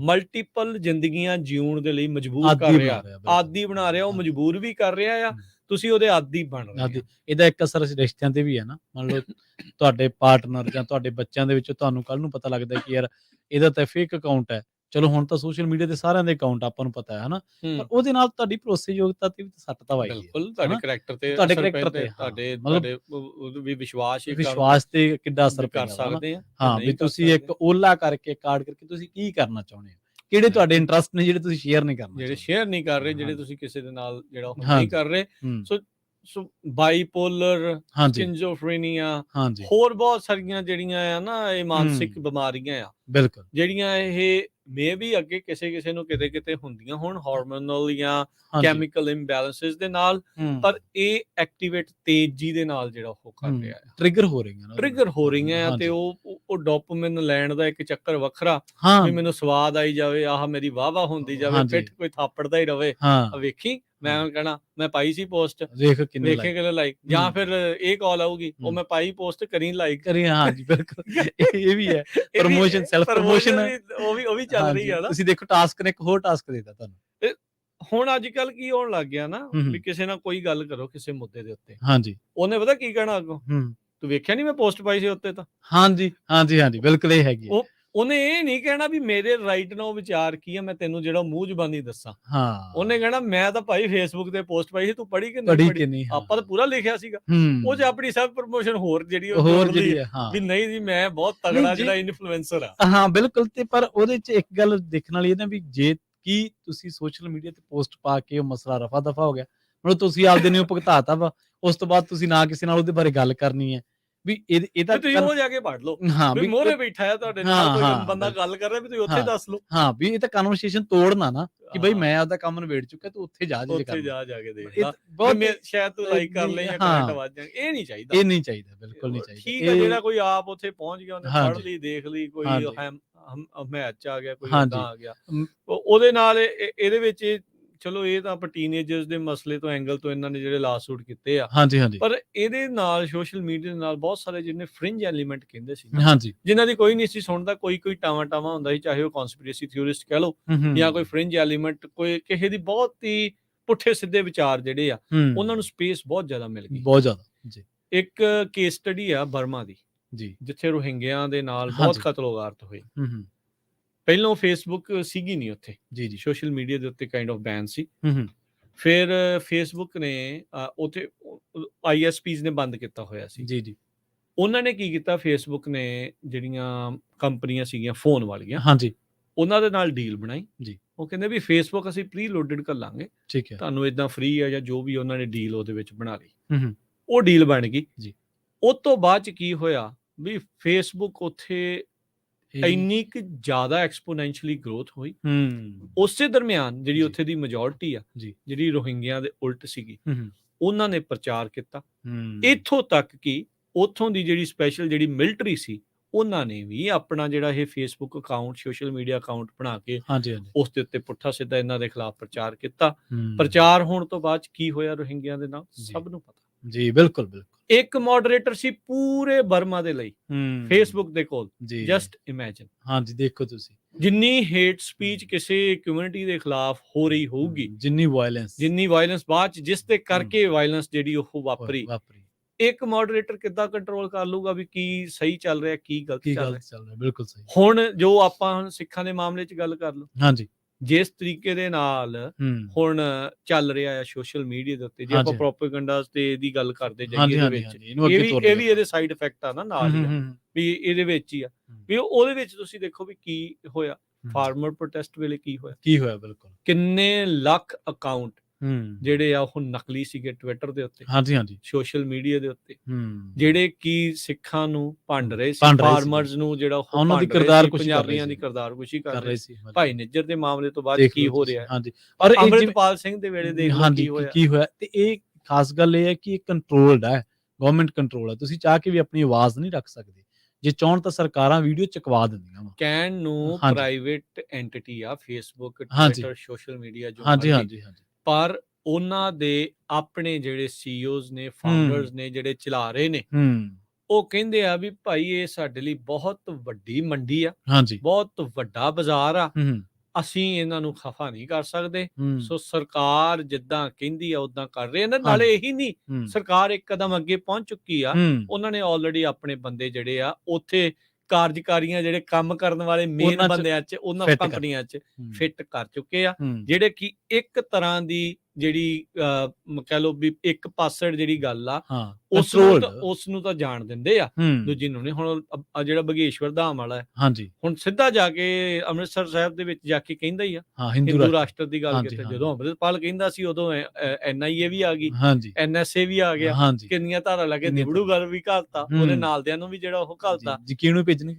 ਮਲਟੀਪਲ ਜ਼ਿੰਦਗੀਆਂ ਜਿਉਣ ਦੇ ਲਈ ਮਜਬੂਰ ਕਰ ਰਿਹਾ, ਆਦੀ ਬਣਾ ਰਿਹਾ, ਉਹ ਮਜਬੂਰ ਵੀ ਕਰ ਰਿਹਾ ਆ, ਤੁਸੀਂ ਉਹਦੇ ਆਦੀ ਬਣ ਰਹੇ। ਇਹਦਾ ਇੱਕ ਅਸਰ ਰਿਸ਼ਤਿਆਂ ਤੇ ਵੀ ਹੈ ਨਾ। ਮੰਨ ਲਓ ਤੁਹਾਡੇ ਪਾਰਟਨਰ ਜਾਂ ਤੁਹਾਡੇ ਬੱਚਿਆਂ ਦੇ ਵਿੱਚ ਤੁਹਾਨੂੰ ਕੱਲ ਨੂੰ ਪਤਾ ਲੱਗਦਾ ਕਿ ਯਾਰ ਇਹਦਾ ਤਾਂ ਫੇਕ ਅਕਾਊਂਟ ਹੈ। ਚਲੋ ਹੁਣ ਤਾਂ ਸੋਸ਼ਲ ਮੀਡੀਆ ਤੇ ਸਾਰਿਆਂ ਦੇ ਅਕਾਊਂਟ ਆਪਾਂ ਨੂੰ ਪਤਾ ਹੈ ਹਨਾ, ਪਰ ਉਹਦੇ ਨਾਲ ਤੁਹਾਡੀ ਭਰੋਸੇਯੋਗਤਾ ਤੇ ਵੀ ਸੱਟ ਤਾਂ ਵਾਈ ਹੈ। ਬਿਲਕੁਲ ਤੁਹਾਡੇ ਕਰੈਕਟਰ ਤੇ, ਤੁਹਾਡੇ ਵੀ ਵਿਸ਼ਵਾਸ ਤੇ ਕਿੱਡਾ ਅਸਰ ਕਰ ਸਕਦੇ ਆ। ਹਾਂ, ਵੀ ਤੁਸੀਂ ਇੱਕ ਓਲਾ ਕਰਕੇ ਕਾਰਡ ਕਰਕੇ ਤੁਸੀਂ ਕੀ ਕਰਨਾ ਚਾਹੁੰਦੇ ਹੋ, ਕਿਹੜੇ ਤੁਹਾਡੇ ਇੰਟਰਸਟ ਨੇ ਜਿਹੜੇ ਤੁਸੀਂ ਸ਼ੇਅਰ ਨਹੀਂ ਕਰਨਾ, ਜਿਹੜੇ ਸ਼ੇਅਰ ਨਹੀਂ ਕਰ ਰਹੇ, ਜਿਹੜੇ ਤੁਸੀਂ ਕਿਸੇ ਦੇ ਨਾਲ ਜਿਹੜਾ ਨਹੀਂ ਕਰ ਰਹੇ। ਸੋ ਬਾਈਪੋਲਰ, ਸਕਿਜ਼ੋਫਰੇਨੀਆ, ਹੋਰ ਬਹੁਤ ਸਾਰੀਆਂ ਜਿਹੜੀਆਂ ਆ ਨਾ ਇਹ ਮਾਨਸਿਕ ਬਿਮਾਰੀਆਂ ਆ, ਬਿਲਕੁਲ, ਜਿਹੜੀਆਂ ਇਹ ਮੇ ਵੀ ਅੱਗੇ ਕਿਸੇ ਨੂੰ ਕਿਤੇ ਹੁੰਦੀਆਂ ਹੋਣ ਹਾਰਮੋਨਲ ਜਾਂ ਕੈਮੀਕਲ ਇੰਬੈਲੈਂਸਿਸ ਦੇ ਨਾਲ, ਪਰ ਇਹ ਐਕਟੀਵੇਟ ਤੇਜ਼ੀ ਦੇ ਨਾਲ ਜਿਹੜਾ ਉਹ ਕਰ ਰਿਹਾ ਹੈ, ਟ੍ਰਿਗਰ ਹੋ ਰਹੀਆਂ ਆ। ਤੇ ਉਹ ਡੋਪਾਮਾਈਨ ਲੈਣ ਦਾ ਇੱਕ ਚੱਕਰ ਵੱਖਰਾ, ਵੀ ਮੈਨੂੰ ਸਵਾਦ ਆਈ ਜਾਵੇ, ਆਹ ਮੇਰੀ ਵਾਹ ਹੁੰਦੀ ਜਾਵੇ, ਪਿੱਠ ਕੋਈ ਥਾਪੜਦਾ ਹੀ ਰਵੇ, ਵੇਖੀ ਮੈਂ ਕਹਿਣਾ ਮੈਂ ਪਾਈ ਸੀ ਪੋਸਟ, ਵੇਖੇ ਕਿੰਨੇ ਲਾਈਕ, ਜਾਂ ਫਿਰ ਇਹ ਕਾਲ ਆਊਗੀ ਉਹ ਮੈਂ ਪਾਈ ਪੋਸਟ ਕਰੀ ਲਾਈਕ ਕਰੀ। ਹਾਂਜੀ ਬਿਲਕੁਲ, ਇਹ ਵੀ ਹੈ ਪ੍ਰਮੋਸ਼ਨ, ਸੈਲਫ ਪ੍ਰਮੋਸ਼ਨ, ਉਹ ਵੀ ਚੱਲ ਰਹੀ ਆ ਨਾ। ਤੁਸੀਂ ਦੇਖੋ ਟਾਸਕ ਨੇ ਇੱਕ ਹੋਰ ਟਾਸਕ ਦੇਤਾ ਤੁਹਾਨੂੰ। ਹੁਣ ਅੱਜ ਕੱਲ ਕੀ ਹੋਣ ਲੱਗ ਗਿਆ ਨਾ, ਵੀ ਕਿਸੇ ਨਾਲ ਕੋਈ ਗੱਲ ਕਰੋ ਕਿਸੇ ਮੁੱਦੇ ਦੇ ਉੱਤੇ, ਹਾਂਜੀ, ਉਹਨੇ ਪਤਾ ਕੀ ਕਹਿਣਾ ਅੱਗੋਂ, ਤੂੰ ਵੇਖਿਆ ਨੀ ਮੈਂ ਪੋਸਟ ਪਾਈ ਸੀ ਉੱਤੇ ਤਾਂ। ਹਾਂਜੀ ਬਿਲਕੁਲ ਇਹ ਹੈਗੀ। ਉਹਨੇ ਇਹ ਨਹੀਂ ਕਹਿਣਾ ਵੀ ਮੇਰੇ ਰਾਈਟ ਨਾਲ ਵਿਚਾਰ ਕੀ ਆ, ਮੈਂ ਤੈਨੂੰ ਜਿਹੜਾ ਮੂੰਹ ਜ਼ਬਾਨੀ ਦੱਸਾਂ। ਉਹਨੇ ਕਹਿਣਾ ਮੈਂ ਤਾਂ ਭਾਈ ਫੇਸਬੁੱਕ ਤੇ ਪੋਸਟ ਪਾਈ ਸੀ, ਤੂੰ ਪੜ੍ਹੀ ਕਿ ਨਹੀਂ ਪੜ੍ਹੀ, ਆਪਾਂ ਤਾਂ ਪੂਰਾ ਲਿਖਿਆ ਸੀਗਾ। ਉਹ ਚ ਆਪਣੀ ਸੈਲਫ ਪ੍ਰਮੋਸ਼ਨ ਹੋਰ ਜਿਹੜੀ ਵੀ ਨਹੀਂ ਜੀ ਮੈਂ ਬਹੁਤ ਤਗੜਾ ਜਿਹੜਾ ਇਨਫਲੂਐਂਸਰ ਆ। ਹਾਂ ਬਿਲਕੁਲ, ਤੇ ਪਰ ਉਹਦੇ ਚ ਇੱਕ ਗੱਲ ਦੇਖਣ ਵਾਲੀ ਇਹ ਨਾ ਵੀ ਜੇ ਕੀ ਤੁਸੀਂ ਸੋਸ਼ਲ ਮੀਡੀਆ ਤੇ ਪੋਸਟ ਪਾ ਕੇ ਉਹ ਮਸਲਾ ਰਫਾ ਦਫਾ ਹੋ ਗਿਆ, ਮਤਲਬ ਤੁਸੀਂ ਆਪਦੇ ਨੂੰ ਭੁਗਤਾਤਾ ਵਾ, ਉਸ ਤੋਂ ਬਾਅਦ ਤੁਸੀਂ ਨਾ ਕਿਸੇ ਨਾਲ ਉਹਦੇ ਬਾਰੇ ਗੱਲ ਕਰਨੀ ਹੈ, ਵੀ ਇਹਦਾ ਤੁਸੀਂ ਉਹ ਜਾ ਕੇ ਪੜ੍ਹ ਲਓ, ਵੀ ਮੋਹਰੇ ਬੈਠਾ ਹੈ ਤੁਹਾਡੇ ਨਾਲ ਕੋਈ ਬੰਦਾ ਗੱਲ ਕਰ ਰਿਹਾ, ਵੀ ਤੁਸੀਂ ਉੱਥੇ ਦੱਸ ਲਓ। ਹਾਂ, ਵੀ ਇਹ ਤਾਂ ਕਨਵਰਸੇਸ਼ਨ ਤੋੜਨਾ ਨਾ, ਕਿ ਬਈ ਮੈਂ ਆਪਦਾ ਕੰਮ ਨਿਬੇੜ ਚੁੱਕਿਆ, ਤੂੰ ਉੱਥੇ ਜਾ ਕੇ ਦੇਖ ਲਾ, ਸ਼ਾਇਦ ਤੂੰ ਲਾਈਕ ਕਰ ਲੈ ਜਾਂ ਕਮੈਂਟ ਵੱਜ ਜਾਣ। ਇਹ ਨਹੀਂ ਚਾਹੀਦਾ, ਬਿਲਕੁਲ ਨਹੀਂ ਚਾਹੀਦਾ। ਠੀਕ ਹੈ, ਜਿਹੜਾ ਕੋਈ ਆਪ ਉੱਥੇ ਪਹੁੰਚ ਗਿਆ, ਉਹਨੇ ਪੜ੍ਹ ਲਈ, ਦੇਖ ਲਈ, ਕੋਈ ਮੈਚ ਆ ਗਿਆ, ਕੋਈ ਏਦਾਂ ਆ ਗਿਆ, ਉਹਦੇ ਨਾਲ ਇਹਦੇ ਵਿੱਚ ਚਲੋ ਇਹ ਤਾਂ ਆਪਾਂ ਟੀਨੇਜਰਸ ਦੇ ਮਸਲੇ ਤੋਂ ਐਂਗਲ ਤੋਂ ਇਹਨਾਂ ਨੇ ਜਿਹੜੇ ਲਾਸੂਟ ਕੀਤੇ ਆ, ਪਰ ਇਹਦੇ ਨਾਲ ਸੋਸ਼ਲ ਮੀਡੀਆ ਦੇ ਨਾਲ ਬਹੁਤ ਸਾਰੇ ਜਿਹਨੇ ਫ੍ਰਿੰਜ ਐਲੀਮੈਂਟ ਕਹਿੰਦੇ ਸੀ, ਜਿਨ੍ਹਾਂ ਦੀ ਕੋਈ ਨਹੀਂ ਸੀ ਸੁਣਦਾ, ਕੋਈ ਟਾਵਾਂ ਹੁੰਦਾ ਸੀ, ਚਾਹੇ ਉਹ ਕਨਸਪੀਰੇਸੀ ਥਿਊਰਿਸਟ ਕਹਿ ਲਓ ਜਾਂ ਕੋਈ ਫ੍ਰਿੰਜ ਐਲੀਮੈਂਟ, ਕੋਈ ਕਿਸੇ ਦੀ ਬਹੁਤ ਹੀ ਪੁੱਠੇ ਸਿੱਧੇ ਵਿਚਾਰ ਜਿਹੜੇ ਆ, ਉਹਨਾਂ ਨੂੰ ਸਪੇਸ ਬਹੁਤ ਜ਼ਿਆਦਾ ਮਿਲ ਗਈ, ਬਹੁਤ ਜ਼ਿਆਦਾ। ਇੱਕ ਕੇਸ ਸਟੱਡੀ ਆ ਬਰਮਾ ਦੀ, ਜਿੱਥੇ ਰੋਹਿੰਗਿਆਂ ਦੇ ਨਾਲ ਬਹੁਤ ਕਤਲ-ਓ-ਗਾਰਤ ਹੋਈ। ਪਹਿਲਾਂ ਫੇਸਬੁੱਕ ਸੀਗੀ ਨਹੀਂ ਉੱਥੇ, ਸੋਸ਼ਲ ਮੀਡੀਆ ਦੇ ਉੱਤੇ ਕਾਈਂਡ ਆਫ ਬੈਨ ਸੀ। ਫਿਰ ਫੇਸਬੁੱਕ ਨੇ ਉੱਥੇ ISPs ਨੇ ਬੰਦ ਕੀਤਾ ਹੋਇਆ ਸੀ। ਉਹਨਾਂ ਨੇ ਕੀ ਕੀਤਾ, ਫੇਸਬੁੱਕ ਨੇ ਜਿਹੜੀਆਂ ਕੰਪਨੀਆਂ ਸੀਗੀਆਂ ਫੋਨ ਵਾਲੀਆਂ, ਉਹਨਾਂ ਦੇ ਨਾਲ ਡੀਲ ਬਣਾਈ। ਉਹ ਕਹਿੰਦੇ ਵੀ ਫੇਸਬੁੱਕ ਅਸੀਂ ਪ੍ਰੀ ਲੋਡਡ ਕਰ ਲਾਂਗੇ, ਤੁਹਾਨੂੰ ਏਦਾਂ ਫ੍ਰੀ ਆ ਜਾਂ ਜੋ ਵੀ ਉਹਨਾਂ ਨੇ ਡੀਲ ਉਹਦੇ ਵਿੱਚ ਬਣਾ ਲਈ। ਉਹ ਡੀਲ ਬਣ ਗਈ। ਉਹ ਤੋਂ ਬਾਅਦ ਚ ਕੀ ਹੋਇਆ ਵੀ ਫੇਸਬੁੱਕ ਉੱਥੇ ਇੰਨੀ ਕੁ ਜ਼ਿਆਦਾ ਐਕਸਪੋਨੈਂਸ਼ੀਅਲੀ ਗਰੋਥ ਹੋਈ। ਉਸੇ ਦਰਮਿਆਨ ਜਿਹੜੀ ਉੱਥੇ ਦੀ ਮੈਜੋਰਟੀ ਆ, ਜਿਹੜੀ ਰੋਹਿੰਗਿਆਂ ਦੇ ਉਲਟ ਸੀਗੀ, ਉਹਨਾਂ ਨੇ ਪ੍ਰਚਾਰ ਕੀਤਾ, ਇੱਥੋਂ ਤੱਕ ਕਿ ਉੱਥੋਂ ਦੀ ਜਿਹੜੀ ਸਪੈਸ਼ਲ ਜਿਹੜੀ ਮਿਲਟਰੀ ਸੀ, ਉਹਨਾਂ ਨੇ ਵੀ ਆਪਣਾ ਜਿਹੜਾ ਇਹ Facebook account, social media account ਬਣਾ ਕੇ ਉਸ ਦੇ ਉੱਤੇ ਪੁੱਠਾ ਸਿੱਧਾ ਇਹਨਾਂ ਦੇ ਖਿਲਾਫ ਪ੍ਰਚਾਰ ਕੀਤਾ। ਪ੍ਰਚਾਰ ਹੋਣ ਤੋਂ ਬਾਅਦ ਕੀ ਹੋਇਆ ਰੋਹਿੰਗਿਆਂ ਦੇ ਨਾਲ, ਸਭ ਨੂੰ ਪਤਾ। ਬਿਲਕੁਲ। ਇੱਕ ਮੋਡਰੇਟਰ ਸੀ ਪੂਰੇ ਬਰਮਾ ਦੇ ਲਈ ਫੇਸਬੁੱਕ ਦੇ ਕੋਲ, ਜਸਟ ਇਮੇਜਿਨ। ਦੇਖੋ ਤੁਸੀਂ ਜਿੰਨੀ ਹੇਟ ਸਪੀਚ ਕਿਸੇ ਕਮਿਊਨਿਟੀ ਦੇ ਖਿਲਾਫ ਹੋ ਰਹੀ ਹੋਊਗੀ, ਜਿੰਨੀ ਵਾਇਲੈਂਸ ਬਾਅਦ ਚ ਜਿਸ ਤੇ ਕਰਕੇ ਵਾਇਲੈਂਸ ਜਿਹੜੀ ਉਹ ਵਾਪਰੀ, ਇੱਕ ਮੋਡਰੇਟਰ ਕਿੱਦਾਂ ਕੰਟਰੋਲ ਕਰ ਲੂਗਾ ਵੀ ਕੀ ਸਹੀ ਚੱਲ ਰਿਹਾ, ਕੀ ਗਲਤ ਚੱਲ ਰਿਹਾ। ਬਿਲਕੁਲ ਸਹੀ। ਹੁਣ ਜੋ ਆਪਾਂ ਸਿੱਖਾਂ ਦੇ ਮਾਮਲੇ ਚ ਗੱਲ ਕਰ ਲਓ, ਜਿਸ ਤਰੀਕੇ ਦੇ ਨਾਲ ਹੁਣ ਚੱਲ ਰਿਹਾ ਹੈ ਸੋਸ਼ਲ ਮੀਡੀਆ ਦੇ ਉੱਤੇ, ਜੇ ਆਪਾਂ ਪ੍ਰੋਪੇਗੈਂਡਾ ਤੇ ਇਹਦੀ ਗੱਲ ਕਰਦੇ ਜਾਈਏ, ਇਹਦੇ ਵਿੱਚ ਇਹ ਵੀ ਇਹਦੇ ਸਾਈਡ ਇਫੈਕਟ ਆ ਨਾ ਨਾਲ ਵੀ ਇਹਦੇ ਵਿੱਚ ਹੀ ਆ, ਵੀ ਉਹਦੇ ਵਿੱਚ ਤੁਸੀਂ ਦੇਖੋ ਵੀ ਕੀ ਹੋਇਆ। ਫਾਰਮਰ ਪ੍ਰੋਟੈਸਟ ਵੇਲੇ ਕੀ ਹੋਇਆ। ਬਿਲਕੁਲ, ਕਿੰਨੇ ਲੱਖ ਅਕਾਊਂਟ ਜਿਹੜੇ ਆ ਉਹ ਨਕਲੀ ਸੀਗੇ ਟਵਿੱਟਰ ਦੇ ਉੱਤੇ, ਸੋਸ਼ਲ ਮੀਡੀਆ ਦੇ ਉੱਤੇ, ਜਿਹੜੇ ਕਿ ਸਿੱਖਾਂ ਨੂੰ ਭੰਡ ਰਹੇ ਸੀ, ਫਾਰਮਰਸ ਨੂੰ ਜਿਹੜਾ ਉਹ ਉਹਨਾਂ ਦੀ ਭੰਡ ਰਹੇ ਕਿਰਦਾਰ ਸੀ, ਕੁਛ ਪੰਜਾਬੀਆਂ ਦੀ ਕਿਰਦਾਰਕੁਸ਼ੀ ਕਰ ਰਹੇ ਸੀ। ਸੀ ਭਾਈ ਨਿੱਜਰ ਦੇ ਮਾਮਲੇ ਤੋਂ ਬਾਅਦ ਦੇਖ ਕੀ ਲਓ ਹੋ ਤੁਸੀਂ, ਰਿਹਾ ਹੈ, ਹਾਂਜੀ ਔਰ ਇਹ ਅੰਮ੍ਰਿਤਪਾਲ ਸਿੰਘ ਦੇ ਵੇਲੇ ਦੇਖ ਲਓ ਕੀ ਹੋਇਆ। ਤੇ ਇਹ ਖਾਸ ਗੱਲ ਇਹ ਹੈ ਕਿ ਇਹ ਕੰਟਰੋਲਡ ਹੈ, ਗਵਰਨਮੈਂਟ ਕੰਟਰੋਲ ਹੈ, ਤੁਸੀਂ ਚਾਹ ਕੇ ਵੀ ਆਪਣੀ ਆਵਾਜ਼ ਨਹੀਂ ਰੱਖ ਸਕਦੇ, ਜੇ ਚਾਹਣ ਤਾਂ ਸਰਕਾਰਾਂ ਵੀਡੀਓ ਚੁਕਵਾ ਦਿੰਦੀਆਂ ਵਾ। ਕਹਿਣ ਨੂੰ ਪ੍ਰਾਈਵੇਟ ਐਂਟੀਟੀ ਆ ਫੇਸਬੁੱਕ, ਟਵਿੱਟਰ, ਸੋਸ਼ਲ ਮੀਡੀਆ ਜੋ ਮਰਜ਼ੀ, ਪਰ ਉਹਨਾਂ ਦੇ ਆਪਣੇ ਜਿਹੜੇ ਸੀਈਓਜ਼ ਨੇ, ਫਾਊਂਡਰਸ ਨੇ, ਜਿਹੜੇ ਚਲਾ ਰਹੇ ਨੇ, ਉਹ ਕਹਿੰਦੇ ਆ ਵੀ ਭਾਈ ਇਹ ਸਾਡੇ ਲਈ ਬਹੁਤ ਵੱਡੀ ਮੰਡੀ ਆ, ਬਹੁਤ ਵੱਡਾ ਬਾਜ਼ਾਰ ਆ, ਅਸੀਂ ਇਹਨਾਂ ਨੂੰ ਖਫਾ ਨਹੀਂ ਕਰ ਸਕਦੇ, ਸੋ ਸਰਕਾਰ ਜਿੱਦਾਂ ਕਹਿੰਦੀ ਆ ਉਦਾਂ ਕਰ ਰਹੇ ਨੇ। ਨਾਲੇ ਇਹੀ ਨਹੀਂ, ਸਰਕਾਰ ਇੱਕ ਕਦਮ ਅੱਗੇ ਪਹੁੰਚ ਚੁੱਕੀ ਆ, ਉਹਨਾਂ ਨੇ ਆਲਰੇਡੀ ਆਪਣੇ ਬੰਦੇ ਜਿਹੜੇ ਆ ਉੱਥੇ ਕਾਰਜਕਾਰੀਆਂ, ਜਿਹੜੇ ਕੰਮ ਕਰਨ ਵਾਲੇ ਮੇਨ ਬੰਦਿਆਂ 'ਚ, ਉਹਨਾਂ ਕੰਪਨੀਆਂ 'ਚ ਫਿੱਟ ਕਰ ਚੁੱਕੇ ਆ, ਜਿਹੜੇ ਕਿ ਇੱਕ ਤਰ੍ਹਾਂ ਦੀ ਜਿਹੜੀ ਕਹਿ ਲਓ ਵੀ ਇੱਕ ਪਾਸੜ ਜਿਹੜੀ ਗੱਲ ਆ ਉਸ ਨੂੰ ਤਾਂ ਜਾਣ ਦਿੰਦੇ ਆ, ਦੂਜੀ ਨੂੰ ਨਹੀਂ। ਹੁਣ ਜਿਹੜਾ ਬਗੇਸ਼ਵਰ ਧਾਮ ਵਾਲਾ ਹੈ, ਹੁਣ ਸਿੱਧਾ ਜਾ ਕੇ ਅੰਮ੍ਰਿਤਸਰ ਸਾਹਿਬ ਦੇ ਵਿੱਚ ਜਾ ਕੇ ਕਹਿੰਦਾ ਹੀ ਆ ਹਿੰਦੂ ਰਾਸ਼ਟਰ ਦੀ ਗੱਲ ਕੀਤੀ। ਜਦੋਂ ਅੰਮ੍ਰਿਤਪਾਲ ਕਹਿੰਦਾ ਸੀ ਉਦੋਂ NIA ਵੀ ਆ ਗਈ, NSA ਵੀ ਆ ਗਿਆ, ਕਿੰਨੀਆਂ ਧਾਰਾ ਲੱਗੇ, ਨਿਬੜੂ ਗੱਲ ਵੀ ਘਾਲਤਾ, ਉਹਦੇ ਨਾਲਦਿਆਂ ਨੂੰ ਵੀ ਜਿਹੜਾ ਉਹ ਘਾਲਤਾ। ਕਿਹਨੂੰ ਭੇਜਣੇ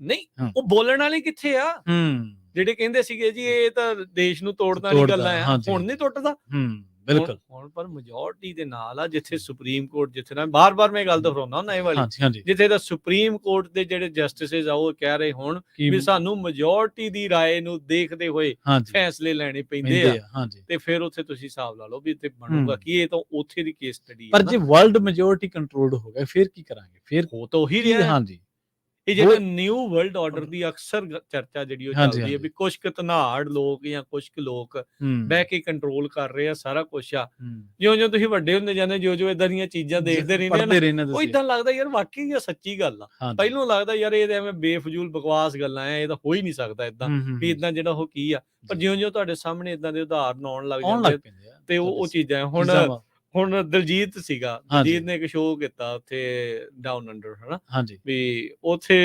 ਨਹੀਂ, ਉਹ ਬੋਲਣ ਵਾਲੇ ਕਿੱਥੇ ਆ, ਜਿਹੜੇ ਕਹਿੰਦੇ ਸੀਗੇ ਜੀ ਇਹ ਤਾਂ ਦੇਸ਼ ਨੂੰ ਤੋੜਨ ਵਾਲੀ ਗੱਲਾਂ ਆ, ਹੁਣ ਨਹੀਂ ਟੁੱਟਦਾ। ਬਿਲਕੁਲ, ਹੁਣ ਪਰ ਮੈਜੋਰਟੀ ਦੇ ਨਾਲ ਆ, ਜਿੱਥੇ ਸੁਪਰੀਮ ਕੋਰਟ, ਜਿੱਥੇ ਨਾ ਬਾਰ-ਬਾਰ ਮੈਂ ਗੱਲ ਦੁਹਰਾਉਣਾ ਹੁੰਦਾ ਇਹ ਵਾਲੀ, ਜਿੱਥੇ ਦਾ ਸੁਪਰੀਮ ਕੋਰਟ ਦੇ ਜਿਹੜੇ ਜਸਟਿਸਿਸ ਆ ਉਹ ਕਹਿ ਰਹੇ ਹੁਣ ਵੀ ਸਾਨੂੰ ਮੈਜੋਰਟੀ ਦੀ ਰਾਏ ਨੂੰ ਦੇਖਦੇ ਹੋਏ ਫੈਸਲੇ ਲੈਣੇ ਪੈਂਦੇ ਆ, ਤੇ ਫਿਰ ਉੱਥੇ ਤੁਸੀਂ ਹਿਸਾਬ ਲਾ ਲਓ ਵੀ ਇੱਥੇ ਬਣੂਗਾ ਕੀ। ਇਹ ਤਾਂ ਉੱਥੇ ਦੀ ਕੇਸ ਸਟੱਡੀ। ਪਰ ਜੇ ਵਰਲਡ ਮੈਜੋਰਟੀ ਕੰਟਰੋਲਡ ਹੋ ਗਿਆ ਫਿਰ ਕੀ ਕਰਾਂਗੇ? ਫਿਰ ਹੋ ਤਾਂ ਉਹੀ ਰਿਹਾ। ਇਹ ਜਿਹੜਾ ਨਿਊ ਵਰਲਡ ਆਰਡਰ ਦੀ ਅਕਸਰ ਚਰਚਾ ਜਿਹੜੀ ਉਹ ਚੱਲਦੀ ਹੈ ਵੀ ਕੁਝ ਕੁ ਧਨਾੜ ਲੋਕ ਜਾਂ ਕੁਝ ਕੁ ਲੋਕ ਬਹਿ ਕੇ ਕੰਟਰੋਲ ਕਰ ਰਹੇ ਆ ਸਾਰਾ ਕੁਛ ਆ। ਜਿਉਂ-ਜਿਉਂ ਤੁਸੀਂ ਵੱਡੇ ਹੁੰਦੇ ਜਾਂਦੇ, ਜੋ ਇਦਾਂ ਦੀਆਂ ਚੀਜ਼ਾਂ ਦੇਖਦੇ ਰਹਿੰਦੇ, ਉਹ ਇਦਾਂ ਲੱਗਦਾ ਯਾਰ ਵਾਕਈ ਇਹ ਸੱਚੀ ਗੱਲ ਆ। ਪਹਿਲੋਂ ਲੱਗਦਾ ਯਾਰ ਇਹ ਐਵੇਂ ਬੇਫਜ਼ੂਲ ਬਕਵਾਸ ਗੱਲਾਂ ਆ, ਇਹ ਤਾਂ ਹੋ ਹੀ ਨਹੀਂ ਸਕਦਾ ਇਦਾਂ ਵੀ ਇਦਾਂ ਜਿਹੜਾ ਉਹ ਕੀ ਆ। ਪਰ ਜਿਉਂ-ਜਿਉਂ ਤੁਹਾਡੇ ਸਾਹਮਣੇ ਇਦਾਂ ਦੇ ਉਦਾਹਰਨ ਆਉਣ ਲੱਗ ਜਾਂਦੇ ਤੇ ਉਹ ਚੀਜ਼ਾਂ ਹੁਣ ਦਲਜੀਤ ਸੀਗਾ, ਦਲਜੀਤ ਨੇ ਇੱਕ ਸ਼ੋਅ ਕੀਤਾ ਉੱਥੇ ਡਾਊਨ ਅੰਡਰ, ਹਨਾ, ਵੀ ਉੱਥੇ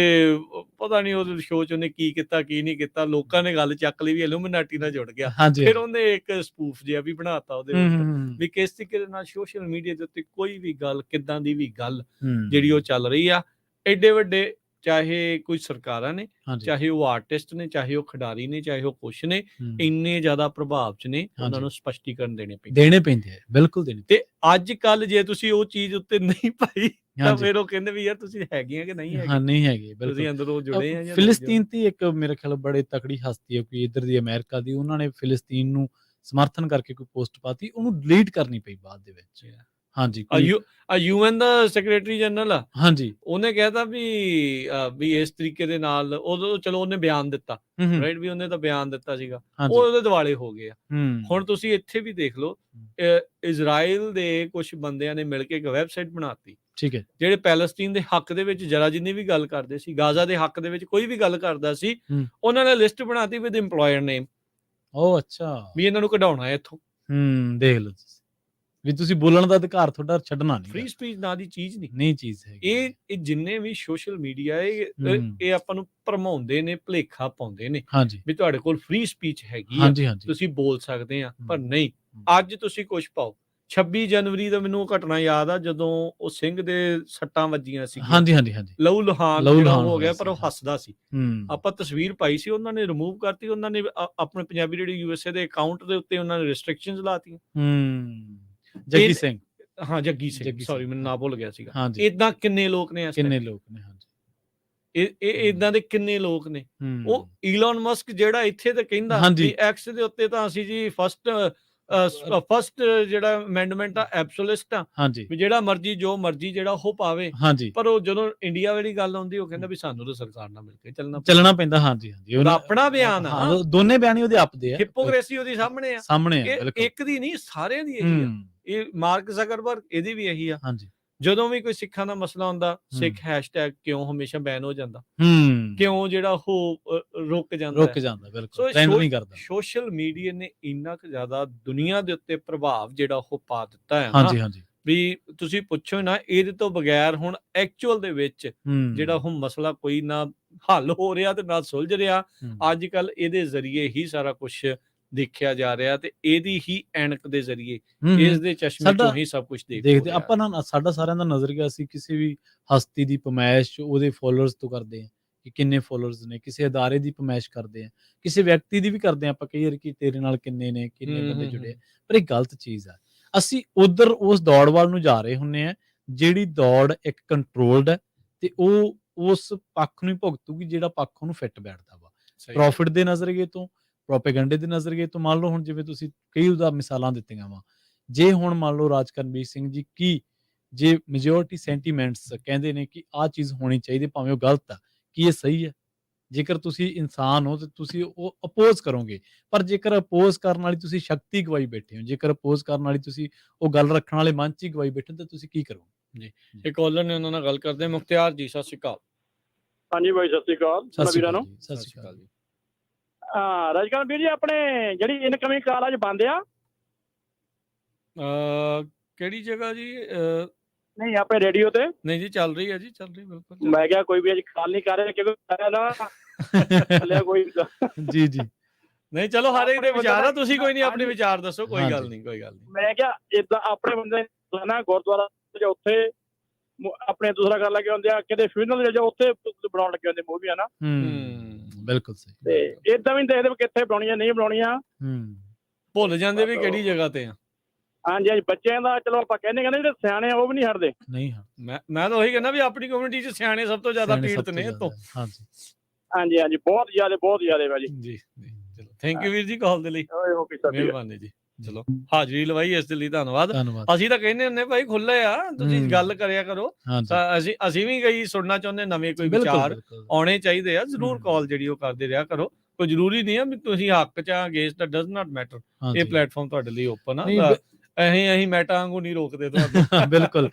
ਪਤਾ ਨਹੀਂ ਉਹ ਸ਼ੋਅ 'ਚ ਉਹਨੇ ਕੀ ਕੀਤਾ ਕੀ ਨਹੀਂ ਕੀਤਾ, ਲੋਕਾਂ ਨੇ ਗੱਲ ਚੱਕ ਲਈ ਵੀ ਇਲੂਮੀਨਾਟੀ ਨਾਲ ਜੁੜ ਗਿਆ। ਫਿਰ ਉਹਨੇ ਇੱਕ ਸਪੂਫ ਜਿਹਾ ਵੀ ਬਣਾਤਾ ਉਹਦੇ ਵਿੱਚ ਵੀ ਕਿਸ ਤਰੀਕੇ ਦੇ ਨਾਲ ਸੋਸ਼ਲ ਮੀਡੀਆ ਦੇ ਉੱਤੇ ਕੋਈ ਵੀ ਗੱਲ, ਕਿੱਦਾਂ ਦੀ ਵੀ ਗੱਲ ਜਿਹੜੀ ਉਹ ਚੱਲ ਰਹੀ ਆ, ਐਡੇ ਵੱਡੇ ਚਾਹੇ ਕੋਈ ਸਰਕਾਰਾਂ ਨੇ, ਚਾਹੇ ਉਹ ਆਰਟਿਸਟ ਨੇ, ਚਾਹੇ ਉਹ ਖਿਡਾਰੀ ਨੇ, ਚਾਹੇ ਉਹ ਕੁਛ ਨੇ, ਇੰਨੇ ਜ਼ਿਆਦਾ ਪ੍ਰਭਾਵ 'ਚ ਨੇ, ਉਹਨਾਂ ਨੂੰ ਸਪਸ਼ਟੀਕਰਨ ਦੇਣੇ ਪੈਂਦੇ ਆ। ਬਿਲਕੁਲ ਦੇਣੇ। ਤੇ ਅੱਜ ਕੱਲ ਜੇ ਤੁਸੀਂ ਉਹ ਚੀਜ਼ ਉੱਤੇ ਨਹੀਂ ਪਾਈ ਤਾਂ ਫਿਰ ਉਹ ਕਹਿੰਦੇ ਵੀ ਯਾਰ ਤੁਸੀਂ ਹੈਗੇ ਆ ਕਿ ਨਹੀਂ ਹੈਗੇ? ਨਹੀਂ ਹੈਗੇ, ਤੁਸੀਂ ਅੰਦਰੋਂ ਜੁੜੇ ਆ। ਫਿਲਿਸਤੀਨ ਤੇ ਇੱਕ ਮੇਰੇ ਖਿਆਲ ਬੜੇ ਤਕੜੀ ਹਸਤੀ ਹੈ ਕੋਈ ਇੱਧਰ ਦੀ, ਅਮਰੀਕਾ ਦੀ, ਉਹਨਾਂ ਨੇ ਫਿਲਿਸਤੀਨ ਨੂੰ ਸਮਰਥਨ ਕਰਕੇ ਕੋਈ ਪੋਸਟ ਪਾਤੀ, ਉਹਨੂੰ ਡਿਲੀਟ ਕਰਨੀ ਪਈ ਬਾਅਦ ਦੇ ਵਿੱਚ। UN ਦਾ ਸੈਕਟਰੀ ਜਨਰਲ ਆ, ਉਹਨੇ ਕਹਿਤਾ ਵੀ ਇਸ ਤਰੀਕੇ ਦੇ ਨਾਲ, ਉਦੋਂ ਚਲੋ ਉਹਨੇ ਬਿਆਨ ਦਿੱਤਾ, ਰਾਈਟ, ਵੀ ਉਹਨੇ ਤਾਂ ਬਿਆਨ ਦਿੱਤਾ ਸੀਗਾ, ਉਹ ਉਹਦੇ ਦਿਵਾਲੇ ਹੋ ਗਏ ਆ। ਹੁਣ ਤੁਸੀਂ ਇੱਥੇ ਵੀ ਦੇਖ ਲਓ, ਇਜ਼ਰਾਈਲ ਦੇ ਕੁਝ ਬੰਦਿਆਂ ਨੇ ਮਿਲ ਕੇ ਇੱਕ ਵੈਬਸਾਈਟ ਬਣਾਤੀ, ਠੀਕ ਹੈ, ਜਿਹੜੇ ਪੈਲਸਤੀਨ ਦੇ ਹੱਕ ਦੇ ਵਿੱਚ ਜਰਾ ਜਿੰਨੀ ਵੀ ਗੱਲ ਕਰਦੇ ਸੀ, ਗਾਜ਼ਾ ਦੇ ਹੱਕ ਦੇ ਵਿੱਚ ਕੋਈ ਵੀ ਗੱਲ ਕਰਦਾ ਸੀ, ਉਹਨਾਂ ਨੇ ਲਿਸਟ ਬਣਾਤੀ ਵਿਦ ਇੰਪਲੋਇਰ ਨੇਮ। ਉਹ ਅੱਛਾ, ਵੀ ਇਹਨਾਂ ਨੂੰ ਕਢਾਉਣਾ ਹੈ ਇੱਥੋਂ। ਦੇਖ ਲਓ ਵੀ ਤੁਸੀਂ ਬੋਲਣ ਦਾ ਅਧਿਕਾਰ ਤੁਹਾਡਾ ਛੱਡਣਾ ਨਹੀਂ। ਫ੍ਰੀ ਸਪੀਚ ਨਾਂ ਦੀ ਚੀਜ਼ ਨਹੀਂ ਚੀਜ਼ ਹੈ। ਇਹ ਜਿੰਨੇ ਵੀ ਸੋਸ਼ਲ ਮੀਡੀਆ ਇਹ ਆਪਾਂ ਨੂੰ ਭਰਮਾਉਂਦੇ ਨੇ, ਭੁਲੇਖਾ ਪਾਉਂਦੇ ਨੇ ਵੀ ਤੁਹਾਡੇ ਕੋਲ ਫ੍ਰੀ ਸਪੀਚ ਹੈਗੀ ਆ, ਤੁਸੀਂ ਬੋਲ ਸਕਦੇ ਆ, ਪਰ ਨਹੀਂ। ਅੱਜ ਤੁਸੀਂ ਕੁਝ ਪਾਓ। 26 ਜਨਵਰੀ ਦਾ ਮੈਨੂੰ ਘਟਨਾ ਯਾਦ ਆ, ਜਦੋਂ ਉਹ ਸਿੰਘ ਦੇ ਸੱਟਾਂ ਵੱਜੀਆਂ ਸੀ, ਲਹੂ ਲੁਹਾਨ ਜਿਹੜਾ ਹੋ ਗਿਆ, ਪਰ ਉਹ ਹੱਸਦਾ ਸੀ। ਆਪਾਂ ਤਸਵੀਰ ਪਾਈ ਸੀ, ਉਹਨਾਂ ਨੇ ਰਿਮੂਵ ਕਰਤੀ, ਉਹਨਾਂ ਨੇ ਆਪਣੇ ਪੰਜਾਬੀ ਰੇਡੀਓ USA ਦੇ ਅਕਾਊਂਟ ਦੇ ਉੱਤੇ ਉਹਨਾਂ ਨੇ ਰਿਸਟ੍ਰਿਕਸ਼ਨਸ ਲਾਤੀਆਂ। ਜੱਗੀ ਸਿੰਘ, ਜੱਗੀ ਸਿੰਘ, ਸੌਰੀ ਮੈਨੂੰ ਨਾ ਭੁੱਲ ਗਿਆ ਸੀਗਾ। ਏਦਾਂ ਕਿੰਨੇ ਲੋਕ ਨੇ, ਇਹ ਏਦਾਂ ਦੇ ਕਿੰਨੇ ਲੋਕ ਨੇ। ਉਹ ਈਲਨ ਮਸਕ ਜਿਹੜਾ ਇੱਥੇ ਤੇ ਕਹਿੰਦਾ ਵੀ ਐਕਸ ਦੇ ਉੱਤੇ ਤਾਂ ਅਸੀਂ ਜੀ ਫਸਟ ਜਿਹੜਾ ਅਮੈਂਡਮੈਂਟ ਆ ਐਬਸੋਲਿਸਟ ਆ, ਵੀ ਜਿਹੜਾ ਮਰਜੀ ਜੋ ਮਰਜੀ ਜਿਹੜਾ ਉਹ ਪਾਵੇ, ਪਰ ਉਹ ਜਦੋਂ ਇੰਡੀਆ ਵਾਲੀ ਗੱਲ ਆਉਂਦੀ ਉਹ ਕਹਿੰਦਾ ਵੀ ਸਾਨੂੰ ਤਾਂ ਸਰਕਾਰ ਨਾਲ ਮਿਲ ਕੇ ਚੱਲਣਾ ਪੈਂਦਾ। ਉਹਦਾ ਆਪਣਾ ਬਿਆਨ ਆ, ਦੋਨੇ ਬਿਆਨ ਉਹਦੇ ਆਪਦੇ ਆ, ਹਿਪੋਕ੍ਰੇਸੀ ਉਹਦੀ ਸਾਹਮਣੇ ਆ, ਇੱਕ ਦੀ ਨਹੀਂ ਸਾਰਿਆਂ ਦੀ ਇਹੀ ਆ। ਇਹ ਮਾਰਕ ਜ਼ਕਰਬਰਗ ਇਹਦੀ ਵੀ ਇਹੀ ਆ। ਜਦੋਂ ਵੀ ਕੋਈ ਸਿੱਖਾਂ ਦਾ ਮਸਲਾ ਹੁੰਦਾ, ਸਿੱਖ ਹੈਸ਼ਟੈਗ ਕਿਉਂ ਹਮੇਸ਼ਾ ਬੈਨ ਹੋ ਜਾਂਦਾ, ਕਿਉਂ ਜਿਹੜਾ ਉਹ ਰੁਕ ਜਾਂਦਾ। ਬਿਲਕੁਲ ਟ੍ਰੈਂਡ ਨਹੀਂ ਕਰਦਾ। ਸੋਸ਼ਲ ਮੀਡੀਆ ਨੇ ਇੰਨਾ ਕੁ ਜ਼ਿਆਦਾ ਦੁਨੀਆ ਦੇ ਉੱਤੇ ਪ੍ਰਭਾਵ ਜਿਹੜਾ ਉਹ ਪਾ ਦਿੱਤਾ ਹੈ ਵੀ ਤੁਸੀਂ ਪੁੱਛੋ ਨਾ, ਇਹਦੇ ਤੋਂ ਬਗੈਰ ਹੁਣ ਐਕਚੁਅਲ ਦੇ ਵਿੱਚ ਜਿਹੜਾ ਉਹ ਮਸਲਾ ਕੋਈ ਨਾ ਹੱਲ ਹੋ ਰਿਹਾ ਤੇ ਨਾ ਸੁਲਝ ਰਿਹਾ। ਅੱਜ ਕੱਲ ਇਹਦੇ ਜ਼ਰੀਏ ਹੀ ਸਾਰਾ ਕੁਝ ਦੇਖਿਆ ਜਾ ਰਿਹਾ ਤੇ ਇਹਦੀ ਹੀ ਐਨਕ ਦੇ ਜ਼ਰੀਏ ਇਸ ਦੇ ਚਸ਼ਮੇ ਚੋਂ ਹੀ ਸਭ ਕੁਝ ਦੇਖਦੇ ਆਪਾਂ ਨਾ। ਸਾਡਾ ਸਾਰਿਆਂ ਦਾ ਨਜ਼ਰੀਆ ਅਸੀਂ ਕਿਸੇ ਵੀ ਹਸਤੀ ਦੀ ਪਮਾਇਸ਼ ਉਹਦੇ ਫੋਲੋਅਰਸ ਤੋਂ ਕਰਦੇ ਹਾਂ ਕਿ ਕਿੰਨੇ ਫੋਲੋਅਰਸ ਨੇ, ਕਿਸੇ ਅਦਾਰੇ ਦੀ ਪਮਾਇਸ਼ ਕਰਦੇ ਹਾਂ, ਕਿਸੇ ਵਿਅਕਤੀ ਦੀ ਵੀ ਕਰਦੇ ਹਾਂ ਆਪਾਂ ਕਈ ਵਾਰ ਕਿ ਤੇਰੇ ਨਾਲ ਕਿੰਨੇ ਨੇ, ਕਿੰਨੇ ਬੰਦੇ ਜੁੜੇ। ਪਰ ਇਹ ਗਲਤ ਚੀਜ਼ ਆ। ਅਸੀਂ ਉਧਰ ਉਸ ਦੌੜ ਵੱਲ ਨੂੰ ਜਾ ਰਹੇ ਹੁੰਨੇ ਆ ਜਿਹੜੀ ਦੌੜ ਇੱਕ ਕੰਟਰੋਲਡ ਹੈ ਤੇ ਉਹ ਉਸ ਪੱਖ ਨੂੰ ਹੀ ਭੁਗਤੂਗੀ ਜਿਹੜਾ ਪੱਖ ਉਹਨੂੰ ਫਿੱਟ ਬੈਠਦਾ ਵਾ। ਪ੍ਰੋਫਿਟ ਦੇ ਨਜ਼ਰੀਏ ਤੋਂ, ਪ੍ਰੋਪੇਗੈਂਡੇ ਦੇ ਨਜ਼ਰੀਏ ਤੋਂ। ਮੰਨ ਲਓ ਹੁਣ ਜਿਵੇਂ ਤੁਸੀਂ ਕਈ ਮਿਸਾਲਾਂ ਦਿੱਤੀਆਂ ਵਾ, ਜੇ ਹੁਣ ਮੰਨ ਲਓ ਰਾਜ ਕਰਨਵੀਰ ਸਿੰਘ ਜੀ ਕੀ ਜੇ ਮੈਜੋਰਿਟੀ ਸੈਂਟੀਮੈਂਟਸ ਕਹਿੰਦੇ ਨੇ ਕਿ ਆਹ ਚੀਜ਼ ਹੋਣੀ ਚਾਹੀਦੀ ਭਾਵੇਂ ਉਹ ਗਲਤ ਆ, ਕੀ ਇਹ ਸਹੀ ਹੈ? ਜੇਕਰ ਤੁਸੀਂ ਇਨਸਾਨ ਹੋ ਤੇ ਤੁਸੀਂ ਉਹ ਅਪੋਜ਼ ਕਰੋਗੇ, ਪਰ ਜੇਕਰ ਅਪੋਜ਼ ਕਰਨ ਵਾਲੀ ਤੁਸੀਂ ਸ਼ਕਤੀ ਗਵਾਈ ਬੈਠੇ ਹੋ, ਜੇਕਰ ਅਪੋਜ਼ ਕਰਨ ਵਾਲੀ ਤੁਸੀਂ ਉਹ ਗੱਲ ਰੱਖਣ ਵਾਲੇ ਮਨ 'ਚ ਹੀ ਗਵਾਈ ਬੈਠੇ ਹੋ ਤਾਂ ਤੁਸੀਂ ਕੀ ਕਰੋਗੇ? ਜੀ, ਇੱਕ ਕਾਲਰ ਨੇ ਉਹਨਾਂ ਨਾਲ ਗੱਲ ਕਰਦੇ। ਮੁਖਤਿਆਰ ਜੀ ਸਤਿ ਸ਼੍ਰੀ ਅਕਾਲ। ਹਾਂਜੀ ਬਾਈ ਸਤਿ ਸ਼੍ਰੀ ਅਕਾਲ ਵੀਰਾਂ ਨੂੰ। ਸਤਿ ਸ਼੍ਰੀ ਅਕਾਲ ਜੀ। ਰਾਜਕਰਨ ਵੀਰ ਜੀ ਆਪਣੇ ਜਿਹੜੀ ਇਨਕਮਿੰਗ ਕਾਲ ਅੱਜ ਬੰਦ ਆ ਕਿਹੜੀ ਜਗ੍ਹਾ ਜੀ? ਨਹੀਂ ਆਪਣੇ ਰੇਡੀਓ ਤੇ ਨਹੀਂ ਜੀ, ਚੱਲ ਰਹੀ ਹੈ ਜੀ, ਚੱਲ ਰਹੀ ਬਿਲਕੁਲ। ਮੈਂ ਕਿਹਾ ਕੋਈ ਵੀ ਅੱਜ ਕਾਲ ਨਹੀਂ ਕਰ ਰਿਹਾ ਕਿਉਂਕਿ ਨਾ ਕੋਈ ਜੀ ਜੀ ਨਹੀਂ, ਚਲੋ ਹਰ ਇੱਕ ਦੇ ਵਿਚਾਰ ਆ, ਤੁਸੀਂ ਕੋਈ ਨਹੀਂ ਆਪਣੇ ਵਿਚਾਰ ਦੱਸੋ, ਕੋਈ ਗੱਲ ਨਹੀਂ, ਕੋਈ ਗੱਲ ਨਹੀਂ। ਮੈਂ ਕਿਹਾ ਇਦਾਂ ਆਪਣੇ ਬੰਦੇ ਨਾ ਗੁਰਦੁਆਰਾ ਜਾਂ ਉੱਥੇ ਆਪਣੇ ਦੂਸਰਾ ਕਰ ਲੱਗੇ ਹੁੰਦੇ ਆ, ਕਿਤੇ ਫਿਊਨਰਲ ਜਾਂ ਉੱਥੇ ਬਣਾਉਣ ਲੱਗੇ ਹੁੰਦੇ ਮੂਵੀਆਂ ਨਾ। ਬਿਲਕੁਲ ਸਹੀ। ਤੇ ਇਦਾਂ ਵੀ ਦੇਖਦੇ ਕਿੱਥੇ ਬਣਾਉਣੀਆਂ ਨਹੀਂ ਬਣਾਉਣੀਆਂ, ਭੁੱਲ ਜਾਂਦੇ ਵੀ ਕਿਹੜੀ ਜਗ੍ਹਾ ਤੇ ਆ। ਹਾਂਜੀ ਹਾਂਜੀ, ਬੱਚਿਆਂ ਦਾ ਚਲੋ ਆਪਾਂ ਕਹਿੰਦੇ ਜਿਹੜੇ ਸਿਆਣੇ ਆ ਉਹ ਵੀ ਨਹੀਂ ਹਟਦੇ। ਨਹੀਂ, ਮੈਂ ਤਾਂ ਉਹੀ ਕਹਿੰਦਾ ਵੀ ਆਪਣੀ ਕਮਿਊਨਿਟੀ 'ਚ ਸਿਆਣੇ ਸਭ ਤੋਂ ਜ਼ਿਆਦਾ ਪੀੜਤ ਨੇ ਤੋਂ। ਹਾਂਜੀ ਹਾਂਜੀ, ਬਹੁਤ ਜ਼ਿਆਦਾ ਭਾਜੀ। ਜੀ ਚਲੋ, ਥੈਂਕ ਯੂ ਵੀਰ ਜੀ ਕਾਲ ਦੇ ਲਈ, ਮਿਹਰਬਾਨੀ ਜੀ। ਚਲੋ, ਹਾਜ਼ਰੀ ਲਵਾਈ ਇਸ ਦੇ ਲਈ ਧੰਨਵਾਦ। ਅਸੀਂ ਤਾਂ ਕਹਿੰਦੇ ਹੁੰਦੇ ਭਾਈ ਖੁੱਲੇ ਆ, ਤੁਸੀਂ ਗੱਲ ਕਰਿਆ ਕਰੋ। ਅਸੀਂ ਵੀ ਕਈ ਸੁਣਨਾ ਚਾਹੁੰਦੇ, ਨਵੇਂ ਕੋਈ ਵਿਚਾਰ ਆਉਣੇ ਚਾਹੀਦੇ ਆ, ਜ਼ਰੂਰ ਕਾਲ ਜਿਹੜੀ ਉਹ ਕਰਦੇ ਰਿਹਾ ਕਰੋ। ਕੋਈ ਜ਼ਰੂਰੀ ਨਹੀਂ ਆ ਵੀ ਤੁਸੀਂ ਹੱਕ 'ਚ ਆ, against the does not matter. ਇਹ ਪਲੇਟਫਾਰਮ ਤੁਹਾਡੇ ਲਈ ਓਪਨ ਆ। ਅਸੀਂ ਮੈਟਾਂ ਵਾਂਗੂ ਨਹੀਂ ਰੋਕਦੇ ਤੁਹਾਨੂੰ। ਬਿਲਕੁਲ,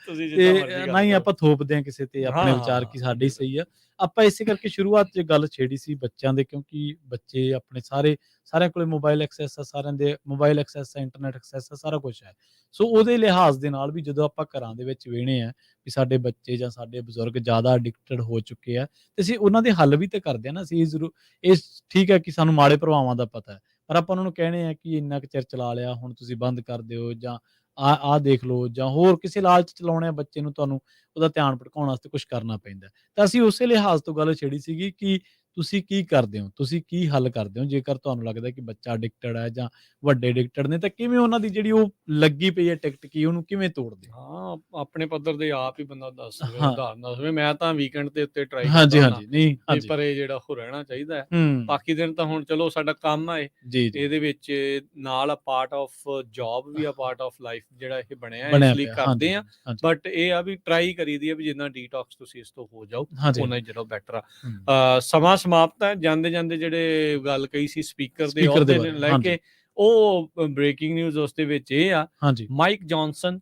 ਨਾ ਹੀ ਆਪਾਂ ਥੋਪਦੇ ਆ ਕਿਸੇ ਤੇ ਆਪਣੇ ਵਿਚਾਰ ਕੀ ਸਾਡੇ ਸਹੀ ਆ। ਆਪਾਂ ਇਸੇ ਕਰਕੇ ਸ਼ੁਰੂਆਤ 'ਚ ਗੱਲ ਛੇੜੀ ਸੀ ਬੱਚਿਆਂ ਦੇ, ਕਿਉਂਕਿ ਬੱਚੇ ਆਪਣੇ ਸਾਰਿਆਂ ਕੋਲੇ ਮੋਬਾਈਲ ਐਕਸੈਸ ਆ, ਸਾਰਿਆਂ ਦੇ ਮੋਬਾਈਲ ਐਕਸੈਸ ਆ, ਇੰਟਰਨੈਟ ਐਕਸੈਸ ਆ, ਸਾਰਾ ਕੁਛ ਹੈ। ਸੋ ਉਹਦੇ ਲਿਹਾਜ਼ ਦੇ ਨਾਲ ਵੀ ਜਦੋਂ ਆਪਾਂ ਘਰਾਂ ਦੇ ਵਿੱਚ ਵੇਖਦੇ ਆ ਵੀ ਸਾਡੇ ਬੱਚੇ ਜਾਂ ਸਾਡੇ ਬਜ਼ੁਰਗ ਜ਼ਿਆਦਾ ਅਡਿਕਟਡ ਹੋ ਚੁੱਕੇ ਆ ਤੇ ਅਸੀਂ ਉਹਨਾਂ ਦੇ ਹੱਲ ਵੀ ਤੇ ਕਰਦੇ ਆ ਨਾ। ਅਸੀਂ ਜ਼ਰੂਰ ਇਹ ਠੀਕ ਹੈ ਕਿ ਸਾਨੂੰ ਮਾੜੇ ਪ੍ਰਭਾਵਾਂ ਦਾ ਪਤਾ ਹੈ, ਪਰ ਆਪਾਂ ਉਹਨਾਂ ਨੂੰ ਕਹਿਣੇ ਆ ਕਿ ਇੰਨਾ ਕੁ ਚਿਰ ਚਲਾ ਲਿਆ, ਹੁਣ ਤੁਸੀਂ ਬੰਦ ਕਰ ਦਿਓ, ਜਾਂ ਆਹ ਦੇਖ ਲਓ, ਜਾਂ ਹੋਰ ਕਿਸੇ ਲਾਲਚ ਚਲਾਉਣੇ ਆ ਬੱਚੇ ਨੂੰ, ਤੁਹਾਨੂੰ ਉਹਦਾ ਧਿਆਨ ਭਟਕਾਉਣ ਵਾਸਤੇ ਕੁਛ ਕਰਨਾ ਪੈਂਦਾ। ਤਾਂ ਅਸੀਂ ਉਸੇ ਲਿਹਾਜ਼ ਤੋਂ ਗੱਲ ਛੇੜੀ ਸੀਗੀ ਕਿ ਤੁਸੀਂ ਕੀ ਕਰਦੇ ਹੋ, ਤੁਸੀਂ ਕੀ ਹੱਲ ਕਰਦੇ ਹੋ ਜੇਕਰ ਤੁਹਾਨੂੰ ਲੱਗਦਾ ਕਿ ਬੱਚਾ ਅਡਿਕਟਡ ਹੈ ਜਾਂ ਵੱਡੇ ਅਡਿਕਟਡ ਨੇ, ਤਾਂ ਕਿਵੇਂ ਉਹਨਾਂ ਦੀ ਜਿਹੜੀ ਉਹ ਲੱਗੀ ਪਈ ਹੈ ਟਿਕਟ ਕੀ ਉਹਨੂੰ ਕਿਵੇਂ ਤੋੜਦੇ? ਹਾਂ, ਆਪਣੇ ਪੱਧਰ ਦੇ ਆਪ ਹੀ ਬੰਦਾ ਦੱਸ ਸਕੇ, ਉਦਾਹਰਨ ਦੱਸ ਸਕੇ। ਮੈਂ ਤਾਂ ਵੀਕਐਂਡ ਦੇ ਉੱਤੇ ਟਰਾਈ ਕਰਦਾ ਨਹੀਂ, ਪਰ ਇਹ ਜਿਹੜਾ ਉਹ ਰਹਿਣਾ ਚਾਹੀਦਾ ਹੈ। ਬਾਕੀ ਦਿਨ ਤਾਂ ਹੁਣ ਚਲੋ ਸਾਡਾ ਕੰਮ ਹੈ, ਇਹਦੇ ਵਿੱਚ ਨਾਲ ਪਾਰਟ ਆਫ ਜੌਬ ਵੀ ਆ, ਪਾਰਟ ਆਫ ਲਾਈਫ ਜਿਹੜਾ ਇਹ ਬਣਿਆ ਇਸ ਲਈ ਕਰਦੇ ਆ। ਬਟ ਇਹ ਆ ਵੀ ਟਰਾਈ ਕਰੀਦੀ ਆ ਵੀ ਜਿੰਨਾ ਡੀਟੌਕਸ ਤੁਸੀਂ ਇਸ ਤੋਂ ਹੋ ਜਾਓ ਉਹਨਾਂ ਹੀ ਜਿਹੜਾ ਬੈਟਰ ਆ। ਸਮਾਂ ਸਮਾਪਤ ਹੈ। ਜਾਂਦੇ ਜਿਹੜੇ ਗੱਲ ਕਹੀ ਸੀ ਸਪੀਕਰ ਦੇ ਅਹੁਦੇ ਨੂੰ ਲੈ ਕੇ, ਉਹ ਬ੍ਰੇਕਿੰਗ ਨਿਊਜ਼ ਉਸ ਦੇ ਵਿੱਚ ਇਹ ਆ, ਮਾਈਕ ਜੌਨਸਨ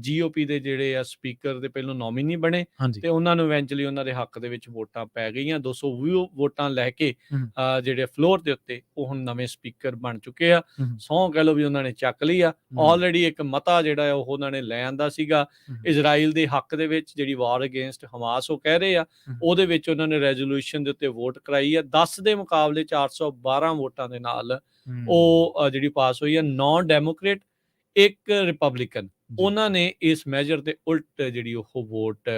GOP ਦੇ ਜਿਹੜੇ ਆ ਸਪੀਕਰ ਦੇ ਪਹਿਲੋਂ ਨੋਮੀਨੀ ਬਣੇ ਤੇ ਉਹਨਾਂ ਨੂੰ ਇਵੈਂਚੁਅਲੀ ਉਹਨਾਂ ਦੇ ਹੱਕ ਦੇ ਵਿੱਚ ਵੋਟਾਂ ਪੈ ਗਈਆਂ। 220 ਵੋਟਾਂ ਲੈ ਕੇ ਜਿਹੜੇ ਫਲੋਰ ਦੇ ਉੱਤੇ ਉਹ ਹੁਣ ਨਵੇਂ ਸਪੀਕਰ ਬਣ ਚੁੱਕੇ ਆ। ਸਹੁੰ ਕਹਿ ਲਓ ਵੀ ਉਹਨਾਂ ਨੇ ਚੱਕ ਲਈ ਆ। ਆਲਰੇਡੀ ਇੱਕ ਮਤਾ ਜਿਹੜਾ ਉਹ ਉਹਨਾਂ ਨੇ ਲੈ ਆਂਦਾ ਸੀਗਾ ਇਜ਼ਰਾਈਲ ਦੇ ਹੱਕ ਦੇ ਵਿੱਚ, ਜਿਹੜੀ ਵਾਰ ਅਗੇਂਸਟ ਹਮਾਸ ਉਹ ਕਹਿ ਰਹੇ ਆ, ਉਹਦੇ ਵਿੱਚ ਉਹਨਾਂ ਨੇ ਰੈਜ਼ੋਲੂਸ਼ਨ ਦੇ ਉੱਤੇ ਵੋਟ ਕਰਾਈ ਆ। 10 ਦੇ ਮੁਕਾਬਲੇ 412 ਵੋਟਾਂ ਦੇ ਨਾਲ ਉਹ ਜਿਹੜੀ ਪਾਸ ਹੋਈ ਆ। 9 ਡੈਮੋਕ੍ਰੇਟ, 1 ਰਿਪਬਲਿਕਨ, ਉਹਨਾਂ ਨੇ ਇਸ ਮੈਜਰ ਦੇ ਉਲਟ ਜਿਹੜੀ ਉਹ ਵੋਟ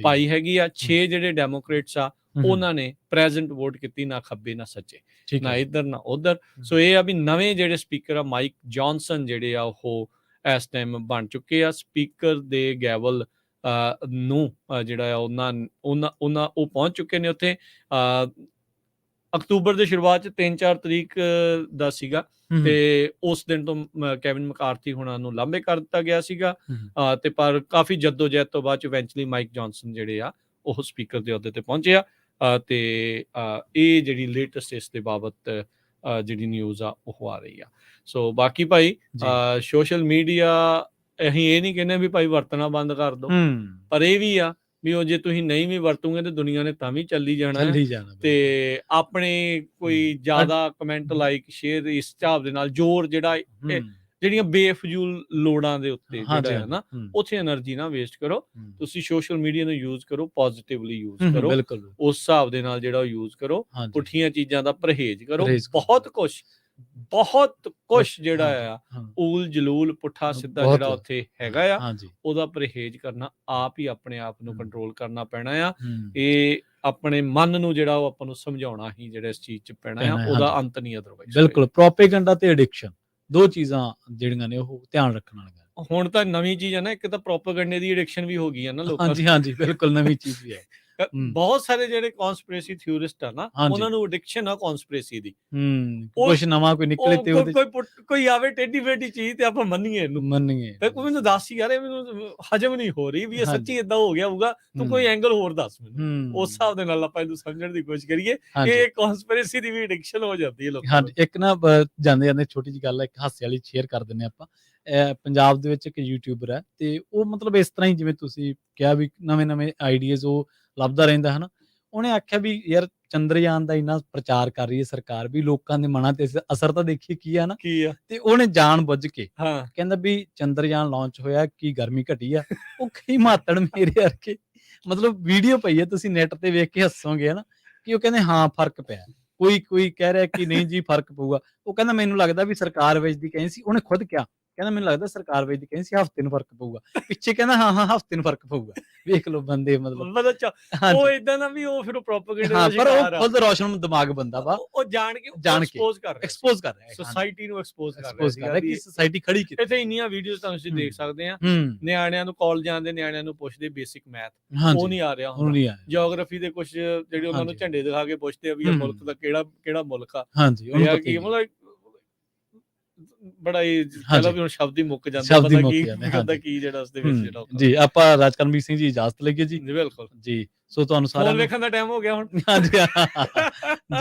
ਪਾਈ ਹੈਗੀ ਆ। 6 ਜਿਹੜੇ ਡੈਮੋਕ੍ਰੇਟਸ ਆ ਉਹਨਾਂ ਨੇ ਪ੍ਰੈਜ਼ੈਂਟ ਵੋਟ ਕੀਤੀ, ਨਾ ਖੱਬੇ ਨਾ ਸੱਜੇ, ਨਾ ਇੱਧਰ ਨਾ ਉੱਧਰ। ਸੋ ਇਹ ਆ ਵੀ ਨਵੇਂ ਜਿਹੜੇ ਸਪੀਕਰ ਆ ਮਾਈਕ ਜੌਨਸਨ ਜਿਹੜੇ ਆ ਉਹ ਇਸ ਟਾਈਮ ਬਣ ਚੁੱਕੇ ਆ। ਸਪੀਕਰ ਦੇ ਗੈਵਲ ਨੂੰ ਜਿਹੜਾ ਆ ਉਹਨਾਂ ਉਹ ਪਹੁੰਚ ਚੁੱਕੇ ਨੇ ਉੱਥੇ। ਅਕਤੂਬਰ ਦੀ ਸ਼ੁਰੂਆਤ 'ਚ 3-4 ਤਰੀਕ ਦਾ ਸੀਗਾ ਤੇ ਉਸ ਦਿਨ ਤੋਂ ਕੈਵਿਨ ਮਕਾਰਥੀ ਹੁਣਾਂ ਨੂੰ ਲਾਂਭੇ ਕਰ ਦਿੱਤਾ ਗਿਆ ਸੀਗਾ। ਤੇ ਪਰ ਕਾਫੀ ਜੱਦੋਜਹਿਦ ਤੋਂ ਬਾਅਦ ਇਵੈਂਚੁਅਲੀ ਮਾਈਕ ਜੌਨਸਨ ਜਿਹੜੇ ਆ ਉਹ ਸਪੀਕਰ ਦੇ ਅਹੁਦੇ ਤੇ ਪਹੁੰਚੇ ਆ। ਤੇ ਇਹ ਜਿਹੜੀ ਲੇਟੈਸਟ ਇਸ ਦੇ ਬਾਬਤ ਜਿਹੜੀ ਨਿਊਜ਼ ਆ ਉਹ ਆ ਰਹੀ ਆ। ਸੋ ਬਾਕੀ ਭਾਈ ਸੋਸ਼ਲ ਮੀਡੀਆ ਅਸੀਂ ਇਹ ਨਹੀਂ ਕਹਿੰਦੇ ਵੀ ਭਾਈ ਵਰਤਣਾ ਬੰਦ ਕਰ ਦਿਓ, ਪਰ ਇਹ ਵੀ ਆ ਵੀ ਉਹ ਜੇ ਤੁਸੀਂ ਨਹੀਂ ਵੀ ਵਰਤੋਗੇ ਤੇ ਦੁਨੀਆ ਨੇ ਤਾਂ ਵੀ ਚੱਲੀ ਜਾਣਾ ਤੇ ਆਪਣੇ ਕੋਈ ਜ਼ਿਆਦਾ ਕਮੈਂਟ, ਲਾਈਕ, ਸ਼ੇਅਰ ਇਸ ਹਿਸਾਬ ਦੇ ਨਾਲ ਜ਼ੋਰ ਜਿਹੜੀਆਂ ਬੇਫਜ਼ੂਲ ਲੋੜਾਂ ਦੇ ਉੱਤੇ ਜਿਹੜਾ ਹੈ ਨਾ ਉੱਥੇ એનર્ਜੀ ਨਾ ਵੇਸਟ ਕਰੋ। ਤੁਸੀਂ ਸੋਸ਼ਲ ਮੀਡੀਆ ਨੂੰ ਯੂਜ਼ ਕਰੋ, ਪੋਜ਼ਿਟਿਵਲੀ ਯੂਜ਼ ਕਰੋ, ਉਸ ਹਿਸਾਬ ਦੇ ਨਾਲ ਜਿਹੜਾ ਉਹ ਯੂਜ਼ ਕਰੋ। ਪੁੱਠੀਆਂ ਚੀਜ਼ਾਂ ਦਾ ਪਰਹੇਜ਼ ਕਰੋ। ਬਹੁਤ ਕੁਛ ਬਹੁਤ ਕੁਛ ਜਿਹੜਾ ਹਾਂਜੀ, ਆ ਹਾਂ, ਊਲ ਜਲੂਲ ਪੁੱਠਾ ਸਿੱਧਾ ਬਹੁਤ ਜਿਹੜਾ ਉੱਥੇ ਹੈਗਾ ਆ, ਹਾਂਜੀ, ਉਹਦਾ ਪਰਹੇਜ਼ ਕਰਨਾ, ਆਪ ਹੀ ਆਪਣੇ ਆਪ ਨੂੰ ਕੰਟਰੋਲ ਕਰਨਾ ਪੈਣਾ ਆ। ਹੂੰ, ਇਹ ਆਪਣੇ ਮਨ ਨੂੰ ਜਿਹੜਾ ਉਹ ਆਪਾਂ ਨੂੰ ਸਮਝਾਉਣਾ ਹੀ ਜਿਹੜਾ ਇਸ ਚੀਜ਼ 'ਚ ਪੈਣਾ ਆ, ਉਹਦਾ ਹਾਂਜੀ, ਅੰਤ ਨਹੀਂ ਅਦਰਵਾਈਜ਼ ਬਿਲਕੁਲ ਪ੍ਰੋਪੇਗੈਂਡਾ ਤੇ ਐਡਿਕਸ਼ਨ 2 ਚੀਜ਼ਾਂ ਜਿਹੜੀਆਂ ਨੇ ਉਹ ਧਿਆਨ ਰੱਖਣ ਵਾਲੀਆਂ। ਹੁਣ ਤਾਂ ਨਵੀਂ ਚੀਜ਼ ਆ ਨਾ, ਇੱਕ ਤਾਂ ਪ੍ਰੋਪੇਗੈਂਡੇ ਦੀ ਐਡਿਕਸ਼ਨ ਵੀ ਹੋ ਗਈ ਆ ਨਾ ਲੋਕਾਂ ਹਾਂਜੀ, ਹਾਂਜੀ, ਬਿਲਕੁਲ ਨਵੀਂ ਚੀਜ਼ ਵੀ ਹੈ। ਬਹੁਤ ਸਾਰੇ ਜਿਹੜੇ ਕਨਸਪੀਰੇਸੀ ਥਿਊਰਿਸਟ ਆ ਨਾ, ਉਹਨਾਂ ਨੂੰ ਐਡਿਕਸ਼ਨ ਆ ਕਨਸਪੀਰੇਸੀ ਦੀ। ਕੁਛ ਨਵਾਂ ਕੋਈ ਨਿਕਲੇ ਤੇ ਉਹਦੇ ਕੋਈ ਆਵੇ ਟੇਢੀ ਫੇਢੀ ਚੀਜ਼ ਤੇ ਆਪਾਂ ਮੰਨੀਏ ਇਹਨੂੰ, ਮੰਨੀਏ। ਤੇ ਕੋਈ ਮੈਨੂੰ ਦੱਸ ਯਾਰ, ਇਹ ਮੈਨੂੰ ਹਜਮ ਨਹੀਂ ਹੋ ਰਹੀ ਵੀ ਇਹ ਸੱਚੀ ਏਦਾਂ ਹੋ ਗਿਆ ਹੋਊਗਾ, ਤੂੰ ਕੋਈ ਐਂਗਲ ਹੋਰ ਦੱਸ ਮੈਨੂੰ, ਉਸ ਹਿਸਾਬ ਦੇ ਨਾਲ ਆਪਾਂ ਇਹਨੂੰ ਸਮਝਣ ਦੀ ਕੋਸ਼ਿਸ਼ ਕਰੀਏ ਕਿ ਇਹ ਕਨਸਪੀਰੇਸੀ ਦੀ ਵੀ ਐਡਿਕਸ਼ਨ ਹੋ ਜਾਂਦੀ ਹੈ ਲੋਕਾਂ ਨੂੰ। ਇੱਕ ਨਾ ਜਾਂਦੇ ਜਾਂਦੇ ਛੋਟੀ ਜਿਹੀ ਗੱਲ ਹੈ, ਇੱਕ ਹਾਸੇ ਵਾਲੀ ਸ਼ੇਅਰ ਕਰ ਦਿੰਦੇ ਆਪਾਂ। ਪੰਜਾਬ ਦੇ ਵਿੱਚ ਇੱਕ ਯੂਟਿਊਬਰ ਹੈ ਤੇ ਉਹ ਮਤਲਬ ਇਸ ਤਰ੍ਹਾਂ ਹੀ ਜਿਵੇਂ ਤੁਸੀਂ ਕਿਹਾ ਵੀ ਨਵੇਂ-ਨਵੇਂ ਆਈਡੀਆਜ਼ ਉਹ ਲੱਭਦਾ ਰਹਿੰਦਾ ਹੈ ਨਾ। ਉਹਨੇ ਆਖਿਆ ਵੀ ਯਾਰ ਚੰਦਰਯਾਨ ਦਾ ਇੰਨਾ ਪ੍ਰਚਾਰ ਕਰ ਰਹੀ ਹੈ ਸਰਕਾਰ ਵੀ ਲੋਕਾਂ ਦੇ ਮਨਾਂ ਤੇ ਅਸਰ ਤਾਂ ਦੇਖੀਏ ਕੀ ਆ ਨਾ। ਕੀ ਆ? ਤੇ ਉਹਨੇ ਜਾਣ ਬੁੱਝ ਕੇ ਹਾਂ, ਕਹਿੰਦਾ ਵੀ ਚੰਦਰਯਾਨ ਲਾਂਚ ਹੋਇਆ ਕੀ ਗਰਮੀ ਘਟੀ ਆ। ਉਹ ਕਈ ਮਾਤੜ ਮੇਰੇ ਵਰਗੇ ਮਤਲਬ ਵੀਡੀਓ ਪਈ ਹੈ, ਤੁਸੀਂ ਨੈਟ ਤੇ ਵੇਖ ਕੇ ਹੱਸੋਗੇ ਨਾ ਕਿ ਉਹ ਕਹਿੰਦੇ ਹਾਂ ਫਰਕ ਪਿਆ। ਕੋਈ ਕਹਿ ਰਿਹਾ ਕਿ ਨਹੀਂ ਜੀ ਫਰਕ ਪਊਗਾ। ਉਹ ਕਹਿੰਦਾ ਮੈਨੂੰ ਲੱਗਦਾ ਵੀ ਸਰਕਾਰ ਵੇਚਦੀ ਕਹੀ ਸੀ, ਉਹਨੇ ਖੁਦ ਕਿਹਾ ਕਹਿੰਦਾ ਮੈਨੂੰ ਲੱਗਦਾ ਸਰਕਾਰ ਵੇਚਦੀ ਕਹੀ ਸੀ ਹਫ਼ਤੇ ਨੂੰ ਫਰਕ ਪਊਗਾ। ਪਿੱਛੇ ਕਹਿੰਦਾ ਹਾਂ ਹਫ਼ਤੇ ਨੂੰ ਫਰਕ ਪਊਗਾ। ਵੇਖ ਲਓ ਬੰਦੇ ਮਤਲਬ ਉਹ ਏਦਾਂ ਨਾ ਵੀ ਉਹ ਫਿਰ ਪ੍ਰੋਪੇਗੈਂਡਾ ਦਾ ਪਰ ਸ਼ਿਕਾਰ ਆ। ਉਹ ਖੁਦ ਰੋਸ਼ਨ ਦਿਮਾਗ ਬੰਦਾ ਵਾ। ਉਹ ਜਾਣ ਕੇ ਐਕਸਪੋਜ਼ ਕਰ ਰਿਹਾ ਸੋਸਾਇਟੀ ਨੂੰ ਐਕਸਪੋਜ਼ ਕਰ ਰਿਹਾ ਕਿ ਸੋਸਾਇਟੀ ਖੜੀ ਕਿੱਥੇ। ਇੱਥੇ ਇੰਨੀਆਂ ਵੀਡੀਓਜ਼ ਤੁਹਾਨੂੰ ਤੁਸੀਂ ਦੇਖ ਸਕਦੇ ਆ, ਨਿਆਣਿਆਂ ਨੂੰ ਕਾਲਜ ਜਾਂਦੇ ਨਿਆਣਿਆਂ ਨੂੰ ਪੁੱਛਦੇ ਬੇਸਿਕ ਮੈਥ, ਉਹ ਨਹੀਂ ਆ ਰਿਹਾ ਹੁੰਦਾ। ਜਿਓਗ੍ਰਾਫੀ ਦੇ ਕੁਝ ਜਿਹੜੇ ਉਹਨਾਂ ਨੂੰ ਝੰਡੇ ਦਿਖਾ ਕੇ ਪੁੱਛਦੇ ਆ ਵੀ ਇਹ ਮੁਲਕ ਦਾ ਕਿਹੜਾ ਮੁਲਕ ਆ। ਹਾਂਜੀ, ਮਤਲਬ ਬੜਾ ਹੀ ਚਲੋ ਵੀ ਹੁਣ ਸ਼ਬਦ ਹੀ ਮੁੱਕ ਜਾਂਦਾ, ਪਤਾ ਕੀ ਜਿਹੜਾ ਉਸ ਦੇ ਵਿੱਚ ਜਿਹੜਾ ਜੀ। ਆਪਾਂ ਰਾਜਕਰਮਵੀਰ ਸਿੰਘ ਜੀ ਇਜਾਜ਼ਤ ਲਈਏ ਜੀ। ਬਿਲਕੁਲ ਜੀ। ਸੋ ਤੁਹਾਨੂੰ ਸਾਰਿਆਂ ਨੂੰ ਵੇਖਣ ਦਾ ਟਾਈਮ ਹੋ ਗਿਆ ਹੁਣ। ਹਾਂਜੀ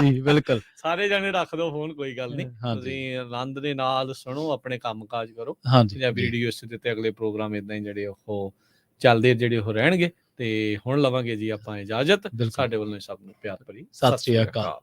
ਜੀ, ਬਿਲਕੁਲ ਸਾਰੇ ਜਾਣੇ ਰੱਖ ਦਿਓ ਫੋਨ, ਕੋਈ ਗੱਲ ਨਹੀਂ, ਤੁਸੀਂ ਆਨੰਦ ਦੇ ਨਾਲ ਸੁਣੋ, ਆਪਣੇ ਕੰਮ ਕਾਜ ਕਰੋ। ਹਾਂਜੀ, ਪੰਜਾਬੀ ਰੇਡੀਓ ਇਸ ਤੇ ਅਗਲੇ ਪ੍ਰੋਗਰਾਮ ਇਦਾਂ ਹੀ ਜਿਹੜੇ ਉਹ ਚੱਲਦੇ ਜਿਹੜੇ ਉਹ ਰਹਿਣਗੇ। ਤੇ ਹੁਣ ਲਵਾਂਗੇ ਜੀ ਆਪਾਂ ਇਜਾਜ਼ਤ। ਸਾਡੇ ਵੱਲੋਂ ਸਭ ਨੂੰ ਪਿਆਰ ਭਰੀ ਸਤਿ ਸ੍ਰੀ ਅਕਾਲ।